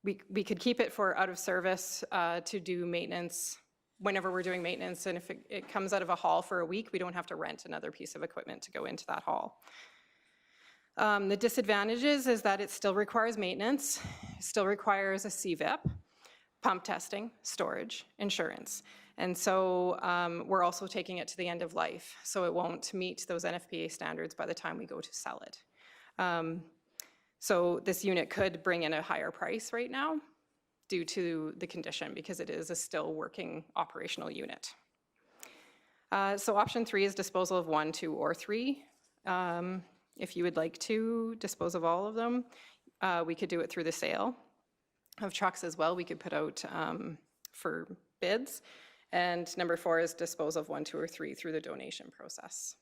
we could keep it for out of service to do maintenance whenever we're doing maintenance. And if it comes out of a haul for a week, we don't have to rent another piece of equipment to go into that haul. The disadvantages is that it still requires maintenance, still requires a CVIP, pump testing, storage, insurance. And so we're also taking it to the end of life, so it won't meet those NFPA standards by the time we go to sell it. So this unit could bring in a higher price right now due to the condition, because it is a still working operational unit. So option 3 is disposal of 1, 2, or 3. If you would like to dispose of all of them, we could do it through the sale of trucks as well. We could put out for bids. And number 4 is dispose of 1, 2, or 3 through the donation process.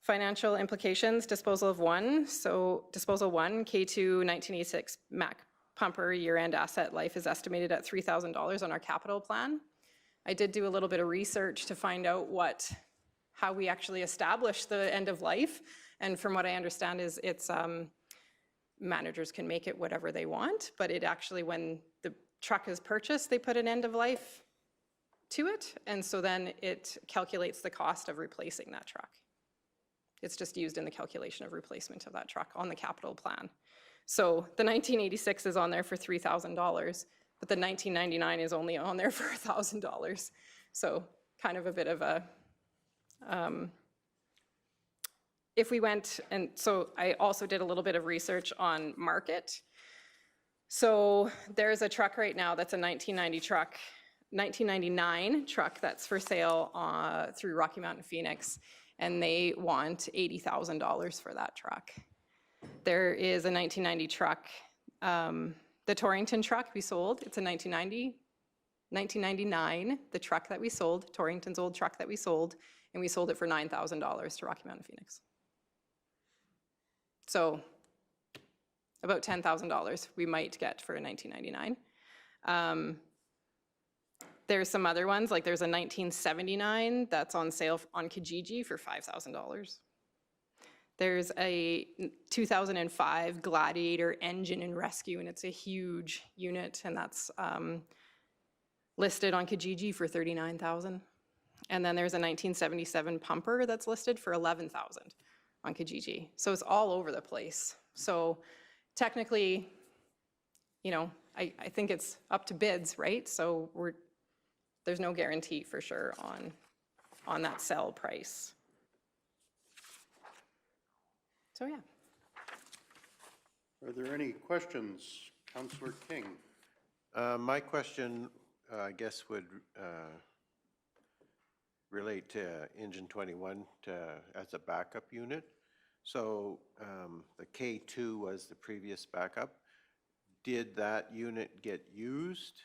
Financial implications, disposal of 1. So disposal 1, K2 1986 Mack pumper year-end asset life is estimated at $3,000 on our capital plan. I did do a little bit of research to find out how we actually establish the end of life. And from what I understand is it's managers can make it whatever they want, but it actually, when the truck is purchased, they put an end of life to it. And so then it calculates the cost of replacing that truck. It's just used in the calculation of replacement of that truck on the capital plan. So the 1986 is on there for $3,000, but the 1999 is only on there for $1,000. So kind of a bit of a, if we went, and so I also did a little bit of research on market. So there's a truck right now that's a 1999 truck that's for sale through Rocky Mountain Phoenix, and they want $80,000 for that truck. There is a 1990 truck, the Torrington truck we sold. It's a 1999, the truck that we sold, Torrington's old truck that we sold, and we sold it for $9,000 to Rocky Mountain Phoenix. So about $10,000 we might get for a 1999. There's some other ones, like there's a 1979 that's on sale on Kijiji for $5,000. There's a 2005 Gladiator engine and rescue, and it's a huge unit, and that's listed on Kijiji for $39,000. And then there's a 1977 pumper that's listed for $11,000 on Kijiji. So it's all over the place. So technically, you know, I think it's up to bids, right? So there's no guarantee for sure on that sell price. So yeah. Are there any questions? Councillor King. My question, I guess, would relate to Engine 21 as a backup unit. So the K2 was the previous backup. Did that unit get used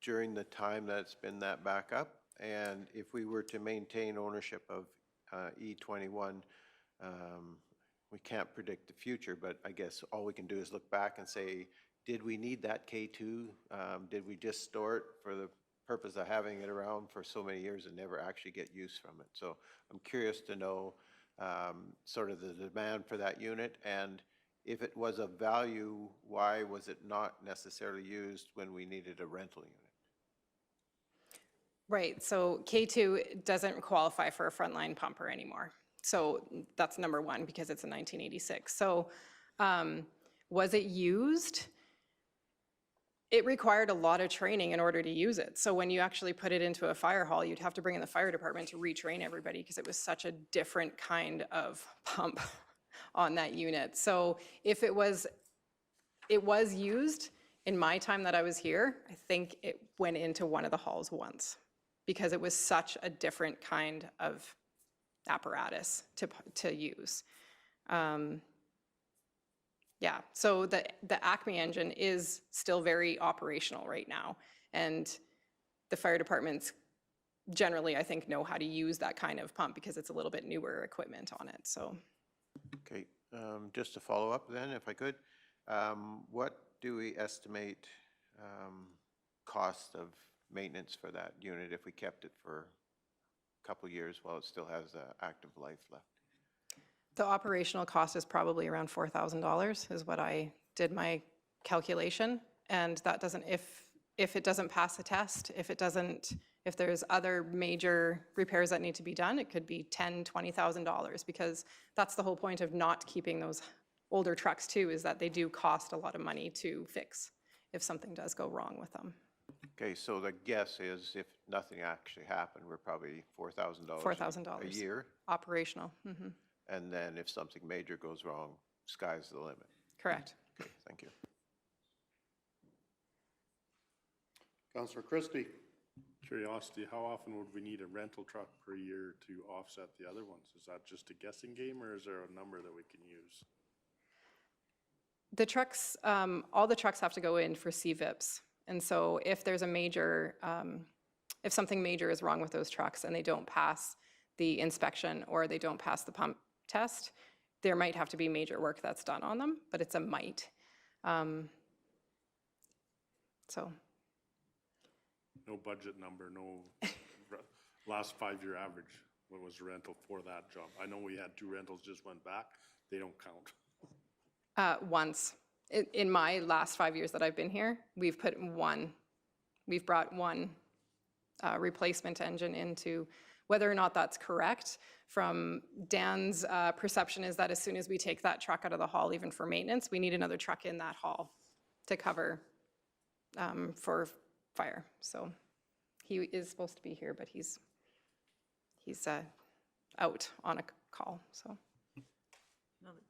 during the time that it's been that backup? And if we were to maintain ownership of E21, we can't predict the future, but I guess all we can do is look back and say, did we need that K2? Did we just store it for the purpose of having it around for so many years and never actually get use from it? So I'm curious to know sort of the demand for that unit, and if it was of value, why was it not necessarily used when we needed a rental unit? Right, so K2 doesn't qualify for a frontline pumper anymore. So that's number one, because it's a 1986. So was it used? It required a lot of training in order to use it. So when you actually put it into a fire hall, you'd have to bring in the fire department to retrain everybody, because it was such a different kind of pump on that unit. So if it was used in my time that I was here, I think it went into one of the halls once, because it was such a different kind of apparatus to use. Yeah, so the Acme engine is still very operational right now, and the fire department's generally, I think, know how to use that kind of pump because it's a little bit newer equipment on it, so. Okay, just to follow up then, if I could, what do we estimate cost of maintenance for that unit if we kept it for a couple of years while it still has active life left? The operational cost is probably around $4,000 is what I did my calculation. And that doesn't, if it doesn't pass the test, if there's other major repairs that need to be done, it could be $10,000, $20,000 because that's the whole point of not keeping those older trucks too, is that they do cost a lot of money to fix if something does go wrong with them. Okay, so the guess is if nothing actually happened, we're probably $4,000 $4,000 a year. Operational. Mhm. And then if something major goes wrong, sky's the limit. Correct. Okay, thank you. Councillor Christie. Curiosity, how often would we need a rental truck per year to offset the other ones? Is that just a guessing game or is there a number that we can use? The trucks, all the trucks have to go in for CVIPs. And so if there's a major, if something major is wrong with those trucks and they don't pass the inspection or they don't pass the pump test, there might have to be major work that's done on them, but it's a might. So. No budget number, no last 5-year average. What was the rental for that job? I know we had 2 rentals just went back. They don't count. Once. In my last 5 years that I've been here, we've brought one replacement engine into. Whether or not that's correct, from Dan's perception is that as soon as we take that truck out of the hall, even for maintenance, we need another truck in that hall to cover for fire. So he is supposed to be here, but he's out on a call, so.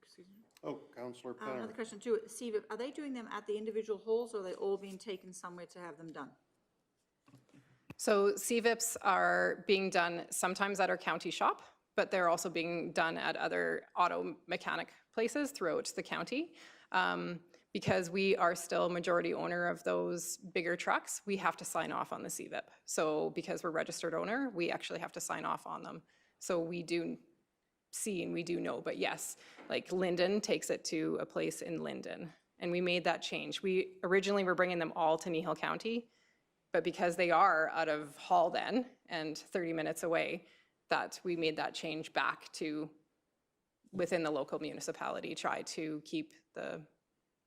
Excuse me. Oh, Councillor Penner. Another question too, CVIP, are they doing them at the individual holes or are they all being taken somewhere to have them done? So CVIPs are being done sometimes at our county shop, but they're also being done at other auto mechanic places throughout the county. Because we are still majority owner of those bigger trucks, we have to sign off on the CVIP. So because we're registered owner, we actually have to sign off on them. So we do see and we do know, but yes, like Linden takes it to a place in Linden. And we made that change. We originally were bringing them all to Kneehill County, but because they are out of Halden and 30 minutes away, that we made that change back to within the local municipality, try to keep the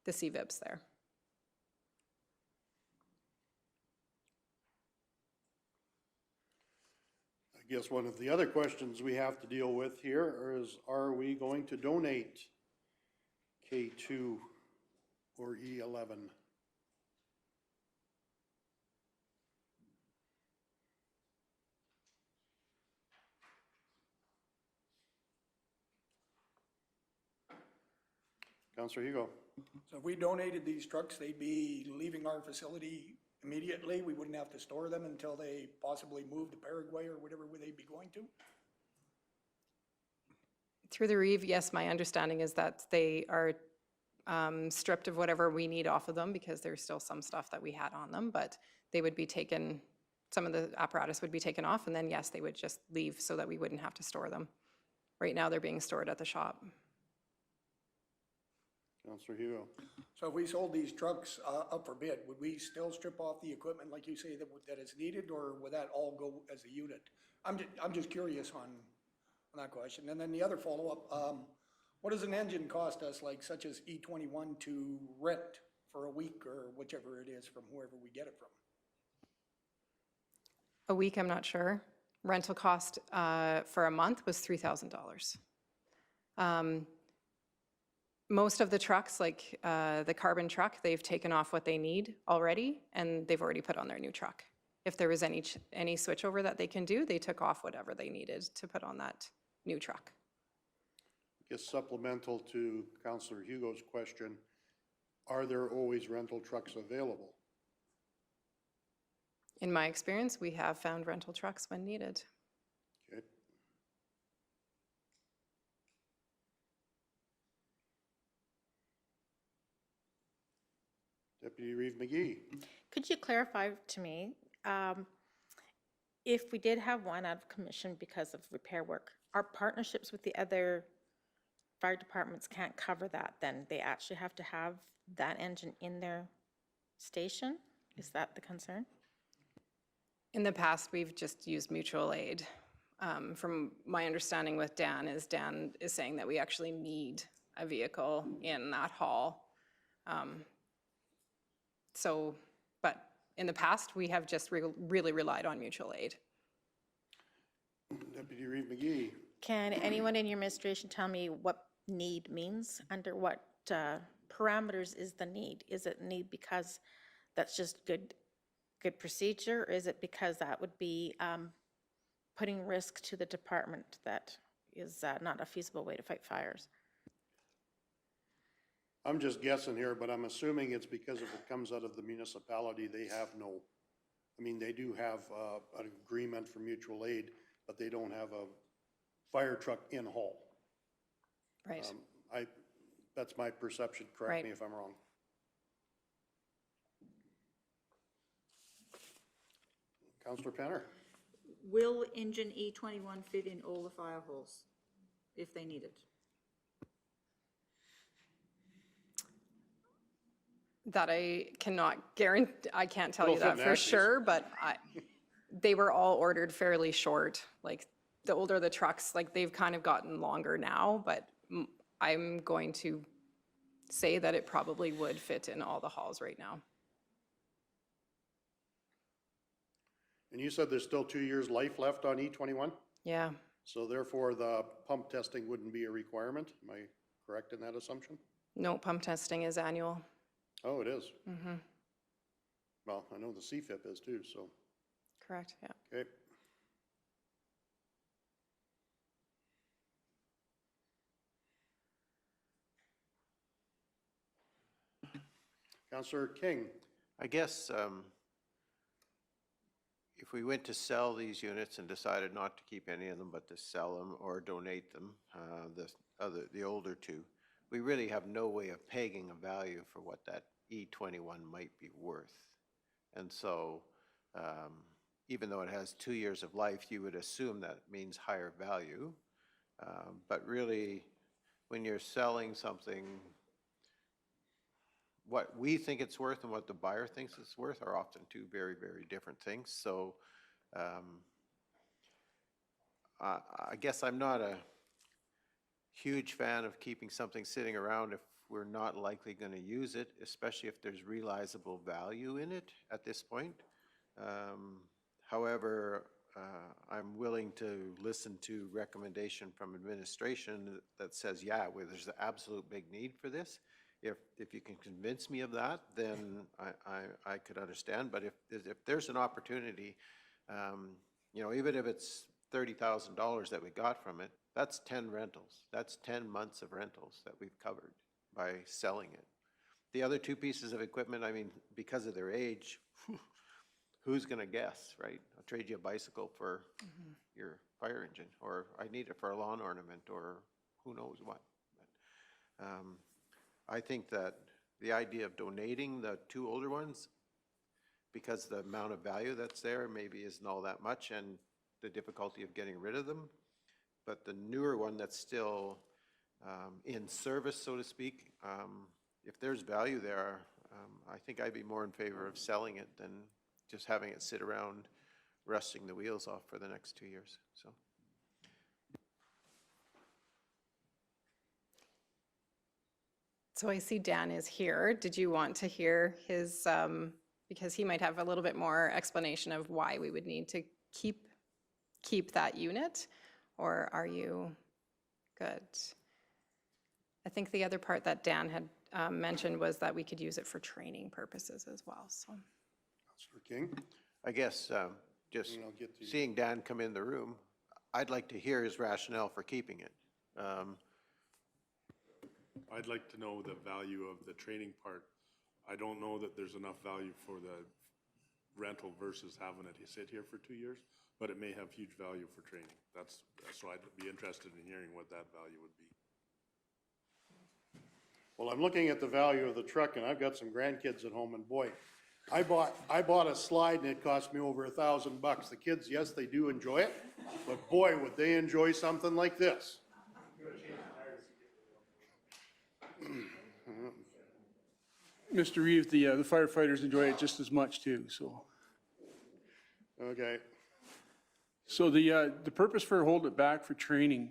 CVIPs there. I guess one of the other questions we have to deal with here is, are we going to donate K2 or E11? Councillor Hugo. So if we donated these trucks, they'd be leaving our facility immediately? We wouldn't have to store them until they possibly move to Paraguay or whatever they'd be going to? Through the Reeve, yes, my understanding is that they are stripped of whatever we need off of them because there's still some stuff that we had on them, but they would be taken, some of the apparatus would be taken off, and then yes, they would just leave so that we wouldn't have to store them. Right now, they're being stored at the shop. Councillor Hugo. So if we sold these trucks up for bid, would we still strip off the equipment like you say that is needed, or would that all go as a unit? I'm just curious on that question. And then the other follow-up, what does an engine cost us, like such as E21, to rent for a week or whichever it is from whoever we get it from? A week, I'm not sure. Rental cost for a month was $3,000. Most of the trucks, like the carbon truck, they've taken off what they need already, and they've already put on their new truck. If there was any switchover that they can do, they took off whatever they needed to put on that new truck. I guess supplemental to Councillor Hugo's question, are there always rental trucks available? In my experience, we have found rental trucks when needed. Okay. Deputy Reeve McGee. Could you clarify to me, if we did have one out of commission because of repair work, our partnerships with the other fire departments can't cover that, then they actually have to have that engine in their station? Is that the concern? In the past, we've just used mutual aid. From my understanding with Dan is saying that we actually need a vehicle in that hall. But in the past, we have just really relied on mutual aid. Deputy Reeve McGee. Can anyone in your administration tell me what need means? Under what parameters is the need? Is it need because that's just good procedure? Or is it because that would be putting risk to the department that is not a feasible way to fight fires? I'm just guessing here, but I'm assuming it's because if it comes out of the municipality, they have no, I mean, they do have an agreement for mutual aid, but they don't have a fire truck in hall. Right. That's my perception, correct me if I'm wrong. Councillor Penner. Will engine E21 fit in all the fire halls if they need it? That I cannot guarantee, I can't tell you It'll fit that in for axes. sure, but they were all ordered fairly short. Like, the older the trucks, like, they've kind of gotten longer now, but I'm going to say that it probably would fit in all the halls right now. And you said there's still 2 years life left on E21? Yeah. So therefore, the pump testing wouldn't be a requirement? Am I correct in that assumption? No, pump testing is annual. Oh, it is? Mm-hmm. Well, I know the CFIP is too, so. Correct, yeah. Okay. Councillor King. I guess if we went to sell these units and decided not to keep any of them, but to sell them or donate them, the older two, we really have no way of pegging a value for what that E21 might be worth. And so even though it has 2 years of life, you would assume that means higher value. But really, when you're selling something, what we think it's worth and what the buyer thinks it's worth are often two very, very different things. So I guess I'm not a huge fan of keeping something sitting around if we're not likely going to use it, especially if there's realizable value in it at this point. However, I'm willing to listen to recommendation from administration that says, yeah, well, there's an absolute big need for this. If you can convince me of that, then I could understand. But if there's an opportunity, you know, even if it's $30,000 that we got from it, that's 10 rentals. That's 10 months of rentals that we've covered by selling it. The other two pieces of equipment, I mean, because of their age, who's going to guess, right? I'll trade you a bicycle for your fire engine, or I need it for a lawn ornament, or who knows what. But, I think that the idea of donating the two older ones, because the amount of value that's there maybe isn't all that much, and the difficulty of getting rid of them, but the newer one that's still in service, so to speak, if there's value there, I think I'd be more in favor of selling it than just having it sit around rusting the wheels off for the next 2 years. So I see Dan is here. Did you want to hear his, because he might have a little bit more explanation of why we would need to keep that unit, or are you good? I think the other part that Dan had mentioned was that we could use it for training purposes as well, so. Councillor King. I guess just seeing Dan come in the room, I'd like to hear his rationale for keeping it. I'd like to know the value of the training part. I don't know that there's enough value for the rental versus having it sit here for 2 years, but it may have huge value for training. So I'd be interested in hearing what that value would be. Well, I'm looking at the value of the truck, and I've got some grandkids at home, and boy, I bought a slide and it cost me over $1,000. The kids, yes, they do enjoy it, but boy, would they enjoy something like this. Mr. Reeve, the firefighters enjoy it just as much too, so. Okay. So the purpose for Hold It Back for training,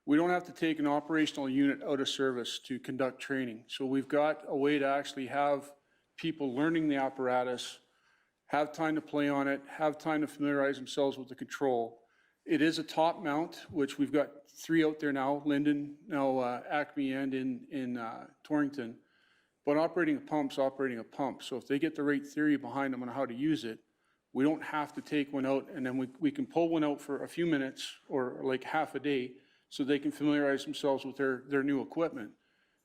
we don't have to take an operational unit out of service to conduct training. So we've got a way to actually have people learning the apparatus, have time to play on it, have time to familiarize themselves with the control. It is a top mount, which we've got 3 out there now, Linden, now Acme, and in Torrington. But operating a pump's operating a pump. So if they get the right theory behind them on how to use it, we don't have to take one out, and then we can pull one out for a few minutes or like half a day so they can familiarize themselves with their new equipment.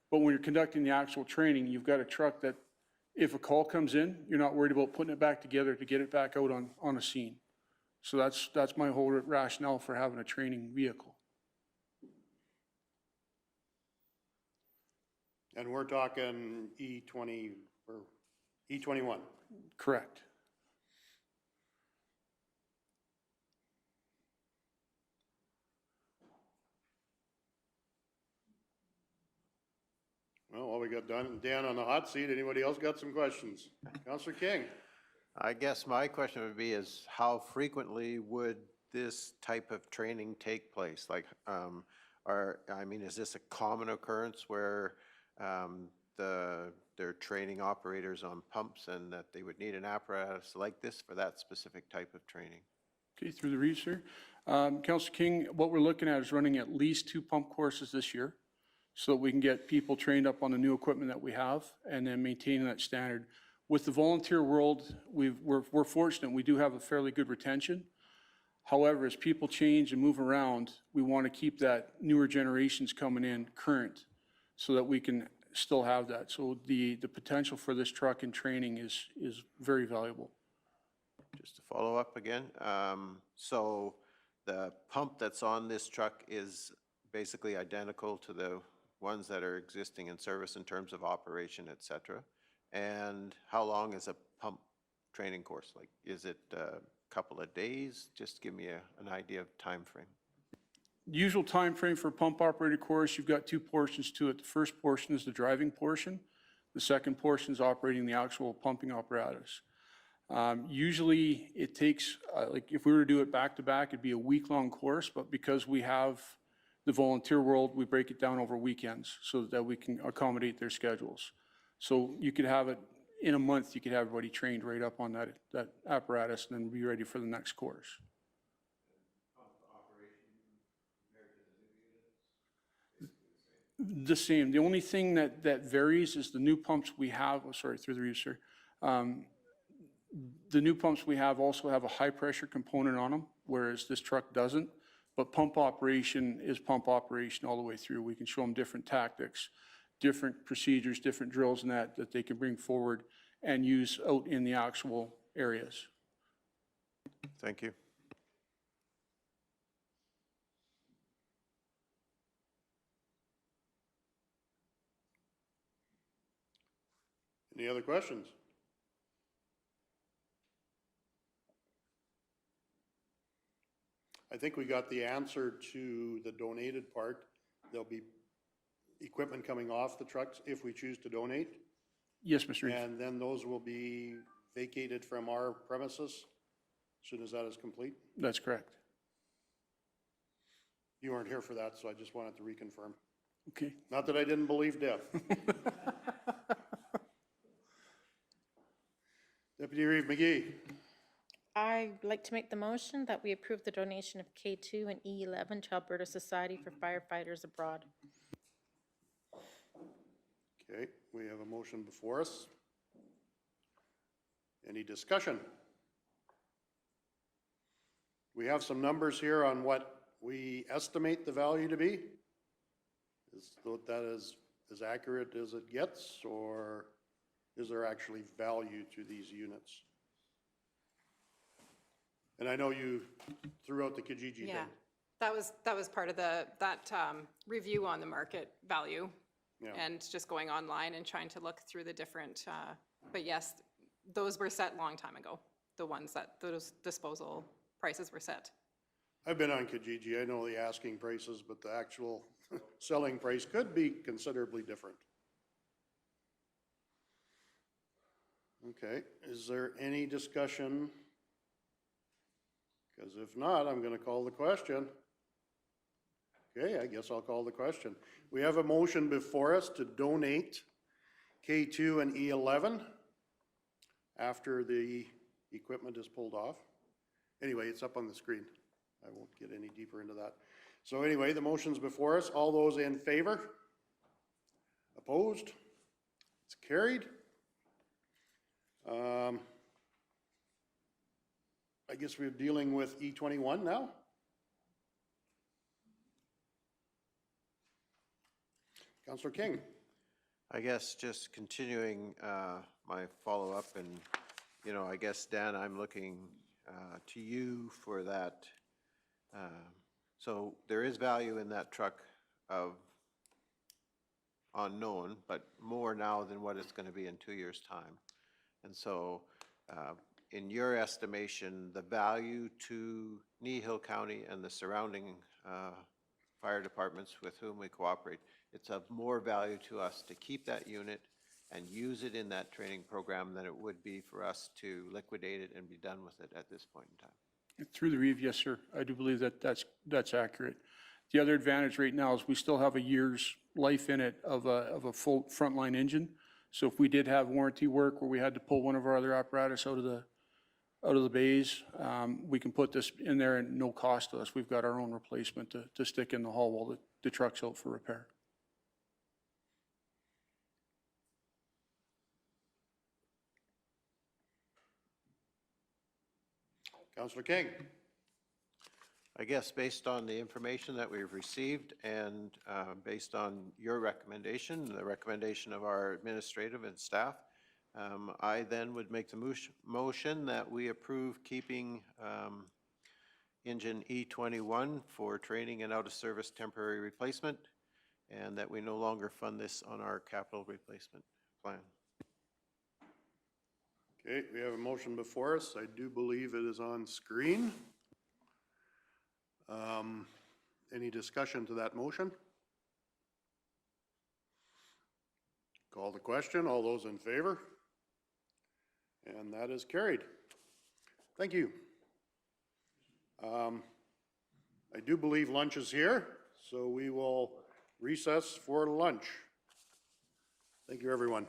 But when you're conducting the actual training, you've got a truck that if a call comes in, you're not worried about putting it back together to get it back out on a scene. So that's my whole rationale for having a training vehicle. And we're talking E20 or E21. Correct. Well, while we got Dan on the hot seat, anybody else got some questions? Councillor King? I guess my question would be is how frequently would this type of training take place? Like, is this a common occurrence where they're training operators on pumps and that they would need an apparatus like this for that specific type of training? Okay, through the Reeve, sir. Councillor King, what we're looking at is running at least 2 pump courses this year so that we can get people trained up on the new equipment that we have and then maintaining that standard. With the volunteer world, we're fortunate. We do have a fairly good retention. However, as people change and move around, we want to keep that newer generations coming in current so that we can still have that. So the potential for this truck and training is very valuable. Just to follow up again, so the pump that's on this truck is basically identical to the ones that are existing in service in terms of operation, et cetera. And how long is a pump training course? Like, is it a couple of days? Just give me an idea of time frame. Usual time frame for a pump operator course, you've got 2 portions to it. The first portion is the driving portion. The second portion is operating the actual pumping apparatus. Usually it takes, like if we were to do it back to back, it'd be a week-long course, but because we have the volunteer world, we break it down over weekends so that we can accommodate their schedules. So you could have it in a month, you could have everybody trained right up on that apparatus and then be ready for the next course. The same. The only thing that varies is the new pumps we have, through the Reeve, sir. The new pumps we have also have a high pressure component on them, whereas this truck doesn't. But pump operation is pump operation all the way through. We can show them different tactics, different procedures, different drills and that they can bring forward and use out in the actual areas. Thank you. Any other questions? I think we got the answer to the donated part. There'll be equipment coming off the trucks if we choose to donate. Yes, Mr. Reeve. And then those will be vacated from our premises as soon as that is complete? That's correct. You weren't here for that, so I just wanted to reconfirm. Okay. Not that I didn't believe Deb. Deputy Reeve McGee. I'd like to make the motion that we approve the donation of K2 and E11 to Alberta Society for Firefighters Abroad. Okay, we have a motion before us. Any discussion? We have some numbers here on what we estimate the value to be. Is that as accurate as it gets, or is there actually value to these units? And I know you threw out the Kijiji thing. Yeah, that was part of that review on the market value. Yeah. And just going online and trying to look through the different, but yes, those were set long time ago, the ones that those disposal prices were set. I've been on Kijiji, I know the asking prices, but the actual selling price could be considerably different. Okay, is there any discussion? Because if not, I'm gonna call the question. Okay, I guess I'll call the question. We have a motion before us to donate K2 and E11 after the equipment is pulled off. Anyway, it's up on the screen. I won't get any deeper into that. So anyway, the motion's before us. All those in favor? Opposed? It's carried. I guess we're dealing with E21 now? Councillor King. I guess just continuing my follow-up, and, you know, I guess, Dan, I'm looking to you for that. So there is value in that truck of unknown, but more now than what it's going to be in 2 years' time. And so in your estimation, the value to Kneehill County and the surrounding fire departments with whom we cooperate, it's of more value to us to keep that unit and use it in that training program than it would be for us to liquidate it and be done with it at this point in time. Through the Reeve, yes, sir. I do believe that that's accurate. The other advantage right now is we still have a year's life in it of a full frontline engine. So if we did have warranty work where we had to pull one of our other apparatus out of the bays, we can put this in there and no cost to us. We've got our own replacement to stick in the hull while the truck's out for repair. Councillor King. I guess based on the information that we've received and based on your recommendation, the recommendation of our administrative and staff, I then would make the motion that we approve keeping engine E21 for training and out-of-service temporary replacement, and that we no longer fund this on our capital replacement plan. Okay, we have a motion before us. I do believe it is on screen. Any discussion to that motion? Call the question. All those in favor? And that is carried. Thank you. I do believe lunch is here, so we will recess for lunch. Thank you, everyone.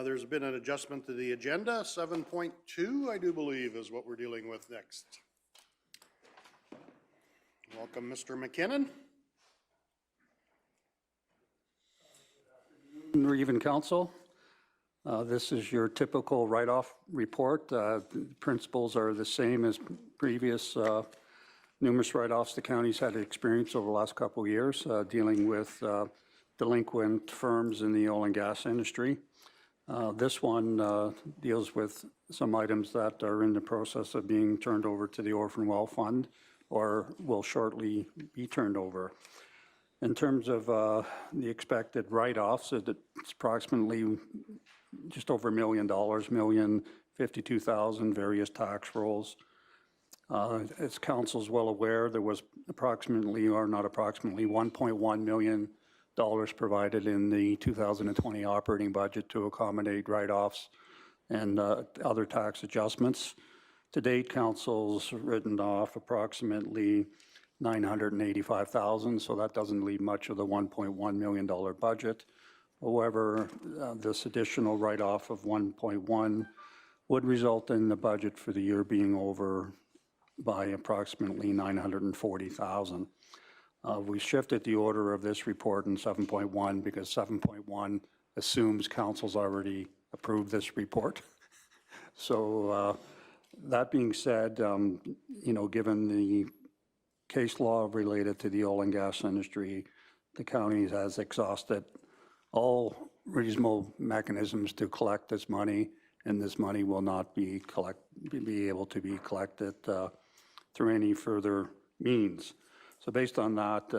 There's been an adjustment to the agenda. 7.2, I do believe, is what we're dealing with next. Welcome, Mr. McKinnon. Reeve and Council. This is your typical write-off report. The principles are the same as previous numerous write-offs the county's had experience over the last couple of years dealing with delinquent firms in the oil and gas industry. This one deals with some items that are in the process of being turned over to the Orphan Well Fund or will shortly be turned over. In terms of the expected write-offs, it's approximately just over $1 million, $1,052,000, various tax rolls. As council's well aware, there was approximately, or not approximately, $1.1 million provided in the 2020 operating budget to accommodate write-offs and other tax adjustments. To date, council's written off approximately $985,000, so that doesn't leave much of the $1.1 million budget. However, this additional write-off of 1.1 would result in the budget for the year being over by approximately $940,000. We shifted the order of this report in 7.1 because 7.1 assumes council's already approved this report. So that being said, you know, given the case law related to the oil and gas industry, the county has exhausted all reasonable mechanisms to collect this money, and this money will not be able to be collected through any further means. So based on that,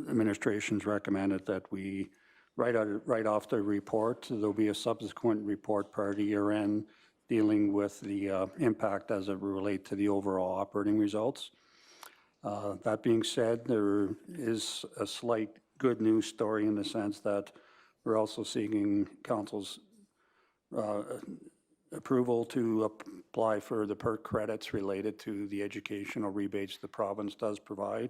administration's recommended that we write off the report. There'll be a subsequent report prior to year end dealing with the impact as it relates to the overall operating results. That being said, there is a slight good news story in the sense that we're also seeking council's approval to apply for the PERC credits related to the educational rebates the province does provide.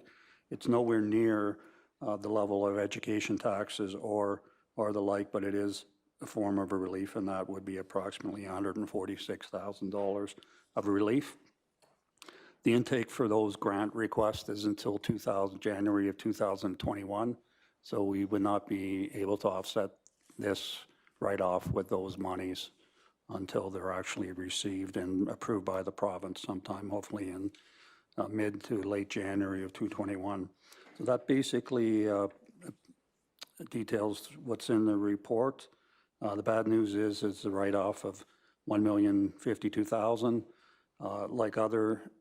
It's nowhere near the level of education taxes or the like, but it is a form of a relief, and that would be approximately $146,000 of relief. The intake for those grant requests is until January of 2021, so we would not be able to offset this write-off with those monies until they're actually received and approved by the province sometime, hopefully in mid to late January of 2021. So that basically details what's in the report. The bad news is it's a write-off of $1,052,000. Like other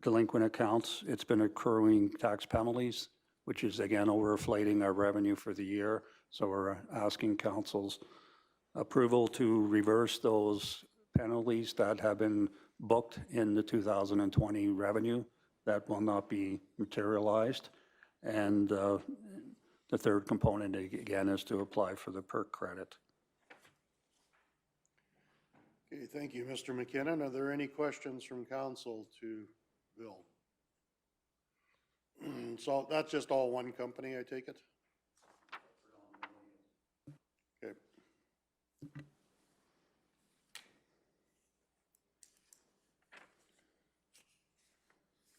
delinquent accounts, it's been accruing tax penalties, which is again overinflating our revenue for the year. So we're asking council's approval to reverse those penalties that have been booked in the 2020 revenue that will not be materialized. And the third component again is to apply for the PERC credit. Okay, thank you, Mr. McKinnon. Are there any questions from council to Bill? So that's just all one company, I take it? Okay.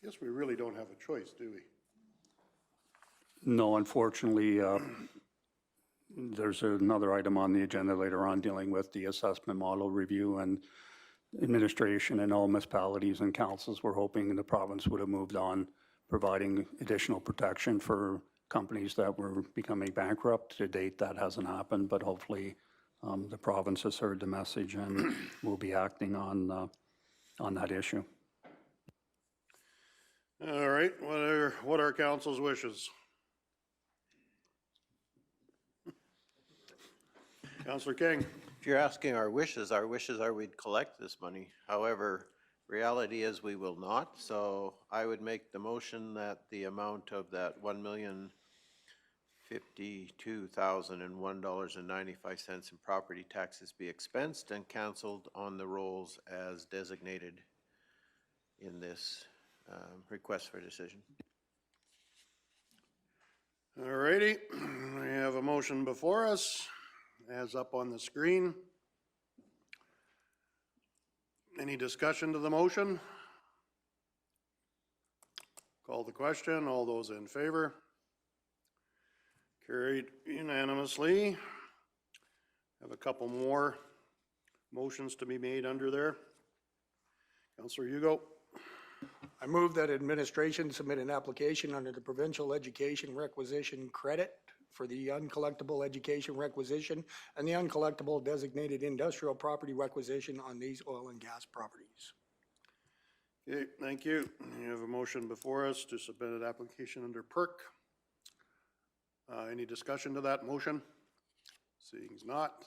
Guess we really don't have a choice, do we? No, unfortunately, there's another item on the agenda later on dealing with the assessment model review, and administration and all municipalities and councils were hoping the province would have moved on providing additional protection for companies that were becoming bankrupt. To date, that hasn't happened, but hopefully the province has heard the message and will be acting on that issue. All right, what are council's wishes? Councillor King. If you're asking our wishes are we'd collect this money. However, reality is we will not. So I would make the motion that the amount of that $1,052,001.95 in property taxes be expensed and canceled on the rolls as designated in this request for decision. All righty, we have a motion before us. as up on the screen. Any discussion to the motion? Call the question. All those in favor? Carried unanimously. Have a couple more motions to be made under there. Councillor Hugo. I move that administration submit an application under the Provincial Education Requisition Credit for the uncollectible education requisition and the uncollectible designated industrial property requisition on these oil and gas properties. Okay, thank you. You have a motion before us to submit an application under PERC. Any discussion to that motion? Seeing as not,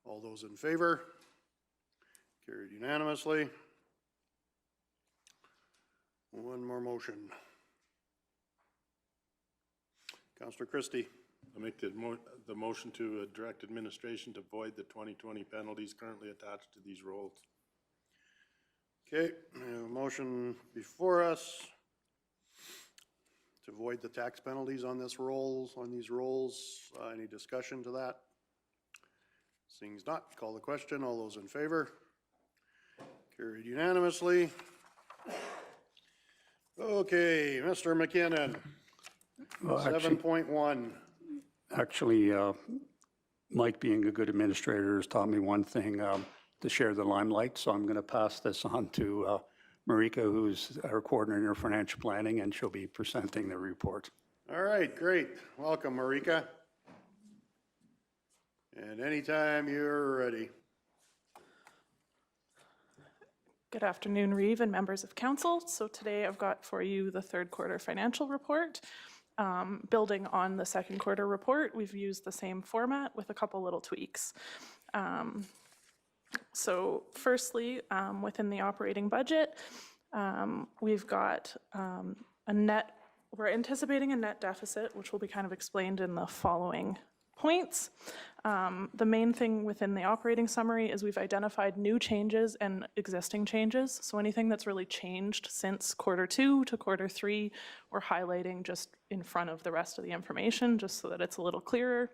all those in favor? Carried unanimously. One more motion. Councillor Christie. I make the motion to direct administration to void the 2020 penalties currently attached to these rolls. Okay, we have a motion before us to void the tax penalties on these rolls. Any discussion to that? Seeing as not, call the question. All those in favor? Carried unanimously. Okay, Mr. McKinnon, 7.1. Actually, Mike, being a good administrator, has taught me one thing, to share the limelight. So I'm going to pass this on to Marika, who's our coordinator of financial planning, and she'll be presenting the report. All right, great. Welcome, Marika. And anytime you're ready. Good afternoon, Reeve and members of council. So today I've got for you the third quarter financial report. Building on the second quarter report, we've used the same format with a couple little tweaks. So firstly, within the operating budget, we've got we're anticipating a net deficit, which will be kind of explained in the following points. The main thing within the operating summary is we've identified new changes and existing changes. So anything that's really changed since quarter 2 to quarter 3, we're highlighting just in front of the rest of the information, just so that it's a little clearer.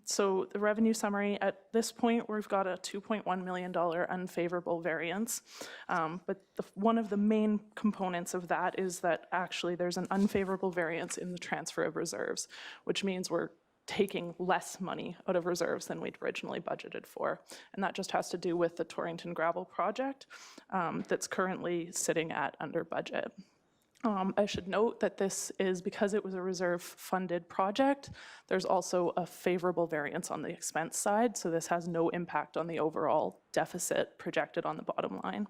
So the revenue summary at this point, we've got a $2.1 million unfavorable variance. But one of the main components of that is that actually there's an unfavorable variance in the transfer of reserves, which means we're taking less money out of reserves than we'd originally budgeted for. And that just has to do with the Torrington Gravel project that's currently sitting at under budget. I should note that this is because it was a reserve-funded project. There's also a favorable variance on the expense side, so this has no impact on the overall deficit projected on the bottom line.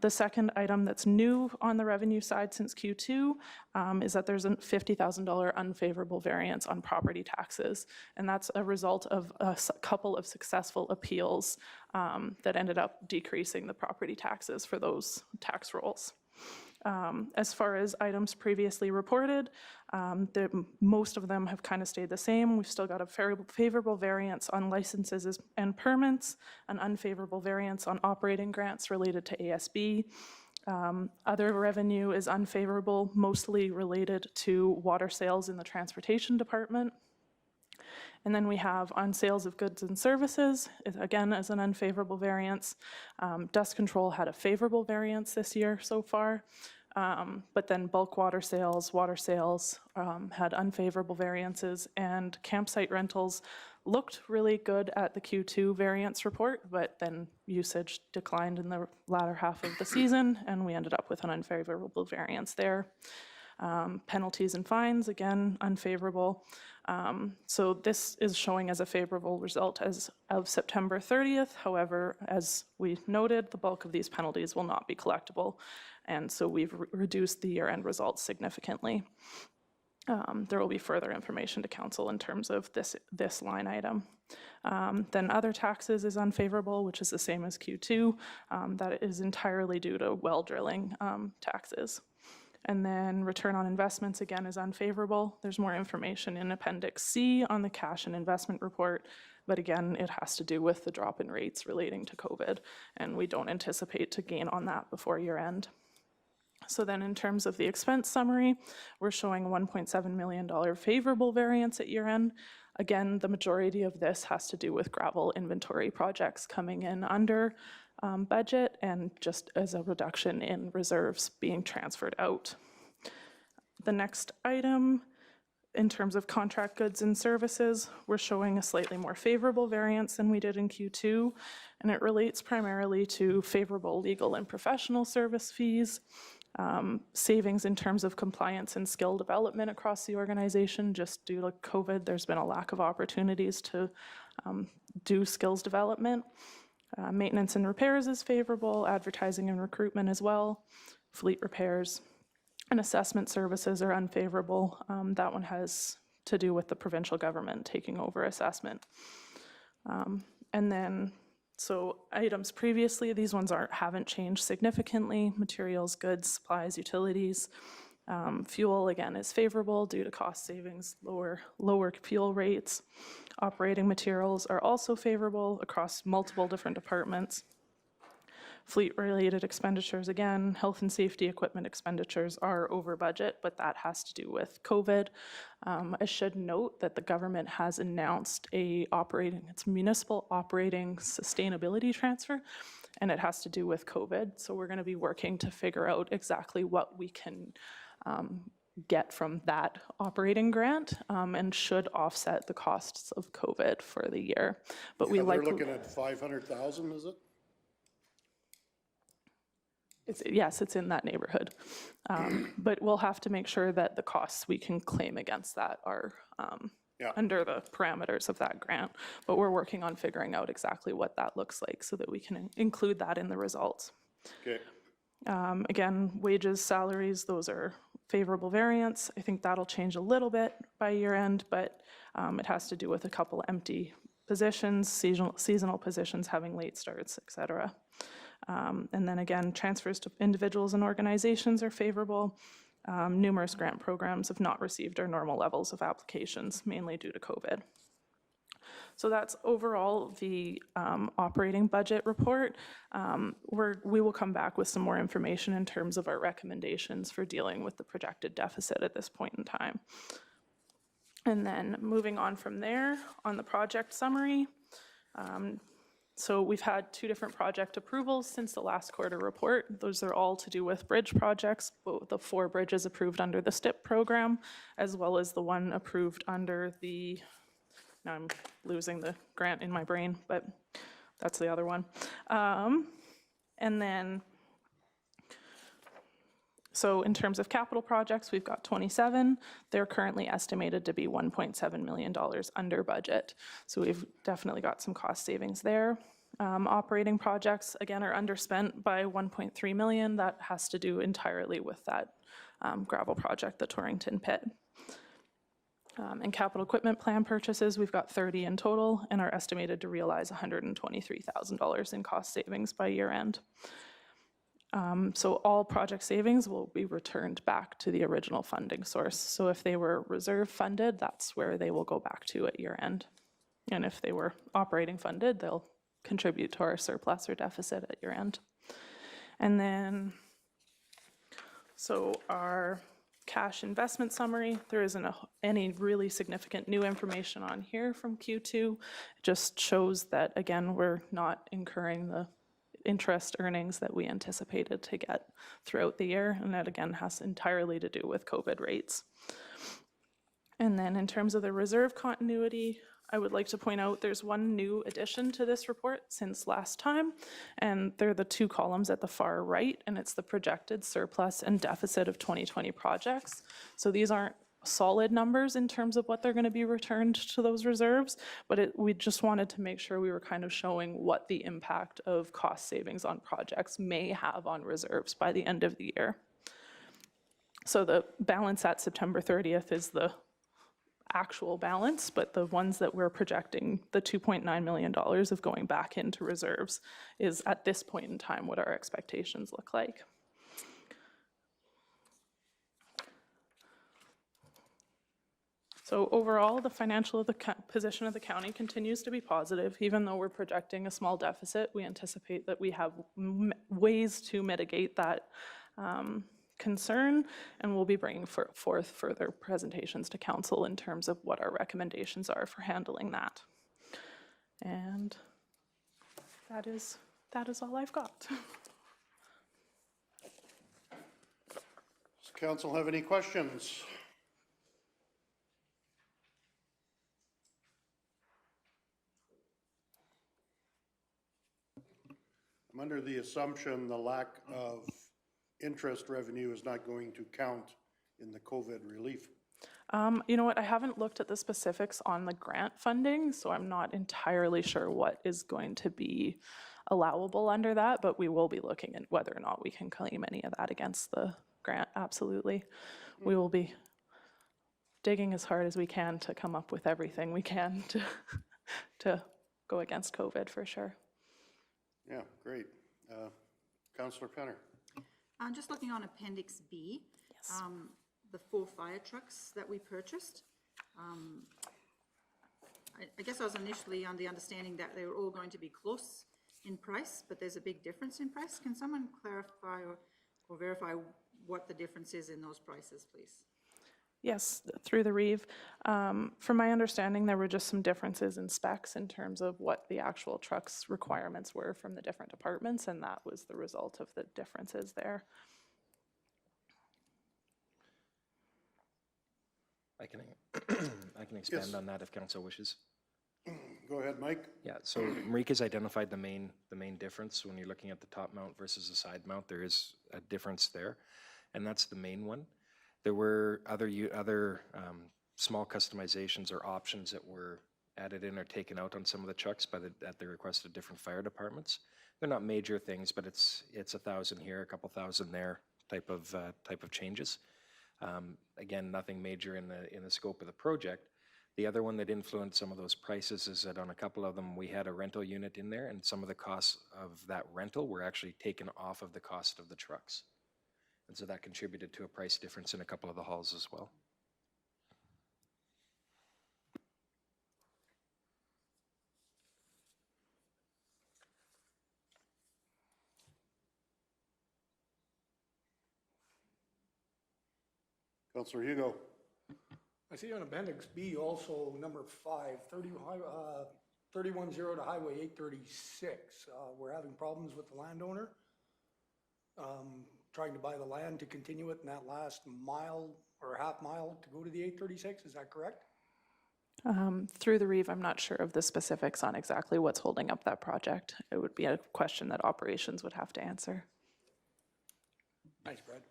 The second item that's new on the revenue side since Q2 is that there's a $50,000 unfavorable variance on property taxes, and that's a result of a couple of successful appeals that ended up decreasing the property taxes for those tax rolls. As far as items previously reported, most of them have kind of stayed the same. We've still got a favorable variance on licenses and permits, an unfavorable variance on operating grants related to ASB. Other revenue is unfavorable, mostly related to water sales in the transportation department. And then we have on sales of goods and services, again, as an unfavorable variance. Dust control had a favorable variance this year so far, but then bulk water sales had unfavorable variances, and campsite rentals looked really good at the Q2 variance report, but then usage declined in the latter half of the season, and we ended up with an unfavorable variance there. Penalties and fines, again, unfavorable. So this is showing as a favorable result as of September 30th. However, as we noted, the bulk of these penalties will not be collectible. And so we've reduced the year-end results significantly. There will be further information to council in terms of this line item. Then other taxes is unfavorable, which is the same as Q2. That is entirely due to well drilling taxes. And then return on investments, again, is unfavorable. There's more information in Appendix C on the cash and investment report, but again, it has to do with the drop in rates relating to COVID, and we don't anticipate to gain on that before year end. So then in terms of the expense summary, we're showing $1.7 million favorable variance at year end. Again, the majority of this has to do with gravel inventory projects coming in under budget and just as a reduction in reserves being transferred out. The next item, in terms of contract goods and services, we're showing a slightly more favorable variance than we did in Q2, and it relates primarily to favorable legal and professional service fees, savings in terms of compliance and skill development across the organization. Just due to COVID, there's been a lack of opportunities to do skills development. Maintenance and repairs is favorable, advertising and recruitment as well, fleet repairs. And assessment services are unfavorable. That one has to do with the provincial government taking over assessment. And then, so items previously, these ones haven't changed significantly. Materials, goods, supplies, utilities. Fuel, again, is favorable due to cost savings, lower fuel rates. Operating materials are also favorable across multiple different departments. Fleet-related expenditures, again, health and safety equipment expenditures are over budget, but that has to do with COVID. I should note that the government has announced its municipal operating sustainability transfer, and it has to do with COVID. So we're going to be working to figure out exactly what we can get from that operating grant and should offset the costs of COVID for the year. But They're looking at 500,000, is it? Yes, it's in that neighborhood. But we'll have to make sure that the costs we can claim against that are under the parameters of that grant. But we're working on figuring out exactly what that looks like so that we can include that in the results. Okay. Again, wages, salaries, those are favorable variance. I think that'll change a little bit by year end, but it has to do with a couple empty positions, seasonal positions having late starts, et cetera. And then again, transfers to individuals and organizations are favorable. Numerous grant programs have not received our normal levels of applications, mainly due to COVID. So that's overall the operating budget report. We will come back with some more information in terms of our recommendations for dealing with the projected deficit at this point in time. And then moving on from there, on the project summary, so we've had 2 different project approvals since the last quarter report. Those are all to do with bridge projects, both the 4 bridges approved under the STIP program, as well as the one approved under the, now I'm losing the grant in my brain, but that's the other one. And then, so in terms of capital projects, we've got 27. They're currently estimated to be $1.7 million under budget. So we've definitely got some cost savings there. Operating projects, again, are underspent by $1.3 million. That has to do entirely with that gravel project, the Torrington Pit. And capital equipment plan purchases, we've got 30 in total and are estimated to realize $123,000 in cost savings by year end. So all project savings will be returned back to the original funding source. So if they were reserve funded, that's where they will go back to at year end. And if they were operating funded, they'll contribute to our surplus or deficit at year end. And then, so our cash investment summary, there isn't any really significant new information on here from Q2. It just shows that, again, we're not incurring the interest earnings that we anticipated to get throughout the year, and that again has entirely to do with COVID rates. And then in terms of the reserve continuity, I would like to point out there's one new addition to this report since last time, and they're the 2 columns at the far right, and it's the projected surplus and deficit of 2020 projects. So these aren't solid numbers in terms of what they're going to be returned to those reserves, but we just wanted to make sure we were kind of showing what the impact of cost savings on projects may have on reserves by the end of the year. So the balance at September 30th is the actual balance, but the ones that we're projecting, the $2.9 million of going back into reserves, is at this point in time what our expectations look like. So overall, the financial position of the county continues to be positive. Even though we're projecting a small deficit, we anticipate that we have ways to mitigate that concern, and we'll be bringing forth further presentations to council in terms of what our recommendations are for handling that. And that is all I've got. Does council have any questions? I'm under the assumption the lack of interest revenue is not going to count in the COVID relief. You know what, I haven't looked at the specifics on the grant funding, so I'm not entirely sure what is going to be allowable under that, but we will be looking at whether or not we can claim any of that against the grant, absolutely. We will be digging as hard as we can to come up with everything we can to go against COVID for sure. Yeah, great. Councillor Penner. I'm just looking on Appendix B. Yes. The 4 fire trucks that we purchased. I guess I was initially on the understanding that they were all going to be close in price, but there's a big difference in price. Can someone clarify or verify what the difference is in those prices, please? Yes, through the Reeve. From my understanding, there were just some differences in specs in terms of what the actual truck's requirements were from the different departments, and that was the result of the differences there. I can expand on that if council wishes. Go ahead, Mike. Yeah, so Marika's identified the main difference when you're looking at the top mount versus the side mount. There is a difference there, and that's the main one. There were other small customizations or options that were added in or taken out on some of the trucks at the request of different fire departments. They're not major things, but it's 1,000 here, a couple thousand there type of changes. Again, nothing major in the scope of the project. The other one that influenced some of those prices is that on a couple of them we had a rental unit in there, and some of the costs of that rental were actually taken off of the cost of the trucks. And so that contributed to a price difference in a couple of the halls as well. Councillor Hugo. I see on Appendix B also number 5, 310 to Highway 836. We're having problems with the landowner. Trying to buy the land to continue it in that last mile or half mile to go to the 836, is that correct? Through the Reeve, I'm not sure of the specifics on exactly what's holding up that project. It would be a question that operations would have to answer. Thanks, Brad.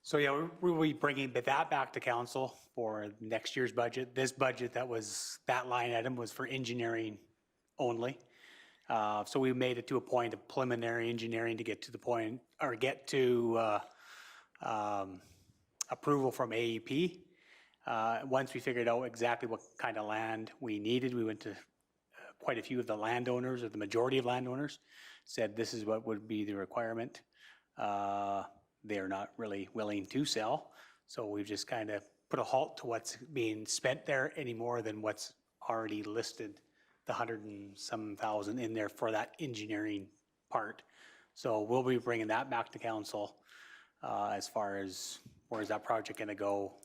So yeah, we'll be bringing that back to council for next year's budget. This budget that line item was for engineering only. So we made it to a point of preliminary engineering to get to the point, or get to approval from AEP. Once we figured out exactly what kind of land we needed, we went to quite a few of the landowners, or the majority of landowners, said this is what would be the requirement. They're not really willing to sell. So we've just kind of put a halt to what's being spent there any more than what's already listed, the 100 and some thousand in there for that engineering part. So we'll be bringing that back to council as far as where is that project going to go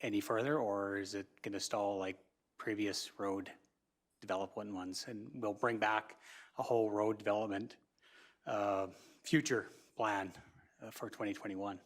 any further, or is it going to stall like previous road development ones? And we'll bring back a whole road development future plan for 2021.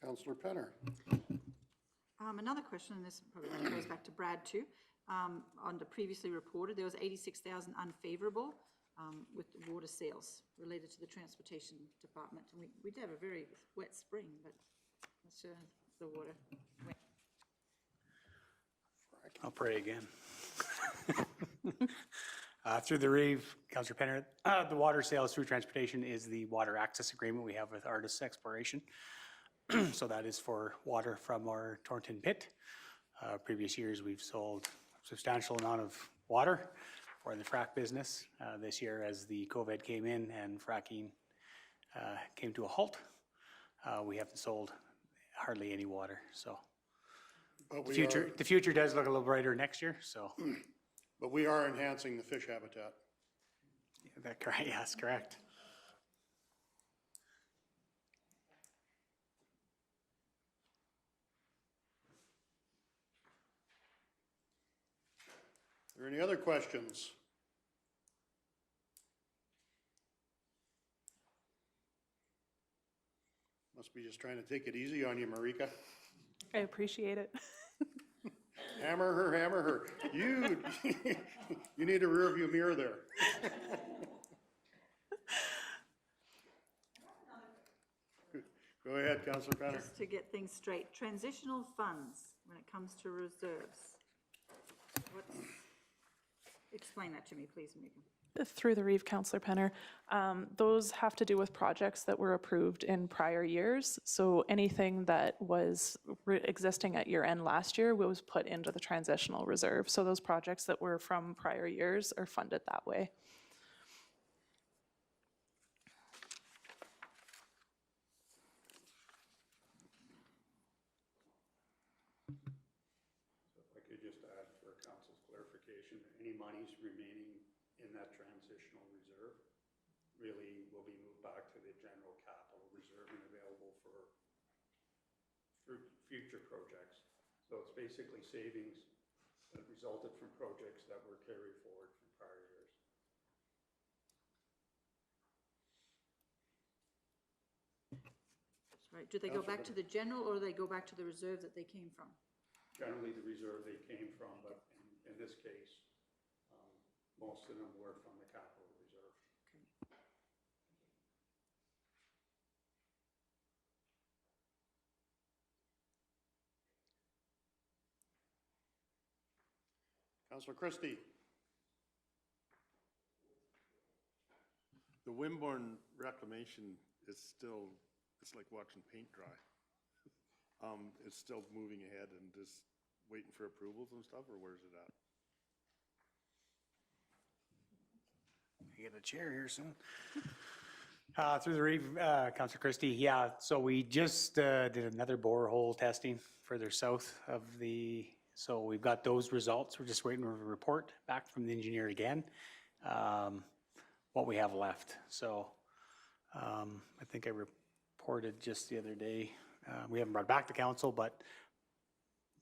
Councillor Penner. Another question, and this probably goes back to Brad too. On the previously reported, there was 86,000 unfavorable with water sales related to the transportation department. And we did have a very wet spring, but So the water. I'll pray again. Through the Reeve, Councillor Penner, the water sales through transportation is the water access agreement we have with Artis Exploration. So that is for water from our Thornton pit. Previous years, we've sold a substantial amount of water for the frack business. This year, as the COVID came in and fracking came to a halt, we haven't sold hardly any water. So But the future does look a little brighter next year. So, but we are enhancing the fish habitat. that correct? Yes, correct. Are there any other questions? Must be just trying to take it easy on you, Marika. I appreciate it. Hammer her, hammer her. You, you need a rear view mirror there. Go ahead, Councillor Penner. Just to get things straight, transitional funds, when it comes to reserves. Explain that to me, please, Mika. Through the Reeve, Councillor Penner, those have to do with projects that were approved in prior years. So anything that was existing at year end last year was put into the transitional reserve. So those projects that were from prior years are funded that way. If I could just add for council's clarification, any monies remaining in that transitional reserve really will be moved back to the general capital reserve and available for future projects. So it's basically savings that resulted from projects that were carried forward from prior years. Right, do they go back to the general or do they go back to the reserve that they came from? Generally the reserve they came from, but in this case, most of them were from the capital reserve. Councillor Christie. The Wimborne reclamation is still, it's like watching paint dry. It's still moving ahead and just waiting for approvals and stuff, or where's it at? Get a chair here soon. Through the Reeve, Councillor Christie, yeah, so we just did another borehole testing further south of the, so we've got those results. We're just waiting for a report back from the engineer again, what we have left. So I think I reported just the other day, we haven't brought it back to council, but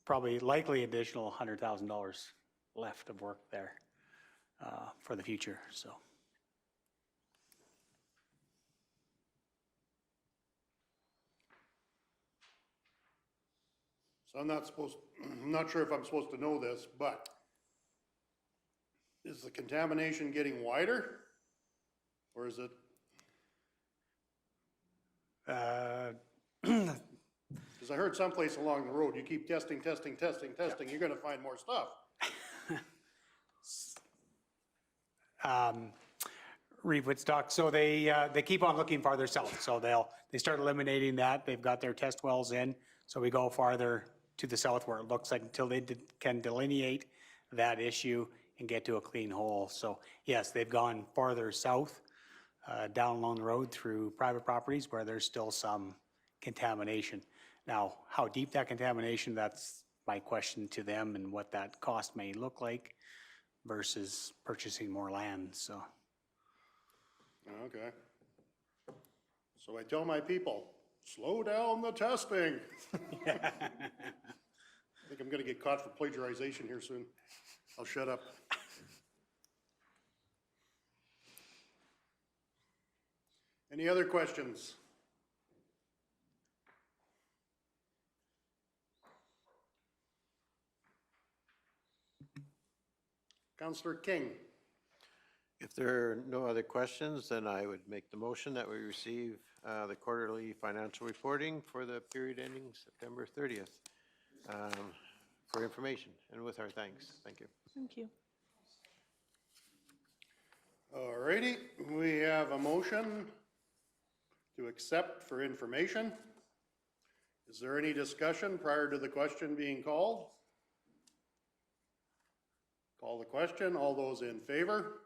probably likely additional $100,000 left of work there for the future, so. So I'm not sure if I'm supposed to know this, but is the contamination getting wider? Or is it? Because I heard someplace along the road, you keep testing, you're gonna find more stuff. Reeve Woodstock, so they keep on looking farther south, so they start eliminating that. They've got their test wells in, so we go farther to the south where it looks like until they can delineate that issue and get to a clean hole. So yes, they've gone farther south, down along the road through private properties where there's still some contamination. Now, how deep that contamination, that's my question to them, and what that cost may look like versus purchasing more land, so. Okay. So I tell my people, slow down the testing. I think I'm gonna get caught for plagiarization here soon. I'll shut up. Any other questions? Councillor King. If there are no other questions, then I would make the motion that we receive the quarterly financial reporting for the period ending September 30th for information and with our thanks. Thank you. Thank you. All righty, we have a motion to accept for information. Is there any discussion prior to the question being called? Call the question. All those in favor?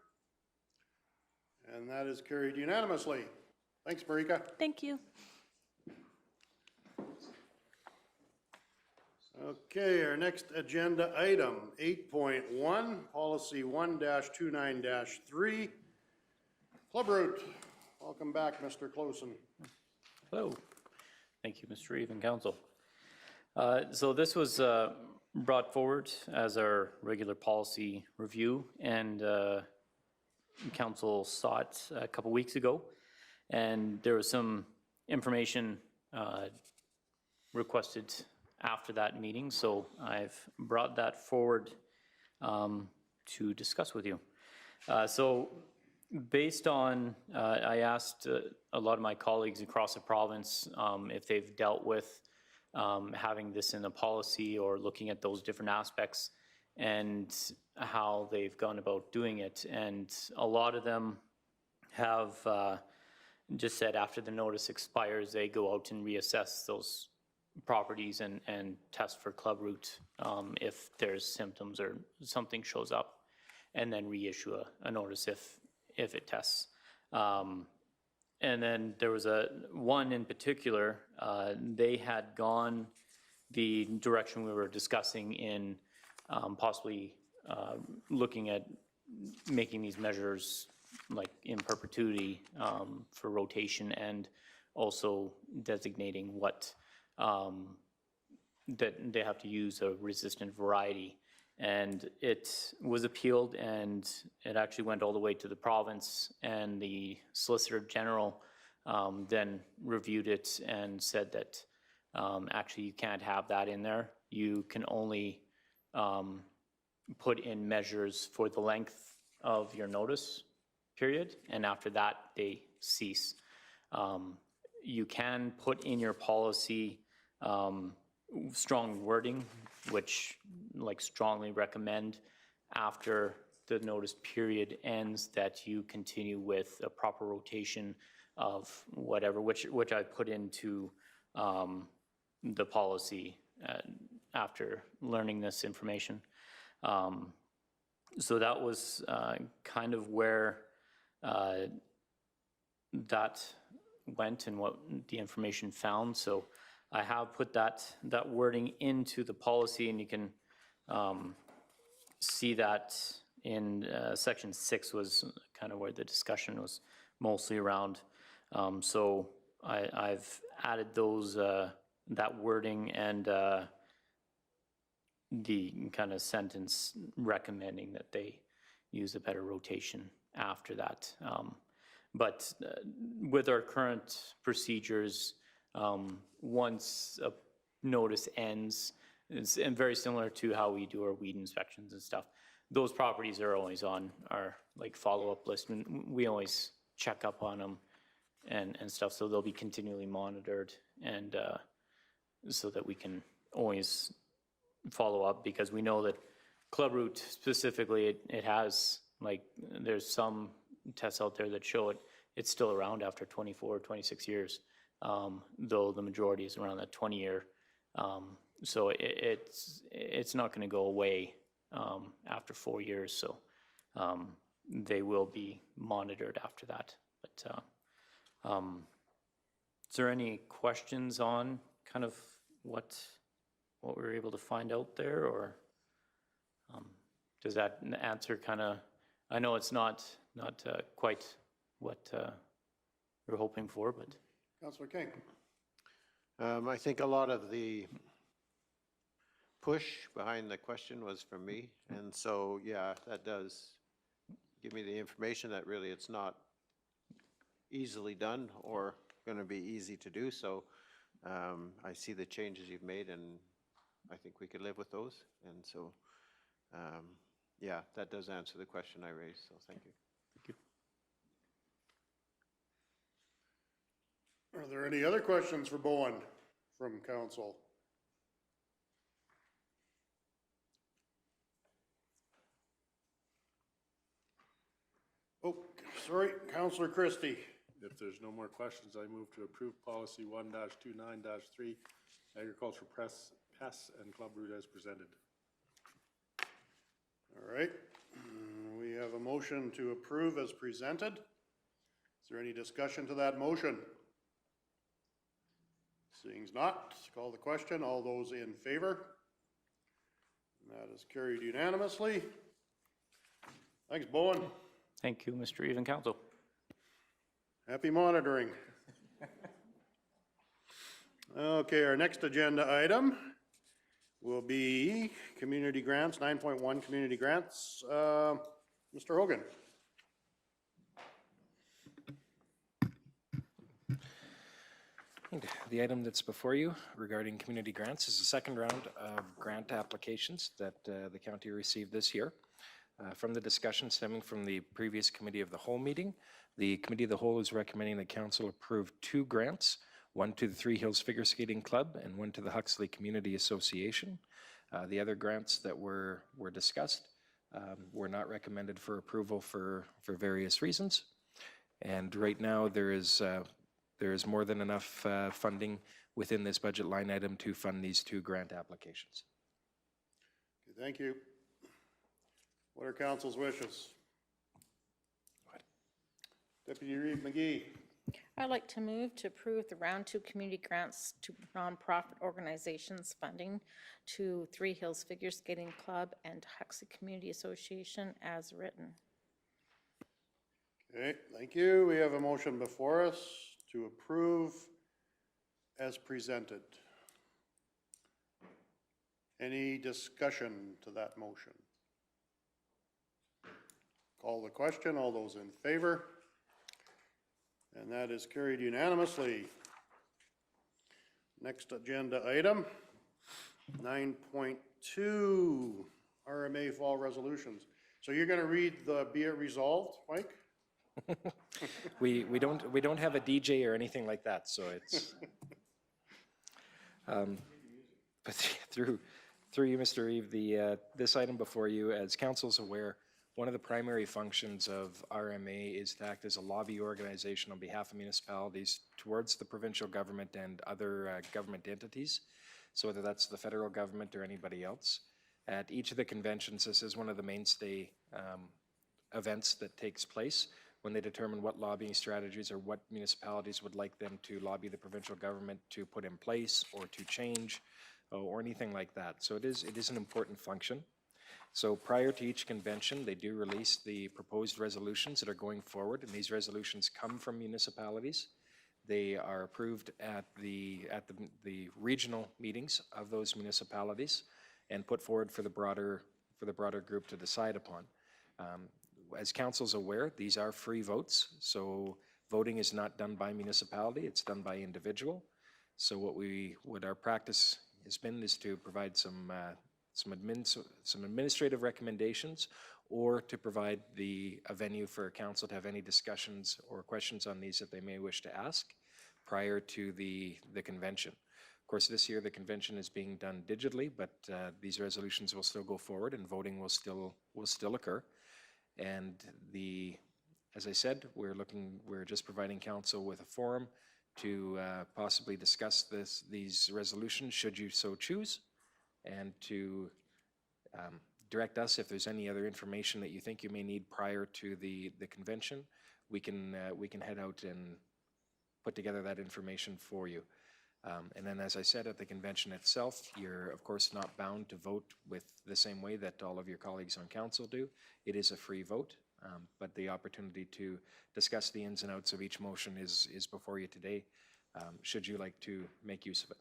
And that is carried unanimously. Thanks, Marika. Thank you. Okay, our next agenda item, 8.1, Policy 1-29-3. Clubroot, welcome back, Mr. Closen. Hello. Thank you, Mr. Reeve and Council. So this was brought forward as our regular policy review, and Council saw it a couple weeks ago, and there was some information requested after that meeting, so I've brought that forward to discuss with you. So based on, I asked a lot of my colleagues across the province if they've dealt with having this in a policy or looking at those different aspects and how they've gone about doing it. And a lot of them have just said after the notice expires, they go out and reassess those properties and test for clubroot if there's symptoms or something shows up, and then reissue a notice if it tests. And then there was one in particular, they had gone the direction we were discussing in possibly looking at making these measures like in perpetuity for rotation, and also designating what that they have to use a resistant variety. And it was appealed, and it actually went all the way to the province, and the Solicitor General then reviewed it and said that actually you can't have that in there. You can only put in measures for the length of your notice period, and after that they cease. You can put in your policy strong wording, which like strongly recommend after the notice period ends that you continue with a proper rotation of whatever, which I put into the policy after learning this information. So that was kind of where that went and what the information found. So I have put that wording into the policy, and you can see that in section 6 was kind of where the discussion was mostly around. So I've added those that wording and the kind of sentence recommending that they use a better rotation after that. But with our current procedures, once a notice ends, and very similar to how we do our weed inspections and stuff, those properties are always on our like follow-up list, and we always check up on them and stuff, so they'll be continually monitored, and so that we can always follow up, because we know that clubroot specifically, it has like, there's some tests out there that show it's still around after 24 or 26 years. Though the majority is around that 20-year. So it's not going to go away after 4 years. So they will be monitored after that. But is there any questions on kind of what we were able to find out there, or does that answer kind of? I know it's not quite what we're hoping for, but. Councillor King. I think a lot of the push behind the question was from me, and so, yeah, that does give me the information that really it's not easily done or going to be easy to do. So I see the changes you've made, and I think we could live with those. And so, yeah, that does answer the question I raised, so thank you. Thank you. Are there any other questions for Bowen from council? Oh, sorry, Councillor Christie. If there's no more questions, I move to approve policy 1-29-3, agricultural pests and Clubroot as presented. All right, we have a motion to approve as presented. Is there any discussion to that motion? Seeing not, call the question. All those in favor? That is carried unanimously. Thanks, Bowen. Thank you, Mr. Reeve and Council. Happy monitoring. Okay, our next agenda item will be community grants, 9.1 community grants. Mr. Hogan. The item that's before you regarding community grants is the second round of grant applications that the county received this year. From the discussion stemming from the previous Committee of the Whole meeting, the Committee of the Whole is recommending that Council approve 2 grants, one to the Three Hills Figure Skating Club and one to the Huxley Community Association. The other grants that were discussed were not recommended for approval for various reasons. And right now there is more than enough funding within this budget line item to fund these 2 grant applications. Okay, thank you. What are council's wishes? Deputy Reeve McGee. I'd like to move to approve the round 2 community grants to nonprofit organizations funding to Three Hills Figure Skating Club and Huxley Community Association as written. Okay, thank you. We have a motion before us to approve as presented. Any discussion to that motion? Call the question. All those in favor? And that is carried unanimously. Next agenda item, 9.2, RMA fall resolutions. So you're going to read the be it resolved, Mike? We don't have a DJ or anything like that, so it's but through you, Mr. Reeve, this item before you, as council's aware, one of the primary functions of RMA is to act as a lobby organization on behalf of municipalities towards the provincial government and other government entities, so whether that's the federal government or anybody else. At each of the conventions, this is one of the mainstay events that takes place when they determine what lobbying strategies or what municipalities would like them to lobby the provincial government to put in place or to change or anything like that. So it is an important function. So prior to each convention, they do release the proposed resolutions that are going forward, and these resolutions come from municipalities. They are approved at the regional meetings of those municipalities and put forward for the broader group to decide upon. As council's aware, these are free votes, so voting is not done by municipality, it's done by individual. So what our practice has been is to provide some administrative recommendations, or to provide a venue for council to have any discussions or questions on these that they may wish to ask prior to the convention. Of course, this year the convention is being done digitally, but these resolutions will still go forward and voting will still occur. And as I said, we're just providing council with a forum to possibly discuss these resolutions, should you so choose, and to direct us if there's any other information that you think you may need prior to the convention. We can head out and put together that information for you. And then, as I said, at the convention itself, you're of course not bound to vote with the same way that all of your colleagues on council do. It is a free vote, but the opportunity to discuss the ins and outs of each motion is before you today, should you like to make use of it.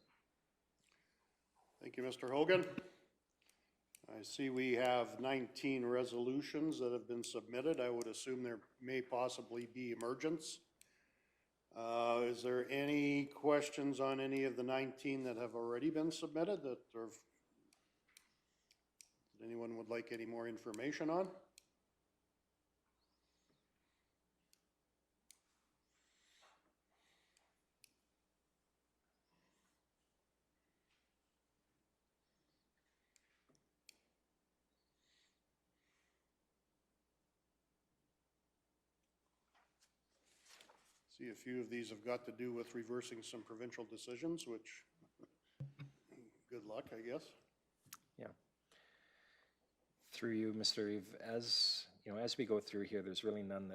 Thank you, Mr. Hogan. I see we have 19 resolutions that have been submitted. I would assume there may possibly be emergence. Is there any questions on any of the 19 that have already been submitted that anyone would like any more information on? See, a few of these have got to do with reversing some provincial decisions, which, good luck, I guess. Yeah. Through you, Mr. Reeve, as you know, as we go through here, there's really none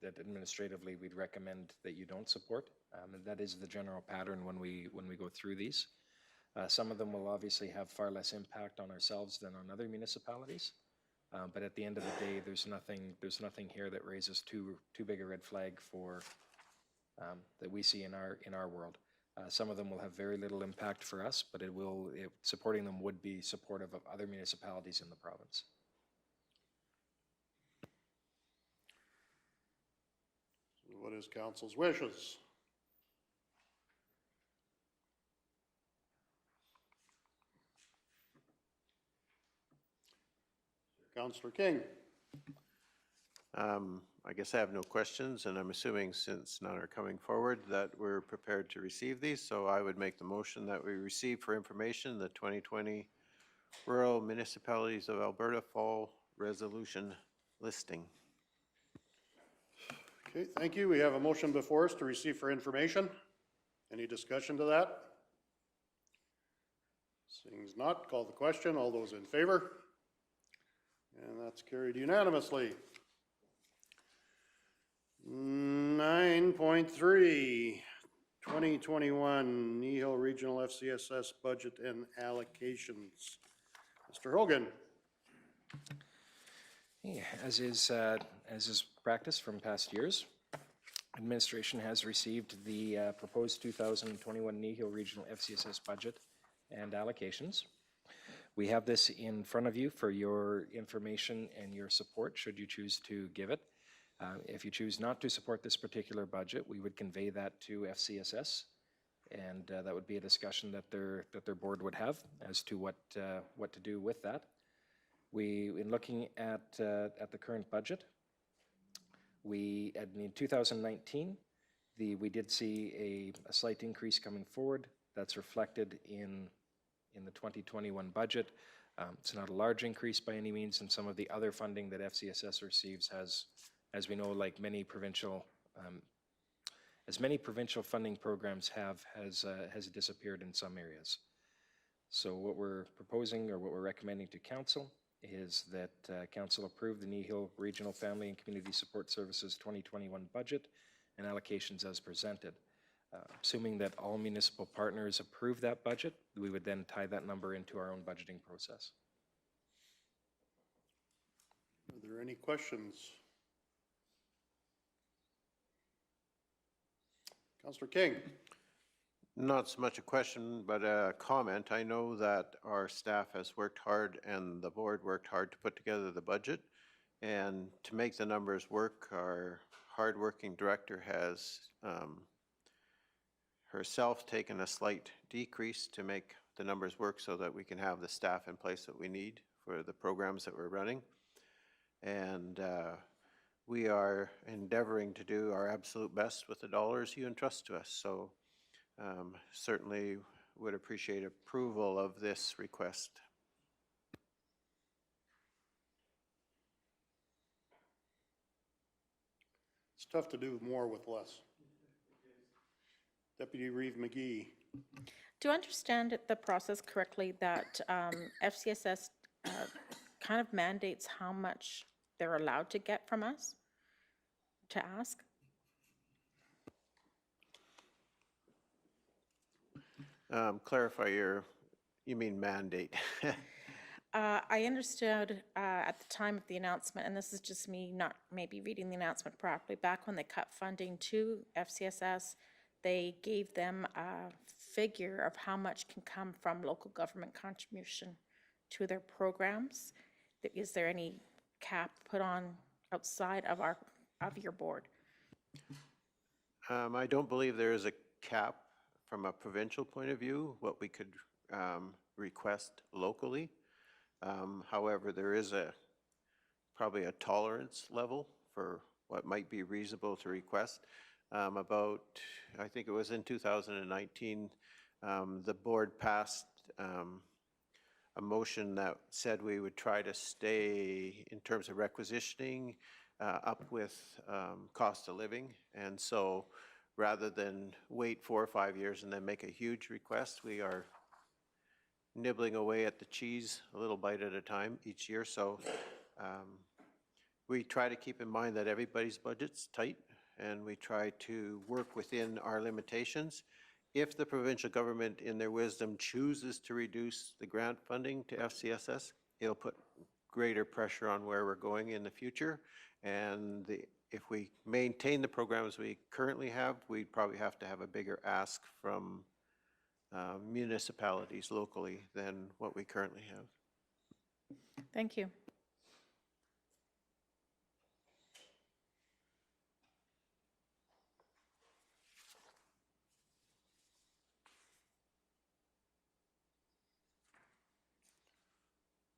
that administratively we'd recommend that you don't support. And that is the general pattern when we go through these. Some of them will obviously have far less impact on ourselves than on other municipalities. But at the end of the day, there's nothing here that raises too big a red flag for that we see in our world. Some of them will have very little impact for us, but supporting them would be supportive of other municipalities in the province. So what is council's wishes? Councillor King. I guess I have no questions, and I'm assuming since none are coming forward that we're prepared to receive these, so I would make the motion that we receive for information the 2020 Rural Municipalities of Alberta Fall Resolution Listing. Okay, thank you. We have a motion before us to receive for information. Any discussion to that? Seeing as not, call the question. All those in favor? And that's carried unanimously. 9.3, 2021 Kneehill Regional FCSS Budget and Allocations. Mr. Hogan. Yeah, as is practice from past years, administration has received the proposed 2021 Kneehill Regional FCSS budget and allocations. We have this in front of you for your information and your support should you choose to give it. If you choose not to support this particular budget, we would convey that to FCSS, and that would be a discussion that their board would have as to what to do with that. In looking at the current budget, in 2019, we did see a slight increase coming forward. That's reflected in the 2021 budget. It's not a large increase by any means, and some of the other funding that FCSS receives has, as we know, like many provincial, as many provincial funding programs has disappeared in some areas. So what we're proposing, or what we're recommending to council, is that council approve the Kneehill Regional Family and Community Support Services 2021 budget and allocations as presented. Assuming that all municipal partners approve that budget, we would then tie that number into our own budgeting process. Are there any questions? Councillor King. Not so much a question, but a comment. I know that our staff has worked hard and the board worked hard to put together the budget. And to make the numbers work, our hardworking director has herself taken a slight decrease to make the numbers work so that we can have the staff in place that we need for the programs that we're running. And we are endeavoring to do our absolute best with the dollars you entrust to us. So certainly would appreciate approval of this request. It's tough to do more with less. Deputy Reeve McGee. Do I understand the process correctly that FCSS kind of mandates how much they're allowed to get from us to ask? Clarify you mean mandate. I understood at the time of the announcement, and this is just me not maybe reading the announcement properly, back when they cut funding to FCSS, they gave them a figure of how much can come from local government contribution to their programs. Is there any cap put on outside of your board? I don't believe there is a cap from a provincial point of view, what we could request locally. However, there is probably a tolerance level for what might be reasonable to request. I think it was in 2019, the board passed a motion that said we would try to stay, in terms of requisitioning, up with cost of living. And so rather than wait 4 or 5 years and then make a huge request, we are nibbling away at the cheese a little bite at a time each year. So we try to keep in mind that everybody's budget's tight, and we try to work within our limitations. If the provincial government, in their wisdom, chooses to reduce the grant funding to FCSS, it'll put greater pressure on where we're going in the future. And if we maintain the programs we currently have, we'd probably have to have a bigger ask from municipalities locally than what we currently have. Thank you.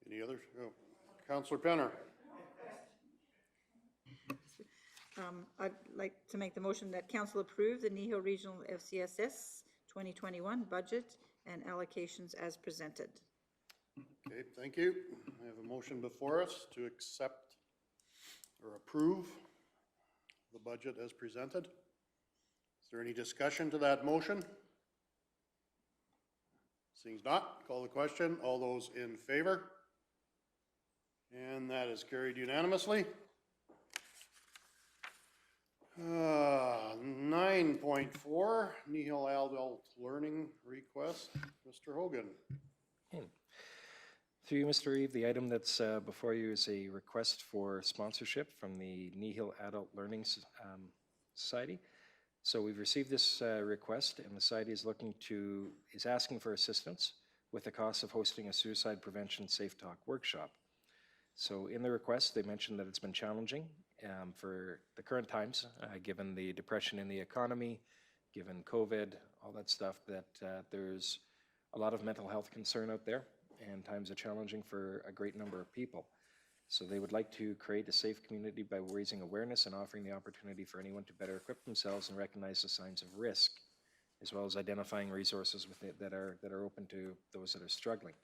Any others? Oh, Councillor Penner. I'd like to make the motion that council approve the Kneehill Regional FCSS 2021 budget and allocations as presented. Okay, thank you. I have a motion before us to accept or approve the budget as presented. Is there any discussion to that motion? Seeing not, call the question. All those in favor? And that is carried unanimously. 9.4, Kneehill Adult Learning Request. Mr. Hogan. Through you, Mr. Reeve, the item that's before you is a request for sponsorship from the Kneehill Adult Learning Society. So we've received this request, and the society is asking for assistance with the cost of hosting a suicide prevention safe talk workshop. So in the request, they mentioned that it's been challenging for the current times, given the depression in the economy, given COVID, all that stuff, that there's a lot of mental health concern out there, and times are challenging for a great number of people. So they would like to create a safe community by raising awareness and offering the opportunity for anyone to better equip themselves and recognize the signs of risk, as well as identifying resources that are open to those that are struggling.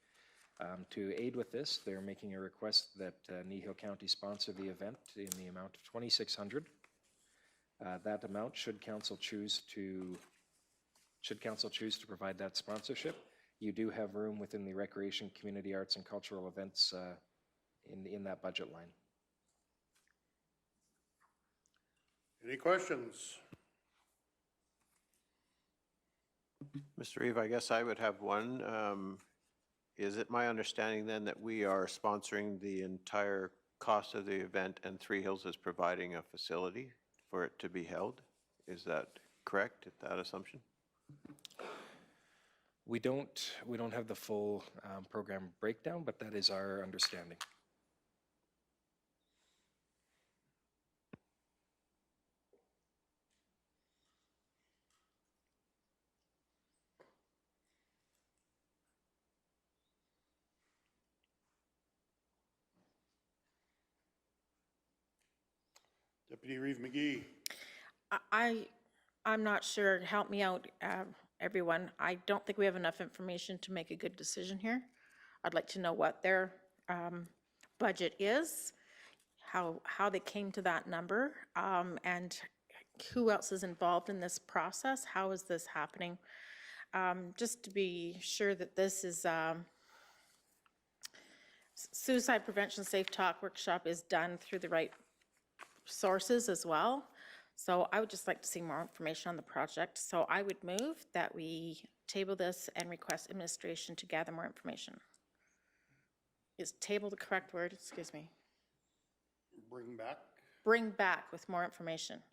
To aid with this, they're making a request that Kneehill County sponsor the event in the amount of $2,600. That amount, should council choose to provide that sponsorship, you do have room within the recreation, community arts, and cultural events in that budget line. Any questions? Mr. Reeve, I guess I would have one. Is it my understanding then that we are sponsoring the entire cost of the event and Three Hills is providing a facility for it to be held? Is that correct, that assumption? We don't have the full program breakdown, but that is our understanding. Deputy Reeve McGee. I'm not sure. Help me out, everyone. I don't think we have enough information to make a good decision here. I'd like to know what their budget is, how they came to that number, and who else is involved in this process. How is this happening? Just to be sure that this is suicide prevention safe talk workshop is done through the right sources as well. So I would just like to see more information on the project. So I would move that we table this and request administration to gather more information. Is table the correct word? Excuse me. Bring back. Bring back with more information.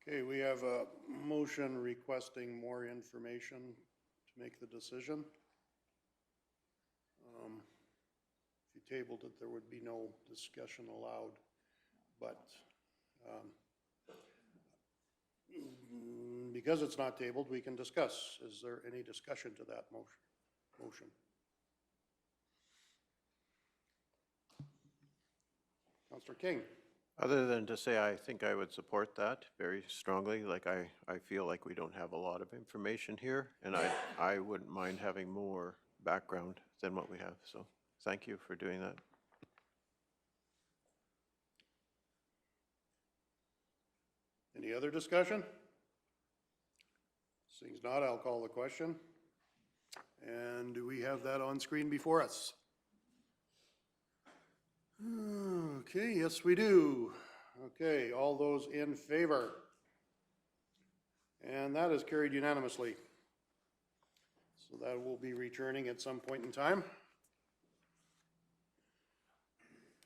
Okay, we have a motion requesting more information to make the decision. If you tabled it, there would be no discussion allowed, but because it's not tabled, we can discuss. Is there any discussion to that motion? Councillor King. Other than to say I think I would support that very strongly, like I feel like we don't have a lot of information here, and I wouldn't mind having more background than what we have, so thank you for doing that. Any other discussion? Seeing not, I'll call the question. And do we have that on screen before us? Okay, yes, we do. Okay, all those in favor? And that is carried unanimously. So that will be returning at some point in time.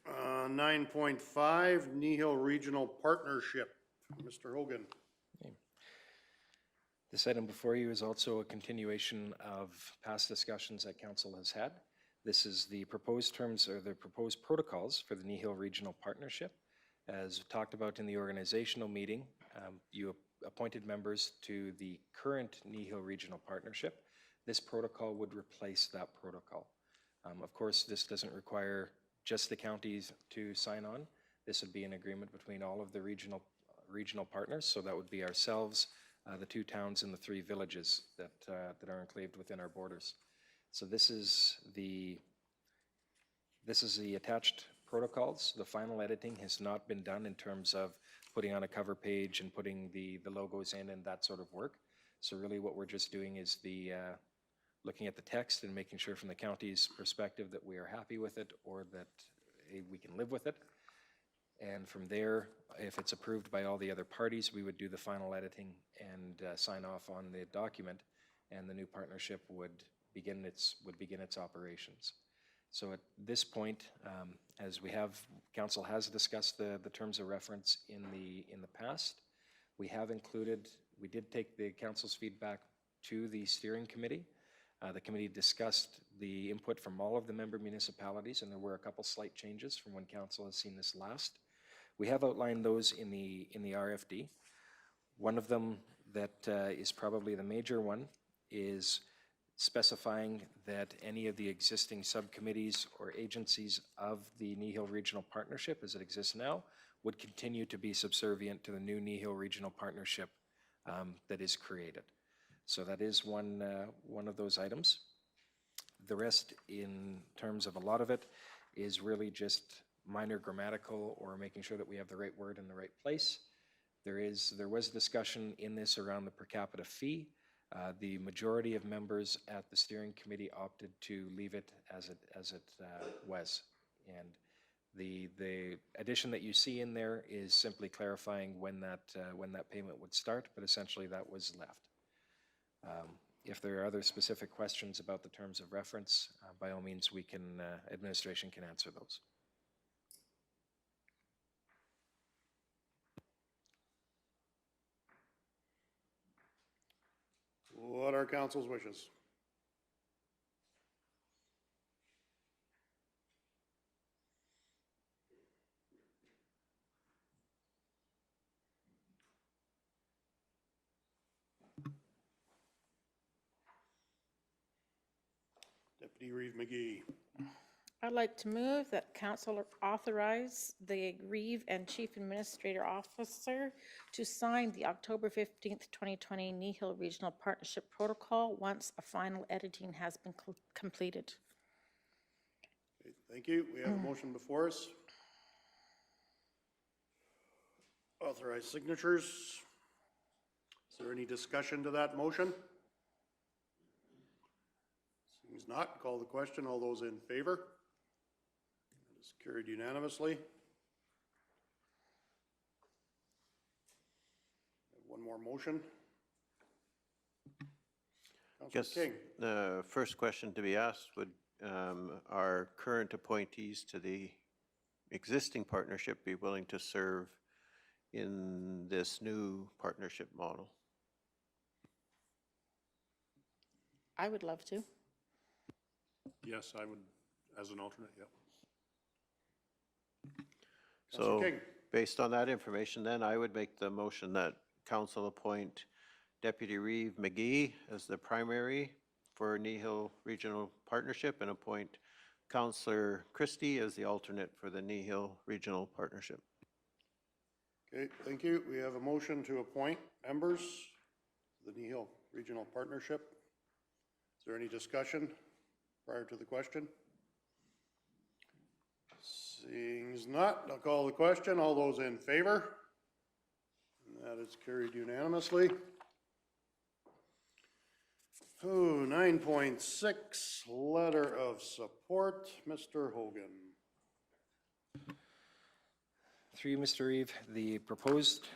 9.5, Kneehill Regional Partnership. Mr. Hogan. This item before you is also a continuation of past discussions that council has had. This is the proposed terms or the proposed protocols for the Kneehill Regional Partnership. As talked about in the organizational meeting, you appointed members to the current Kneehill Regional Partnership. This protocol would replace that protocol. Of course, this doesn't require just the counties to sign on. This would be an agreement between all of the regional partners. So that would be ourselves, the 2 towns and the 3 villages that are enclaved within our borders. So this is the attached protocols. The final editing has not been done in terms of putting on a cover page and putting the logos in and that sort of work. So really what we're just doing is looking at the text and making sure from the county's perspective that we are happy with it or that we can live with it. And from there, if it's approved by all the other parties, we would do the final editing and sign off on the document, and the new partnership would begin its operations. So at this point, as council has discussed the terms of reference in the past, we did take the council's feedback to the steering committee. The committee discussed the input from all of the member municipalities, and there were a couple slight changes from when council has seen this last. We have outlined those in the RFD. One of them that is probably the major one is specifying that any of the existing subcommittees or agencies of the Kneehill Regional Partnership as it exists now would continue to be subservient to the new Kneehill Regional Partnership that is created. So that is one of those items. The rest, in terms of a lot of it, is really just minor grammatical or making sure that we have the right word in the right place. There was discussion in this around the per capita fee. The majority of members at the steering committee opted to leave it as it was. And the addition that you see in there is simply clarifying when that payment would start, but essentially that was left. If there are other specific questions about the terms of reference, by all means, administration can answer those. What are council's wishes? Deputy Reeve McGee. I'd like to move that council authorize the Reeve and Chief Administrator Officer to sign the October 15th, 2020 Kneehill Regional Partnership Protocol once a final editing has been completed. Okay, thank you. We have a motion before us. Authorized signatures. Is there any discussion to that motion? Seems not. Call the question. All those in favor? That is carried unanimously. One more motion. Councilor King. The first question to be asked would, are current appointees to the existing partnership be willing to serve in this new partnership model? I would love to. Yes, I would, as an alternate, yep. So, based on that information, then I would make the motion that council appoint Deputy Reeve McGee as the primary for Kneehill Regional Partnership and appoint Councillor Christie as the alternate for the Kneehill Regional Partnership. Okay, thank you. We have a motion to appoint members to the Kneehill Regional Partnership. Is there any discussion prior to the question? Seeing as not, I'll call the question. All those in favor? That is carried unanimously. Oh, 9.6, letter of support, Mr. Hogan. Through you, Mr. Reeve, the proposed,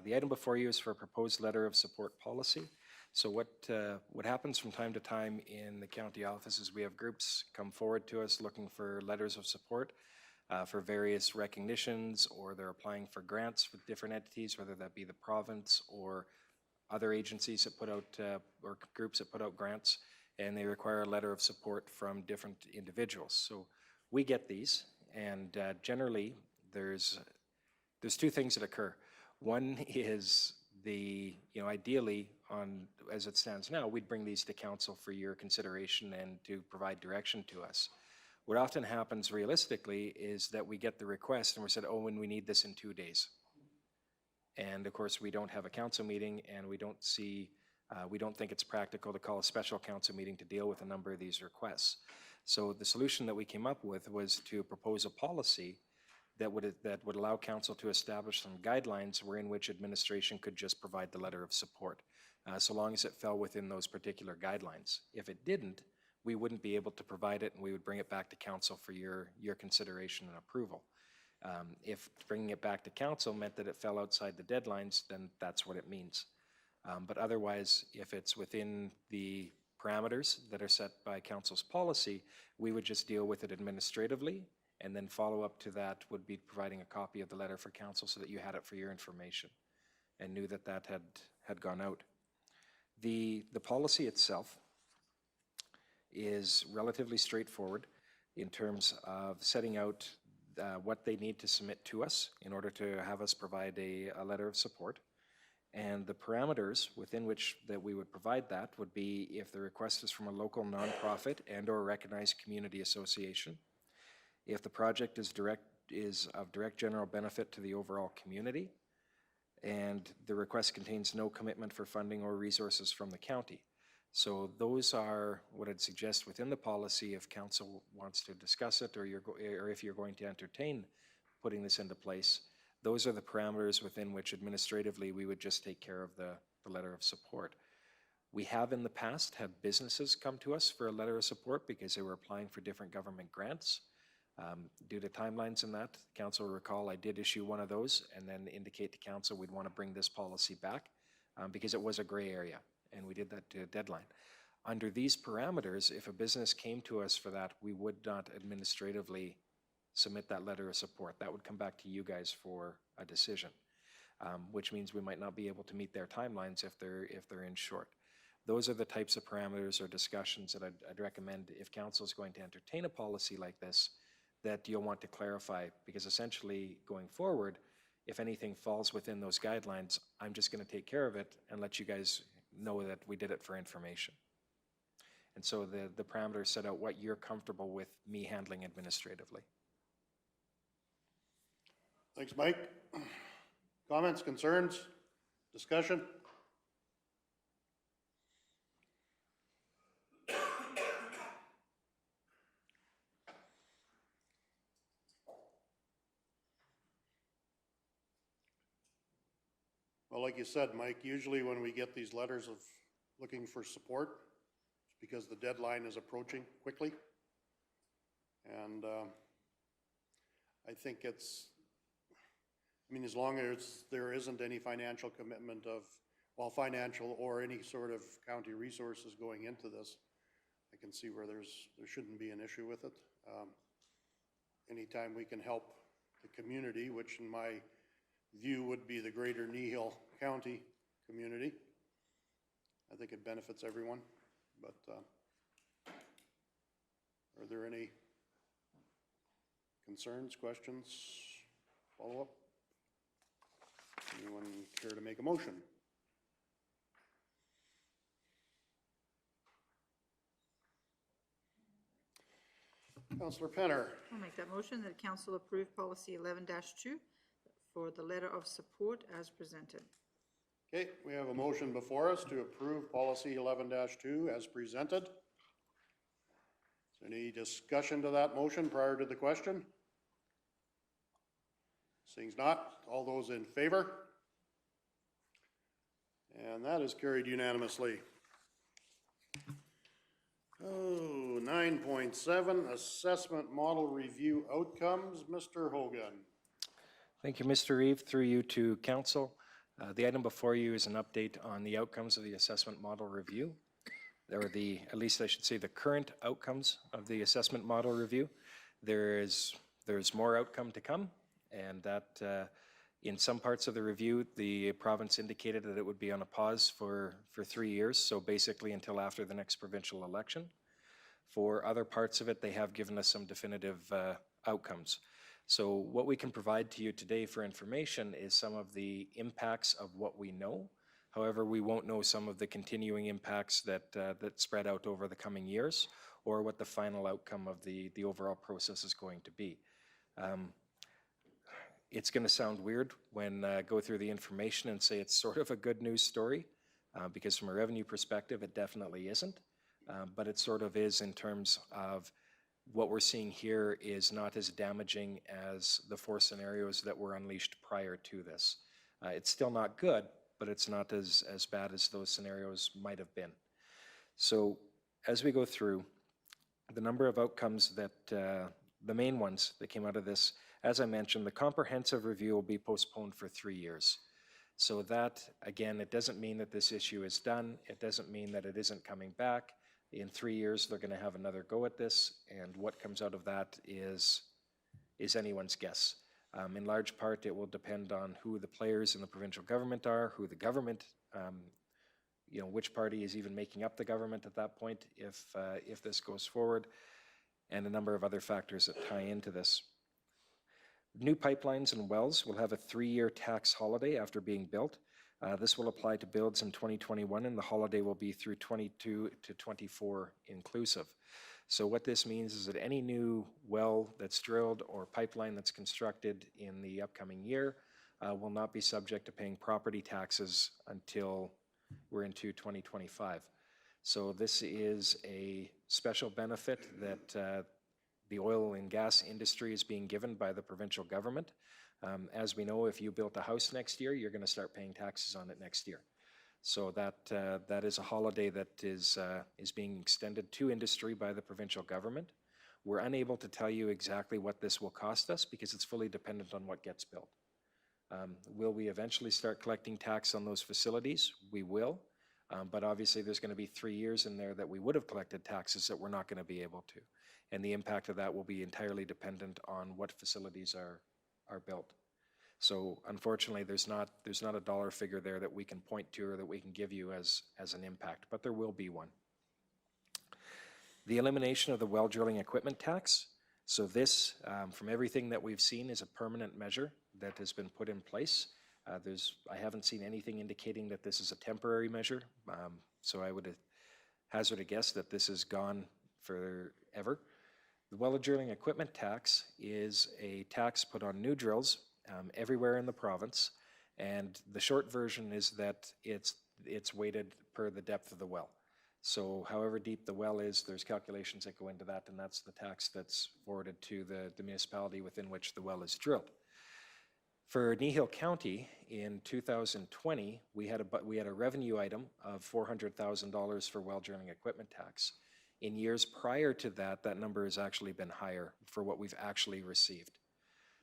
the item before you is for a proposed letter of support policy. So what happens from time to time in the county office is we have groups come forward to us looking for letters of support for various recognitions, or they're applying for grants with different entities, whether that be the province or other agencies that put out, or groups that put out grants, and they require a letter of support from different individuals. So we get these, and generally there's two things that occur. One is ideally, as it stands now, we'd bring these to council for your consideration and to provide direction to us. What often happens realistically is that we get the request and we're said, oh, and we need this in 2 days. And of course, we don't have a council meeting, and we don't think it's practical to call a special council meeting to deal with a number of these requests. So the solution that we came up with was to propose a policy that would allow council to establish some guidelines wherein which administration could just provide the letter of support, so long as it fell within those particular guidelines. If it didn't, we wouldn't be able to provide it, and we would bring it back to council for your consideration and approval. If bringing it back to council meant that it fell outside the deadlines, then that's what it means. But otherwise, if it's within the parameters that are set by council's policy, we would just deal with it administratively, and then follow up to that would be providing a copy of the letter for council so that you had it for your information and knew that that had gone out. The policy itself is relatively straightforward in terms of setting out what they need to submit to us in order to have us provide a letter of support. And the parameters within which that we would provide that would be if the request is from a local nonprofit and or recognized community association, if the project is of direct general benefit to the overall community, and the request contains no commitment for funding or resources from the county. So those are what I'd suggest within the policy if council wants to discuss it, or if you're going to entertain putting this into place. Those are the parameters within which administratively we would just take care of the letter of support. We have in the past had businesses come to us for a letter of support because they were applying for different government grants. Due to timelines and that, council will recall I did issue one of those and then indicate to council we'd want to bring this policy back because it was a gray area, and we did that to a deadline. Under these parameters, if a business came to us for that, we would not administratively submit that letter of support. That would come back to you guys for a decision, which means we might not be able to meet their timelines if they're in short. Those are the types of parameters or discussions that I'd recommend if council is going to entertain a policy like this, that you'll want to clarify, because essentially going forward, if anything falls within those guidelines, I'm just going to take care of it and let you guys know that we did it for information. And so the parameters set out what you're comfortable with me handling administratively. Thanks, Mike. Comments, concerns, discussion? Well, like you said, Mike, usually when we get these letters of looking for support, it's because the deadline is approaching quickly. And I think it's, as long as there isn't any financial commitment of, well, financial or any sort of county resources going into this, I can see where there shouldn't be an issue with it. Anytime we can help the community, which in my view would be the greater Kneehill County community, I think it benefits everyone. But are there any concerns, questions, follow-up? Anyone care to make a motion? Councillor Penner. I'll make that motion that council approve policy 11-2 for the letter of support as presented. Okay, we have a motion before us to approve policy 11-2 as presented. Is there any discussion to that motion prior to the question? Seeing not, all those in favor? And that is carried unanimously. Oh, 9.7, assessment model review outcomes. Mr. Hogan. Thank you, Mr. Reeve. Through you to council. The item before you is an update on the outcomes of the assessment model review. At least I should say the current outcomes of the assessment model review. There's more outcome to come, and that in some parts of the review, the province indicated that it would be on a pause for 3 years, so basically until after the next provincial election. For other parts of it, they have given us some definitive outcomes. So what we can provide to you today for information is some of the impacts of what we know. However, we won't know some of the continuing impacts that spread out over the coming years, or what the final outcome of the overall process is going to be. It's going to sound weird when I go through the information and say it's sort of a good news story, because from a revenue perspective, it definitely isn't. But it sort of is in terms of what we're seeing here is not as damaging as the 4 scenarios that were unleashed prior to this. It's still not good, but it's not as bad as those scenarios might have been. So as we go through, the number of outcomes that, the main ones that came out of this, as I mentioned, the comprehensive review will be postponed for 3 years. So that, again, it doesn't mean that this issue is done. It doesn't mean that it isn't coming back. In 3 years, they're going to have another go at this, and what comes out of that is anyone's guess. In large part, it will depend on who the players in the provincial government are, who the government, which party is even making up the government at that point if this goes forward, and a number of other factors that tie into this. New pipelines and wells will have a 3-year tax holiday after being built. This will apply to builds in 2021, and the holiday will be through 22 to 24 inclusive. So what this means is that any new well that's drilled or pipeline that's constructed in the upcoming year will not be subject to paying property taxes until we're into 2025. So this is a special benefit that the oil and gas industry is being given by the provincial government. As we know, if you built a house next year, you're going to start paying taxes on it next year. So that is a holiday that is being extended to industry by the provincial government. We're unable to tell you exactly what this will cost us because it's fully dependent on what gets built. Will we eventually start collecting tax on those facilities? We will, but obviously there's going to be 3 years in there that we would have collected taxes that we're not going to be able to. And the impact of that will be entirely dependent on what facilities are built. So unfortunately, there's not a dollar figure there that we can point to or that we can give you as an impact, but there will be one. The elimination of the well drilling equipment tax. So this, from everything that we've seen, is a permanent measure that has been put in place. I haven't seen anything indicating that this is a temporary measure, so I would hazard a guess that this is gone forever. The well drilling equipment tax is a tax put on new drills everywhere in the province, and the short version is that it's weighted per the depth of the well. So however deep the well is, there's calculations that go into that, and that's the tax that's forwarded to the municipality within which the well is drilled. For Kneehill County in 2020, we had a revenue item of $400,000 for well drilling equipment tax. In years prior to that, that number has actually been higher for what we've actually received.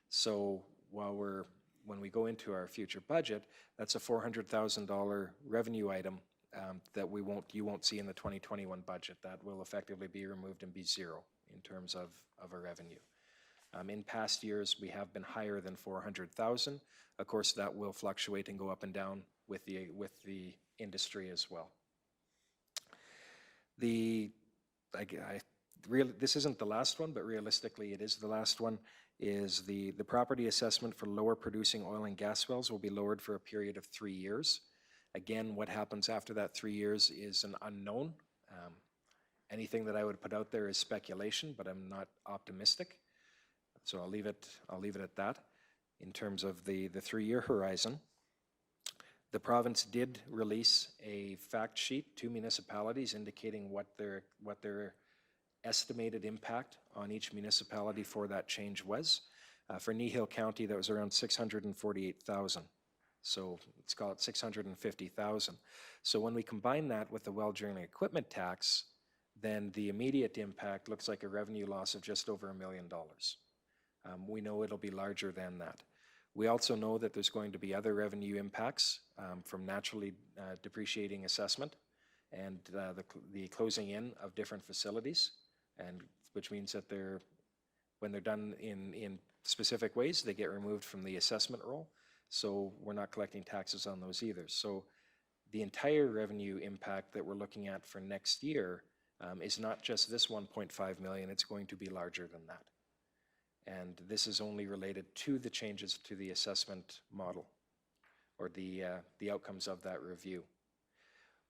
So when we go into our future budget, that's a $400,000 revenue item that you won't see in the 2021 budget. That will effectively be removed and be zero in terms of our revenue. In past years, we have been higher than 400,000. Of course, that will fluctuate and go up and down with the industry as well. This isn't the last one, but realistically it is the last one, is the property assessment for lower producing oil and gas wells will be lowered for a period of 3 years. Again, what happens after that 3 years is an unknown. Anything that I would put out there is speculation, but I'm not optimistic. So I'll leave it at that. In terms of the 3-year horizon, the province did release a fact sheet to municipalities indicating what their estimated impact on each municipality for that change was. For Kneehill County, that was around $648,000. So let's call it 650,000. So when we combine that with the well drilling equipment tax, then the immediate impact looks like a revenue loss of just over $1 million. We know it'll be larger than that. We also know that there's going to be other revenue impacts from naturally depreciating assessment and the closing in of different facilities, and which means that when they're done in specific ways, they get removed from the assessment roll. So we're not collecting taxes on those either. So the entire revenue impact that we're looking at for next year is not just this 1.5 million, it's going to be larger than that. And this is only related to the changes to the assessment model or the outcomes of that review.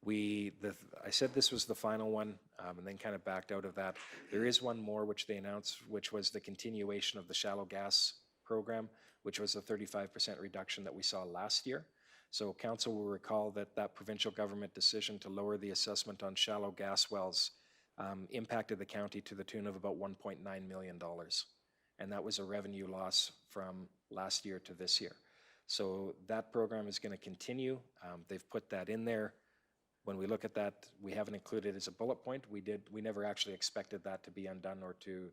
I said this was the final one and then kind of backed out of that. There is one more which they announced, which was the continuation of the shallow gas program, which was a 35% reduction that we saw last year. So council will recall that that provincial government decision to lower the assessment on shallow gas wells impacted the county to the tune of about $1.9 million. And that was a revenue loss from last year to this year. So that program is going to continue. They've put that in there. When we look at that, we haven't included it as a bullet point. We never actually expected that to be undone or to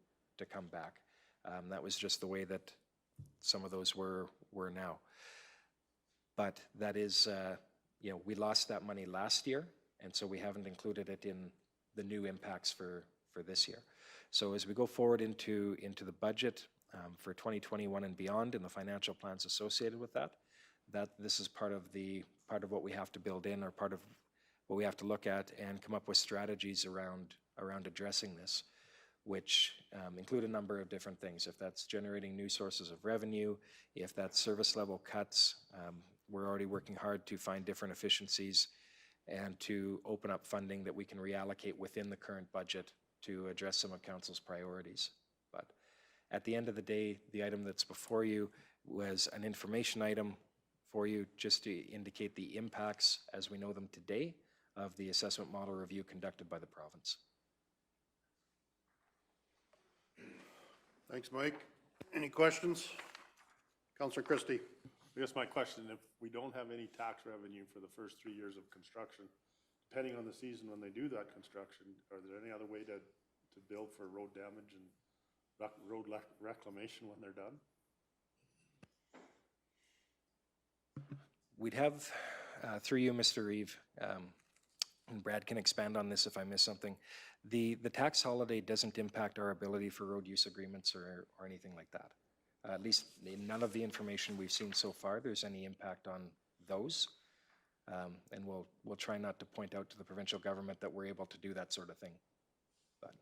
come back. That was just the way that some of those were now. But that is, we lost that money last year, and so we haven't included it in the new impacts for this year. So as we go forward into the budget for 2021 and beyond, and the financial plans associated with that this is part of what we have to build in, or part of what we have to look at and come up with strategies around addressing this, which include a number of different things. If that's generating new sources of revenue, if that's service level cuts, we're already working hard to find different efficiencies and to open up funding that we can reallocate within the current budget to address some of council's priorities. But at the end of the day, the item that's before you was an information item for you, just to indicate the impacts as we know them today of the assessment model review conducted by the province. Thanks, Mike. Any questions? Councillor Christie. I guess my question, if we don't have any tax revenue for the first 3 years of construction, depending on the season when they do that construction, are there any other way to bill for road damage and road reclamation when they're done? We'd have, through you, Mr. Reeve, and Brad can expand on this if I miss something, the tax holiday doesn't impact our ability for road use agreements or anything like that. At least in none of the information we've seen so far, there's any impact on those. And we'll try not to point out to the provincial government that we're able to do that sort of thing. But.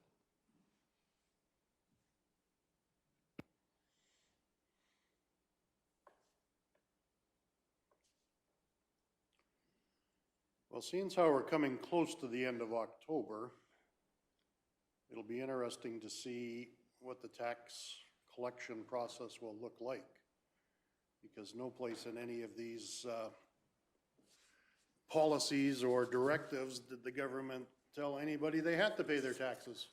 Well, seeing as how we're coming close to the end of October, it'll be interesting to see what the tax collection process will look like, because no place in any of these policies or directives did the government tell anybody they had to pay their taxes.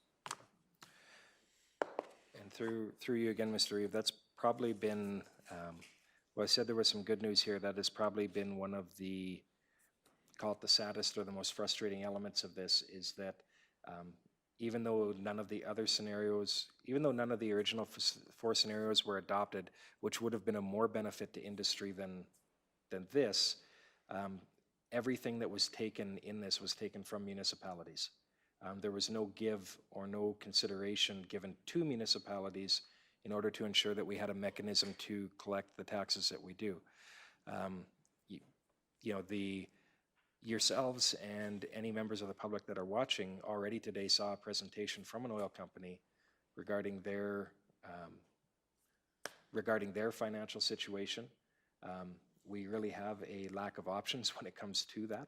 And through you again, Mr. Reeve, that's probably been, well, I said there was some good news here. That has probably been one of the, call it the saddest or the most frustrating elements of this, is that even though none of the other scenarios, even though none of the original 4 scenarios were adopted, which would have been a more benefit to industry than this, everything that was taken in this was taken from municipalities. There was no give or no consideration given to municipalities in order to ensure that we had a mechanism to collect the taxes that we do. Yourselves and any members of the public that are watching already today saw a presentation from an oil company regarding their financial situation. We really have a lack of options when it comes to that.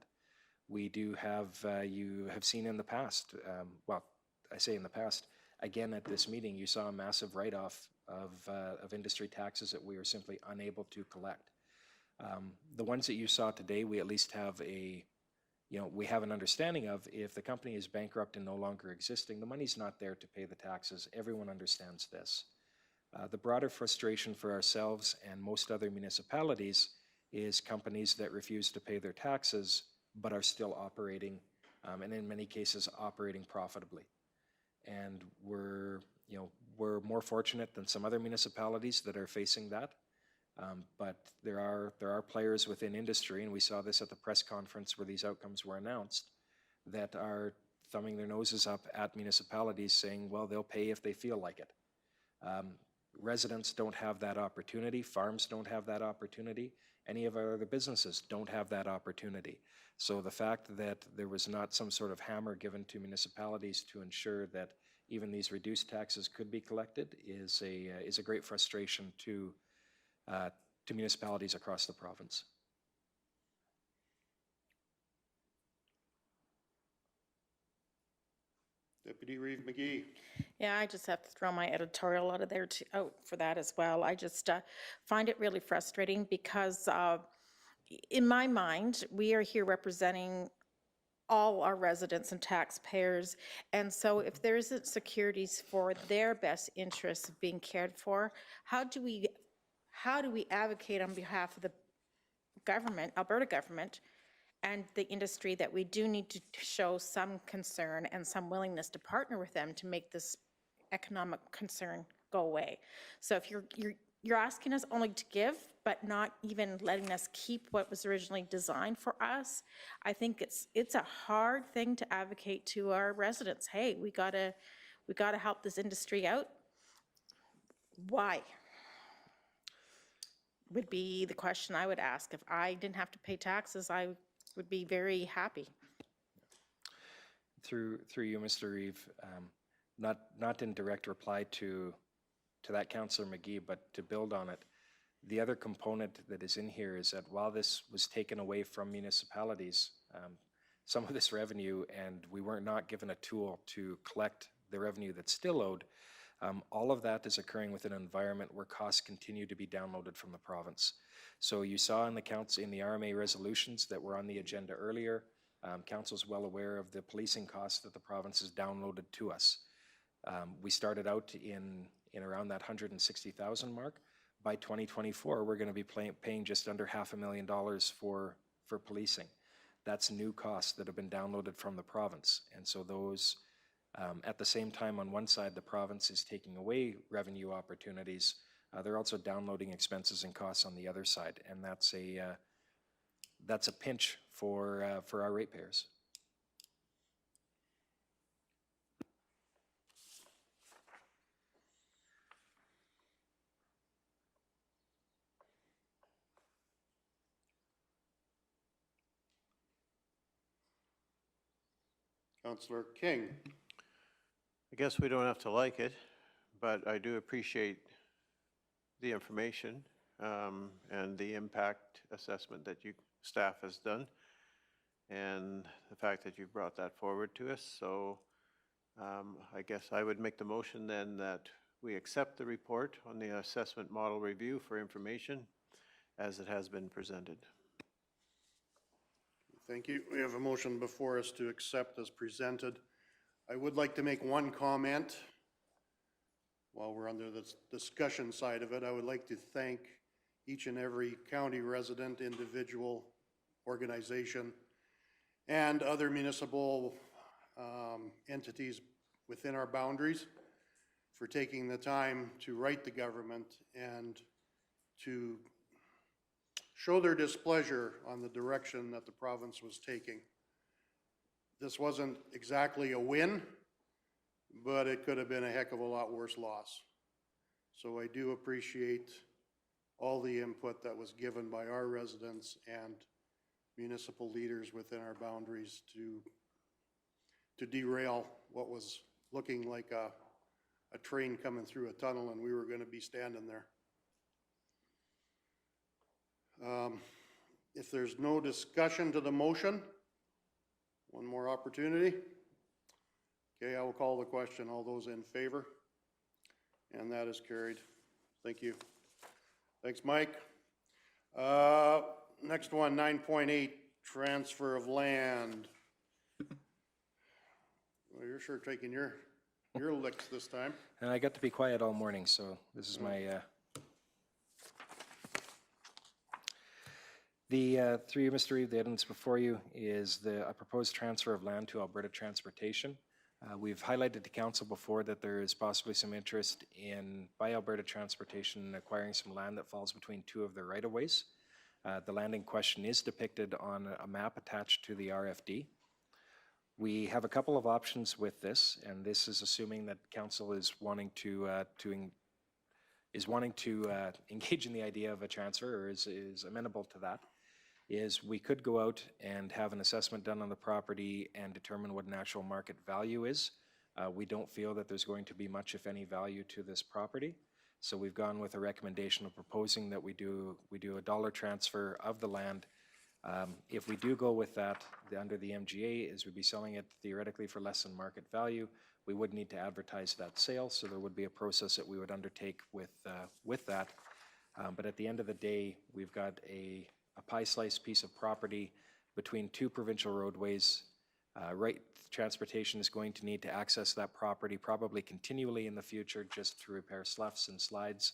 We do have, you have seen in the past, well, I say in the past, again at this meeting, you saw a massive write-off of industry taxes that we were simply unable to collect. The ones that you saw today, we at least have we have an understanding of. If the company is bankrupt and no longer existing, the money's not there to pay the taxes. Everyone understands this. The broader frustration for ourselves and most other municipalities is companies that refuse to pay their taxes but are still operating, and in many cases operating profitably. And we're more fortunate than some other municipalities that are facing that. But there are players within industry, and we saw this at the press conference where these outcomes were announced, that are thumbing their noses up at municipalities saying, well, they'll pay if they feel like it. Residents don't have that opportunity. Farms don't have that opportunity. Any of our other businesses don't have that opportunity. So the fact that there was not some sort of hammer given to municipalities to ensure that even these reduced taxes could be collected is a great frustration to municipalities across the province. Deputy Reeve McGee. Yeah, I just have to throw my editorial out of there out for that as well. I just find it really frustrating because in my mind, we are here representing all our residents and taxpayers. And so if there isn't securities for their best interests being cared for, how do we advocate on behalf of the government, Alberta government, and the industry that we do need to show some concern and some willingness to partner with them to make this economic concern go away? So if you're asking us only to give, but not even letting us keep what was originally designed for us, I think it's a hard thing to advocate to our residents. Hey, we gotta help this industry out. Why? Would be the question I would ask. If I didn't have to pay taxes, I would be very happy. Through you, Mr. Reeve, not in direct reply to that, Councillor McGee, but to build on it, the other component that is in here is that while this was taken away from municipalities, some of this revenue, and we were not given a tool to collect the revenue that's still owed, all of that is occurring within an environment where costs continue to be downloaded from the province. So you saw in the RMA resolutions that were on the agenda earlier, Council's well aware of the policing costs that the province has downloaded to us. We started out in around that $160,000 mark. By 2024, we're going to be paying just under $500,000 for policing. That's new costs that have been downloaded from the province. And so those, at the same time, on one side, the province is taking away revenue opportunities. They're also downloading expenses and costs on the other side. And that's a pinch for our ratepayers. Councillor King. I guess we don't have to like it, but I do appreciate the information and the impact assessment that staff has done, and the fact that you brought that forward to us. So I guess I would make the motion then that we accept the report on the assessment model review for information as it has been presented. Thank you. We have a motion before us to accept as presented. I would like to make one comment while we're under the discussion side of it. I would like to thank each and every county resident, individual, organization, and other municipal entities within our boundaries for taking the time to write the government and to show their displeasure on the direction that the province was taking. This wasn't exactly a win, but it could have been a heck of a lot worse loss. So I do appreciate all the input that was given by our residents and municipal leaders within our boundaries to derail what was looking like a train coming through a tunnel, and we were going to be standing there. If there's no discussion to the motion, one more opportunity. Okay, I will call the question. All those in favor? And that is carried. Thank you. Thanks, Mike. Next one, 9.8, transfer of land. Well, you're sure taking your licks this time. And I got to be quiet all morning, so this is my... Through you, Mr. Reeve, the items before you is a proposed transfer of land to Alberta Transportation. We've highlighted to council before that there is possibly some interest by Alberta Transportation in acquiring some land that falls between two of their right-of-ways. The land in question is depicted on a map attached to the RFD. We have a couple of options with this, and this is assuming that council is wanting to engage in the idea of a transfer, or is amenable to that. Is we could go out and have an assessment done on the property and determine what an actual market value is. We don't feel that there's going to be much, if any, value to this property. So we've gone with a recommendation of proposing that we do a dollar transfer of the land. If we do go with that, under the MGA, is we'd be selling it theoretically for less than market value. We would need to advertise that sale, so there would be a process that we would undertake with that. But at the end of the day, we've got a pie-sliced piece of property between two provincial roadways. Transportation is going to need to access that property probably continually in the future just to repair sloughs and slides.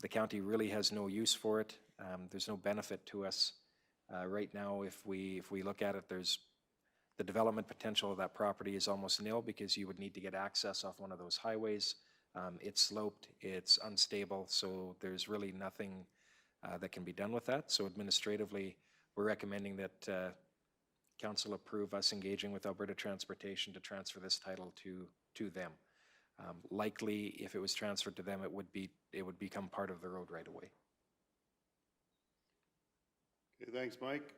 The county really has no use for it. There's no benefit to us. Right now, if we look at it, the development potential of that property is almost nil because you would need to get access off one of those highways. It's sloped, it's unstable, so there's really nothing that can be done with that. So administratively, we're recommending that council approve us engaging with Alberta Transportation to transfer this title to them. Likely, if it was transferred to them, it would become part of the road right away. Okay, thanks, Mike.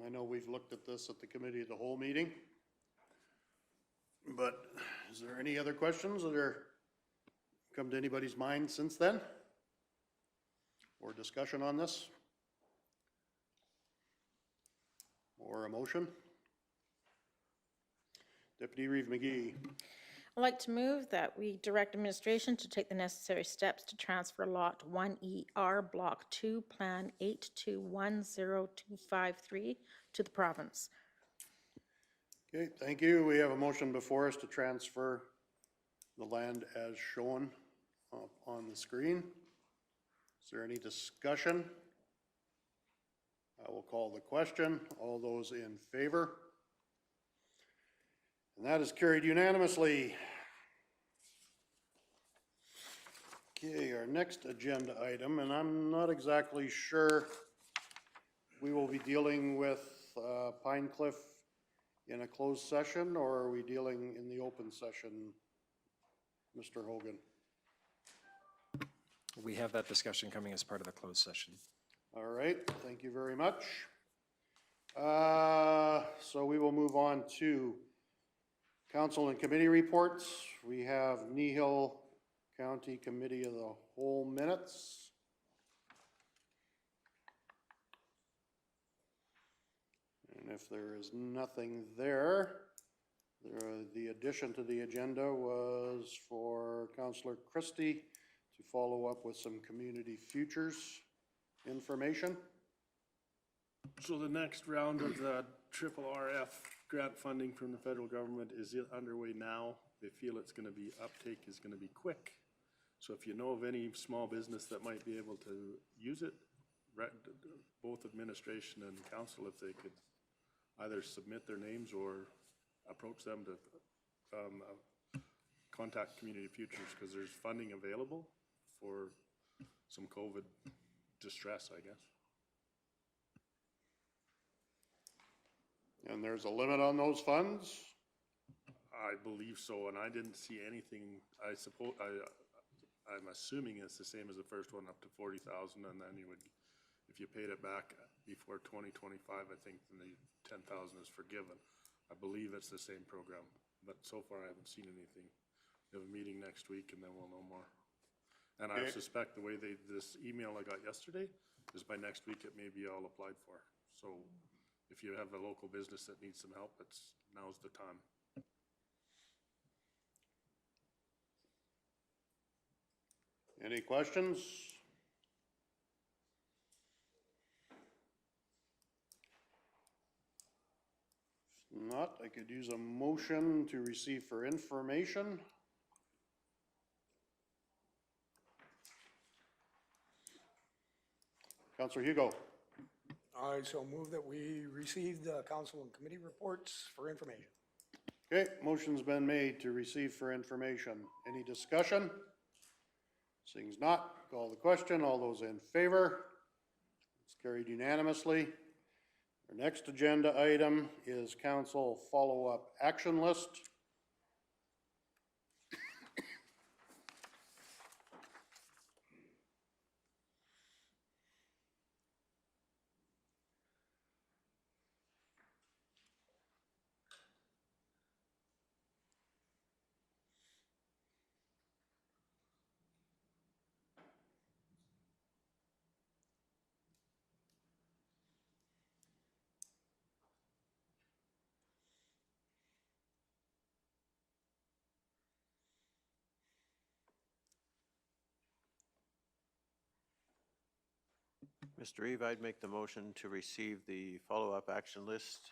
I know we've looked at this at the committee of the whole meeting, but is there any other questions that are come to anybody's mind since then? Or discussion on this? Or a motion? Deputy Reeve McGee. I'd like to move that we direct administration to take the necessary steps to transfer Lot 1ER Block 2, Plan 8210253 to the province. Okay, thank you. We have a motion before us to transfer the land as shown up on the screen. Is there any discussion? I will call the question. All those in favor? And that is carried unanimously. Okay, our next agenda item, and I'm not exactly sure we will be dealing with Pine Cliff in a closed session, or are we dealing in the open session, Mr. Hogan? We have that discussion coming as part of the closed session. All right, thank you very much. So we will move on to council and committee reports. We have Kneehill County Committee of the Whole minutes. And if there is nothing there, the addition to the agenda was for Councillor Christie to follow up with some community futures information. So the next round of the RRF grant funding from the federal government is underway now. They feel it's going to be, uptake is going to be quick. So if you know of any small business that might be able to use it, both administration and council, if they could either submit their names or approach them to contact Community Futures, because there's funding available for some COVID distress, I guess. And there's a limit on those funds? I believe so, and I didn't see anything. I suppose, I'm assuming it's the same as the first one, up to 40,000, and then you would, if you paid it back before 2025, I think then the 10,000 is forgiven. I believe it's the same program, but so far I haven't seen anything. We have a meeting next week and then we'll know more. And I suspect the way this email I got yesterday is by next week it may be all applied for. So if you have a local business that needs some help, now's the time. Any questions? If not, I could use a motion to receive for information. Councillor Hugo. I so move that we receive the council and committee reports for information. Okay, motion's been made to receive for information. Any discussion? Seeing not, call the question. All those in favor? It's carried unanimously. Our next agenda item is council follow-up action list. Mr. Reeve, I'd make the motion to receive the follow-up action list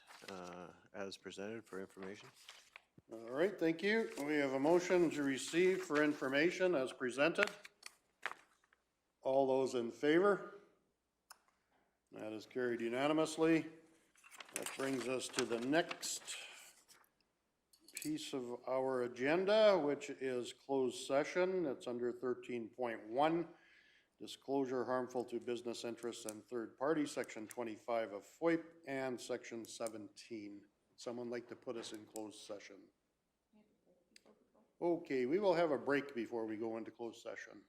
as presented for information. All right, thank you. We have a motion to receive for information as presented. All those in favor? That is carried unanimously. That brings us to the next piece of our agenda, which is closed session. It's under 13.1, disclosure harmful to business interests and third parties, section 25 of FOIP, and section 17. Someone like to put us in closed session? Okay, we will have a break before we go into closed session.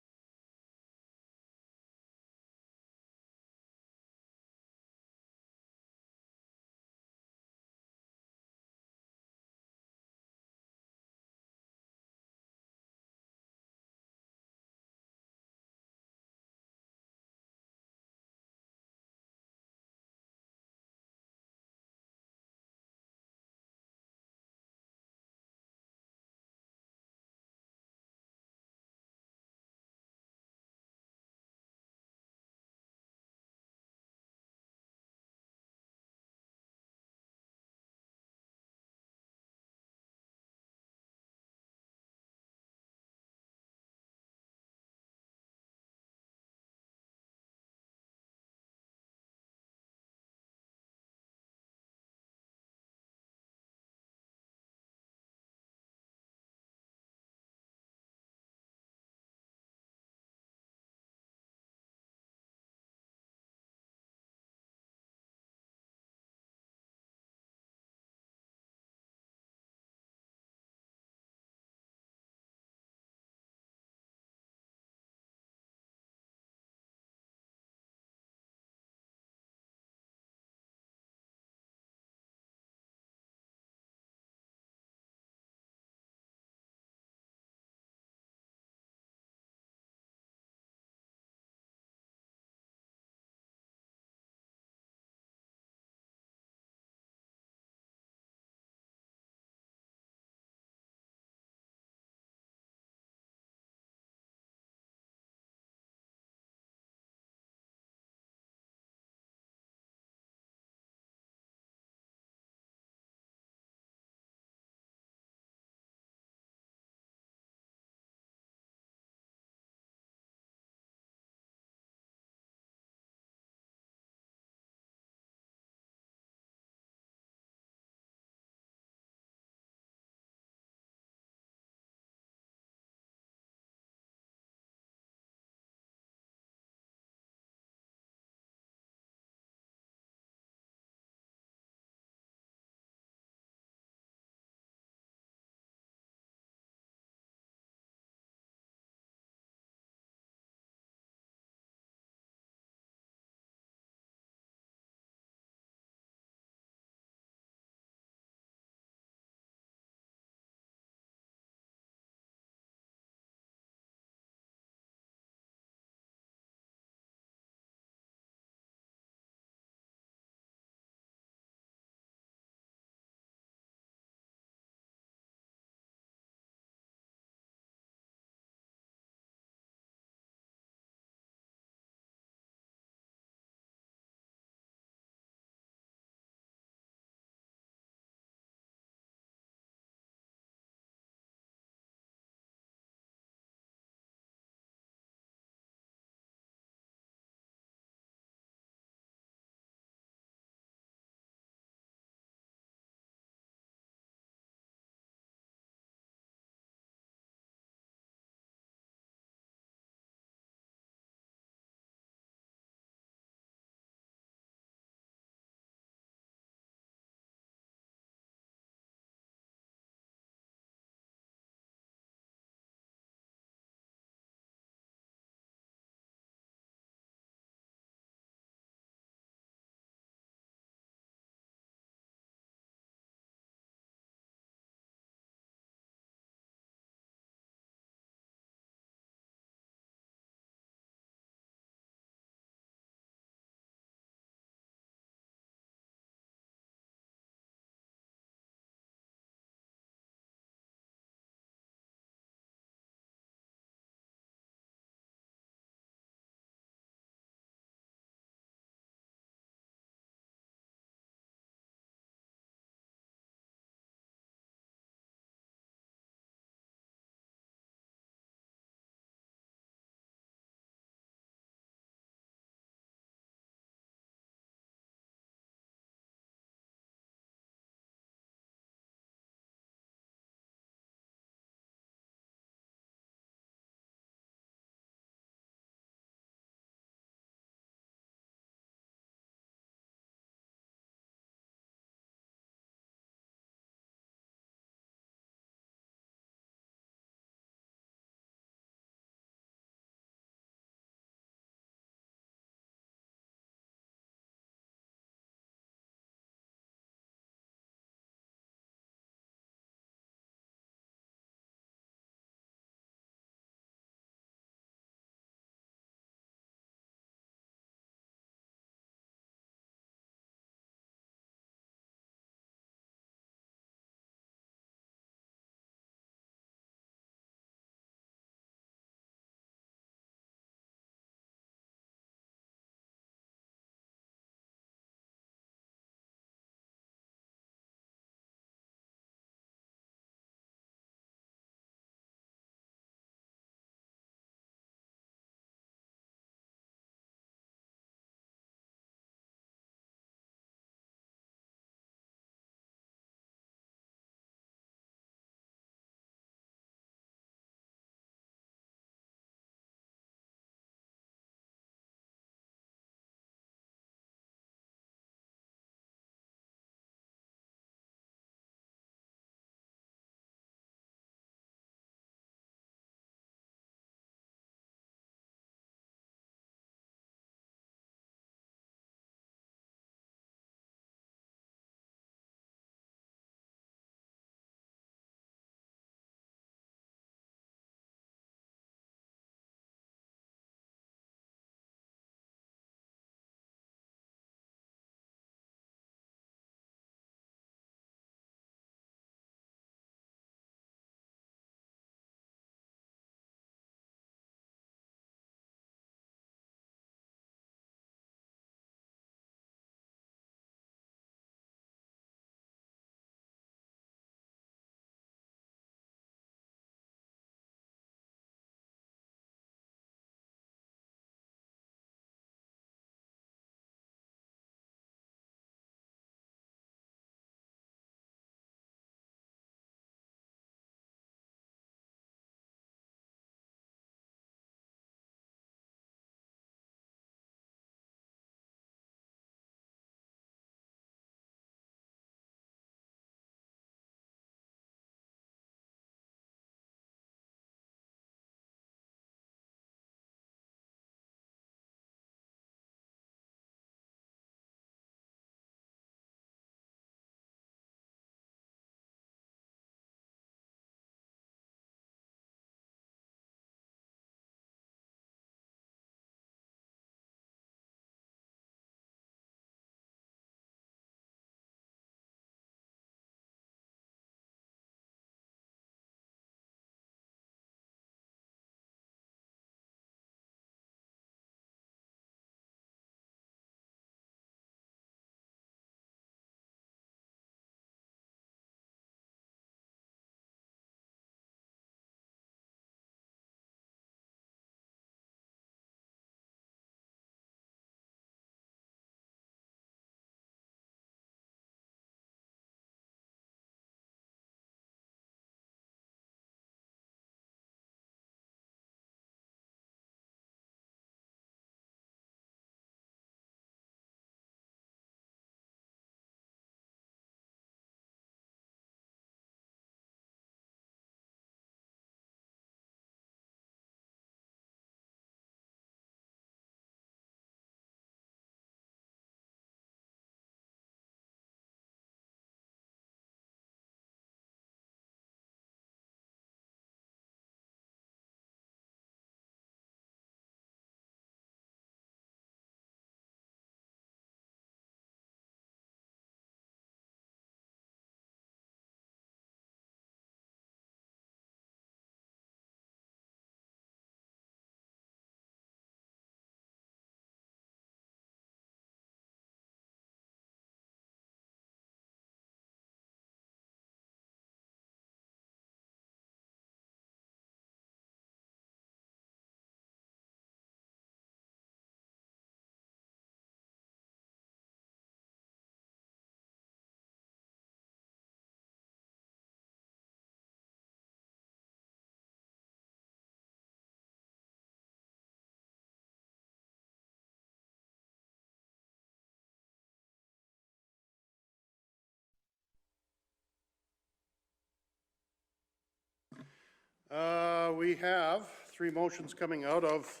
We have 3 motions coming out of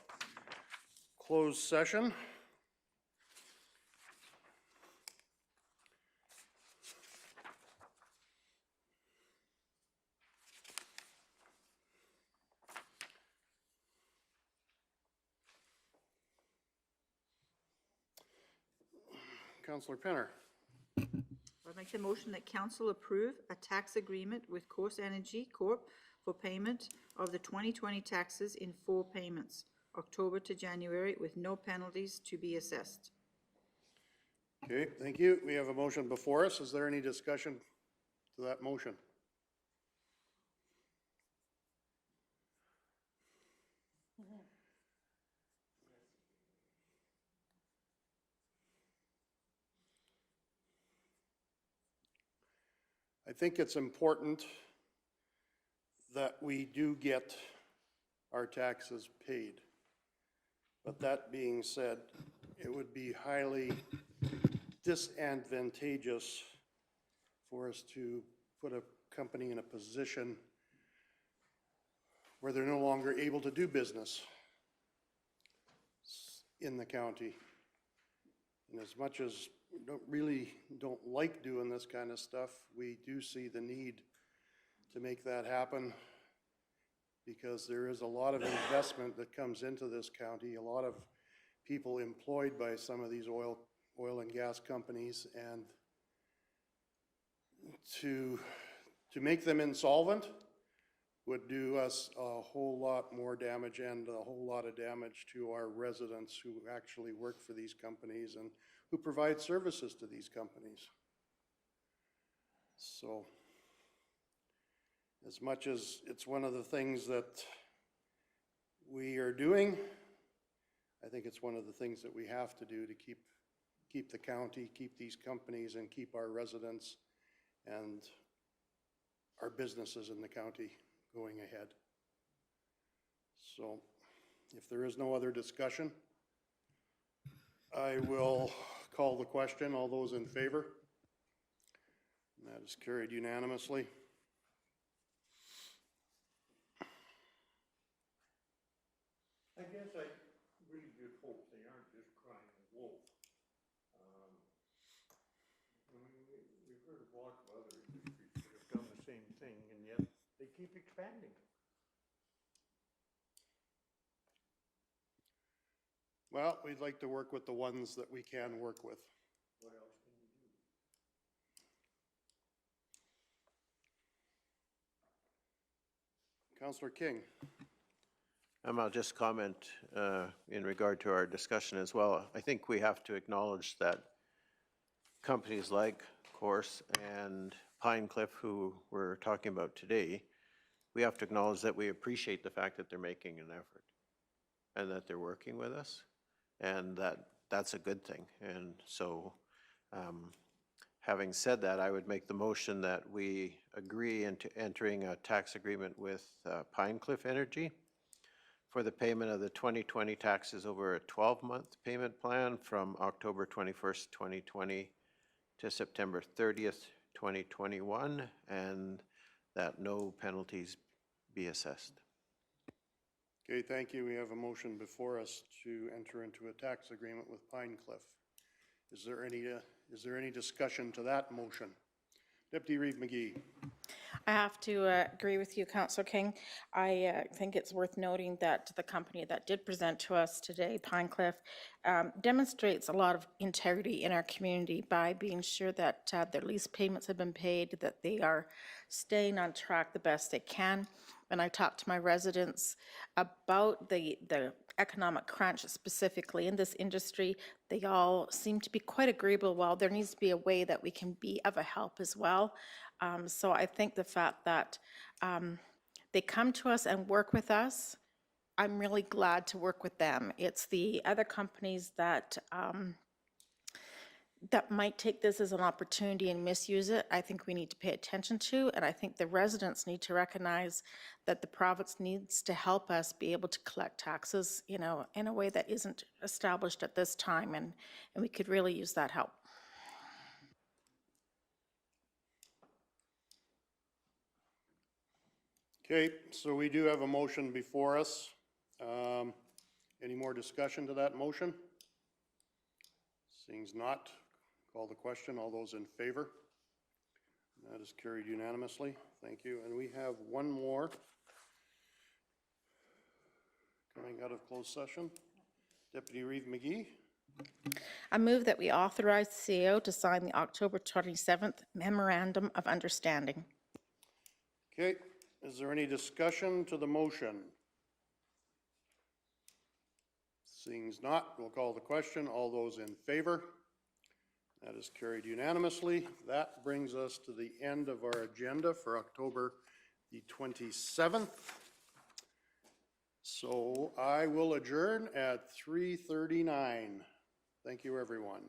closed session. Councillor Penner. I make the motion that council approve a tax agreement with Course Energy Corp. For payment of the 2020 taxes in 4 payments, October to January, with no penalties to be assessed. Okay, thank you. We have a motion before us. Is there any discussion to that motion? I think it's important that we do get our taxes paid. But that being said, it would be highly disadvantageous for us to put a company in a position where they're no longer able to do business in the county. And as much as we don't like doing this kind of stuff, we do see the need to make that happen, because there is a lot of investment that comes into this county, a lot of people employed by some of these oil and gas companies, and to make them insolvent would do us a whole lot more damage, and a whole lot of damage to our residents who actually work for these companies and who provide services to these companies. So, as much as it's one of the things that we are doing, I think it's one of the things that we have to do to keep the county, keep these companies, and keep our residents and our businesses in the county going ahead. So, if there is no other discussion, I will call the question. All those in favor? And that is carried unanimously. I guess I really just hope they aren't just crying wolf. We've heard of lots of other industries that have done the same thing, and yet they keep expanding. Well, we'd like to work with the ones that we can work with. What else can you do? Councillor King. I'll just comment in regard to our discussion as well. I think we have to acknowledge that companies like Course and Pine Cliff, who we're talking about today, we have to acknowledge that we appreciate the fact that they're making an effort and that they're working with us, and that's a good thing. And so having said that, I would make the motion that we agree into entering a tax agreement with Pine Cliff Energy for the payment of the 2020 taxes over a 12-month payment plan from October 21st, 2020 to September 30th, 2021, and that no penalties be assessed. Okay, thank you. We have a motion before us to enter into a tax agreement with Pine Cliff. Is there any discussion to that motion? Deputy Reeve McGee. I have to agree with you, Councillor King. I think it's worth noting that the company that did present to us today, Pine Cliff, demonstrates a lot of integrity in our community by being sure that their lease payments have been paid, that they are staying on track the best they can. When I talk to my residents about the economic crunch specifically in this industry, they all seem to be quite agreeable. Well, there needs to be a way that we can be of a help as well. So I think the fact that they come to us and work with us, I'm really glad to work with them. It's the other companies that that might take this as an opportunity and misuse it, I think we need to pay attention to, and I think the residents need to recognize that the province needs to help us be able to collect taxes, you know, in a way that isn't established at this time, and we could really use that help. Okay, so we do have a motion before us. Any more discussion to that motion? Seeing not, call the question. All those in favor? That is carried unanimously. Thank you. And we have one more coming out of closed session. Deputy Reeve McGee. I move that we authorize the CEO to sign the October 27th Memorandum of Understanding. Okay, is there any discussion to the motion? Seeing not, we'll call the question. All those in favor? That is carried unanimously. That brings us to the end of our agenda for October the 27th. So I will adjourn at 3:39. Thank you, everyone.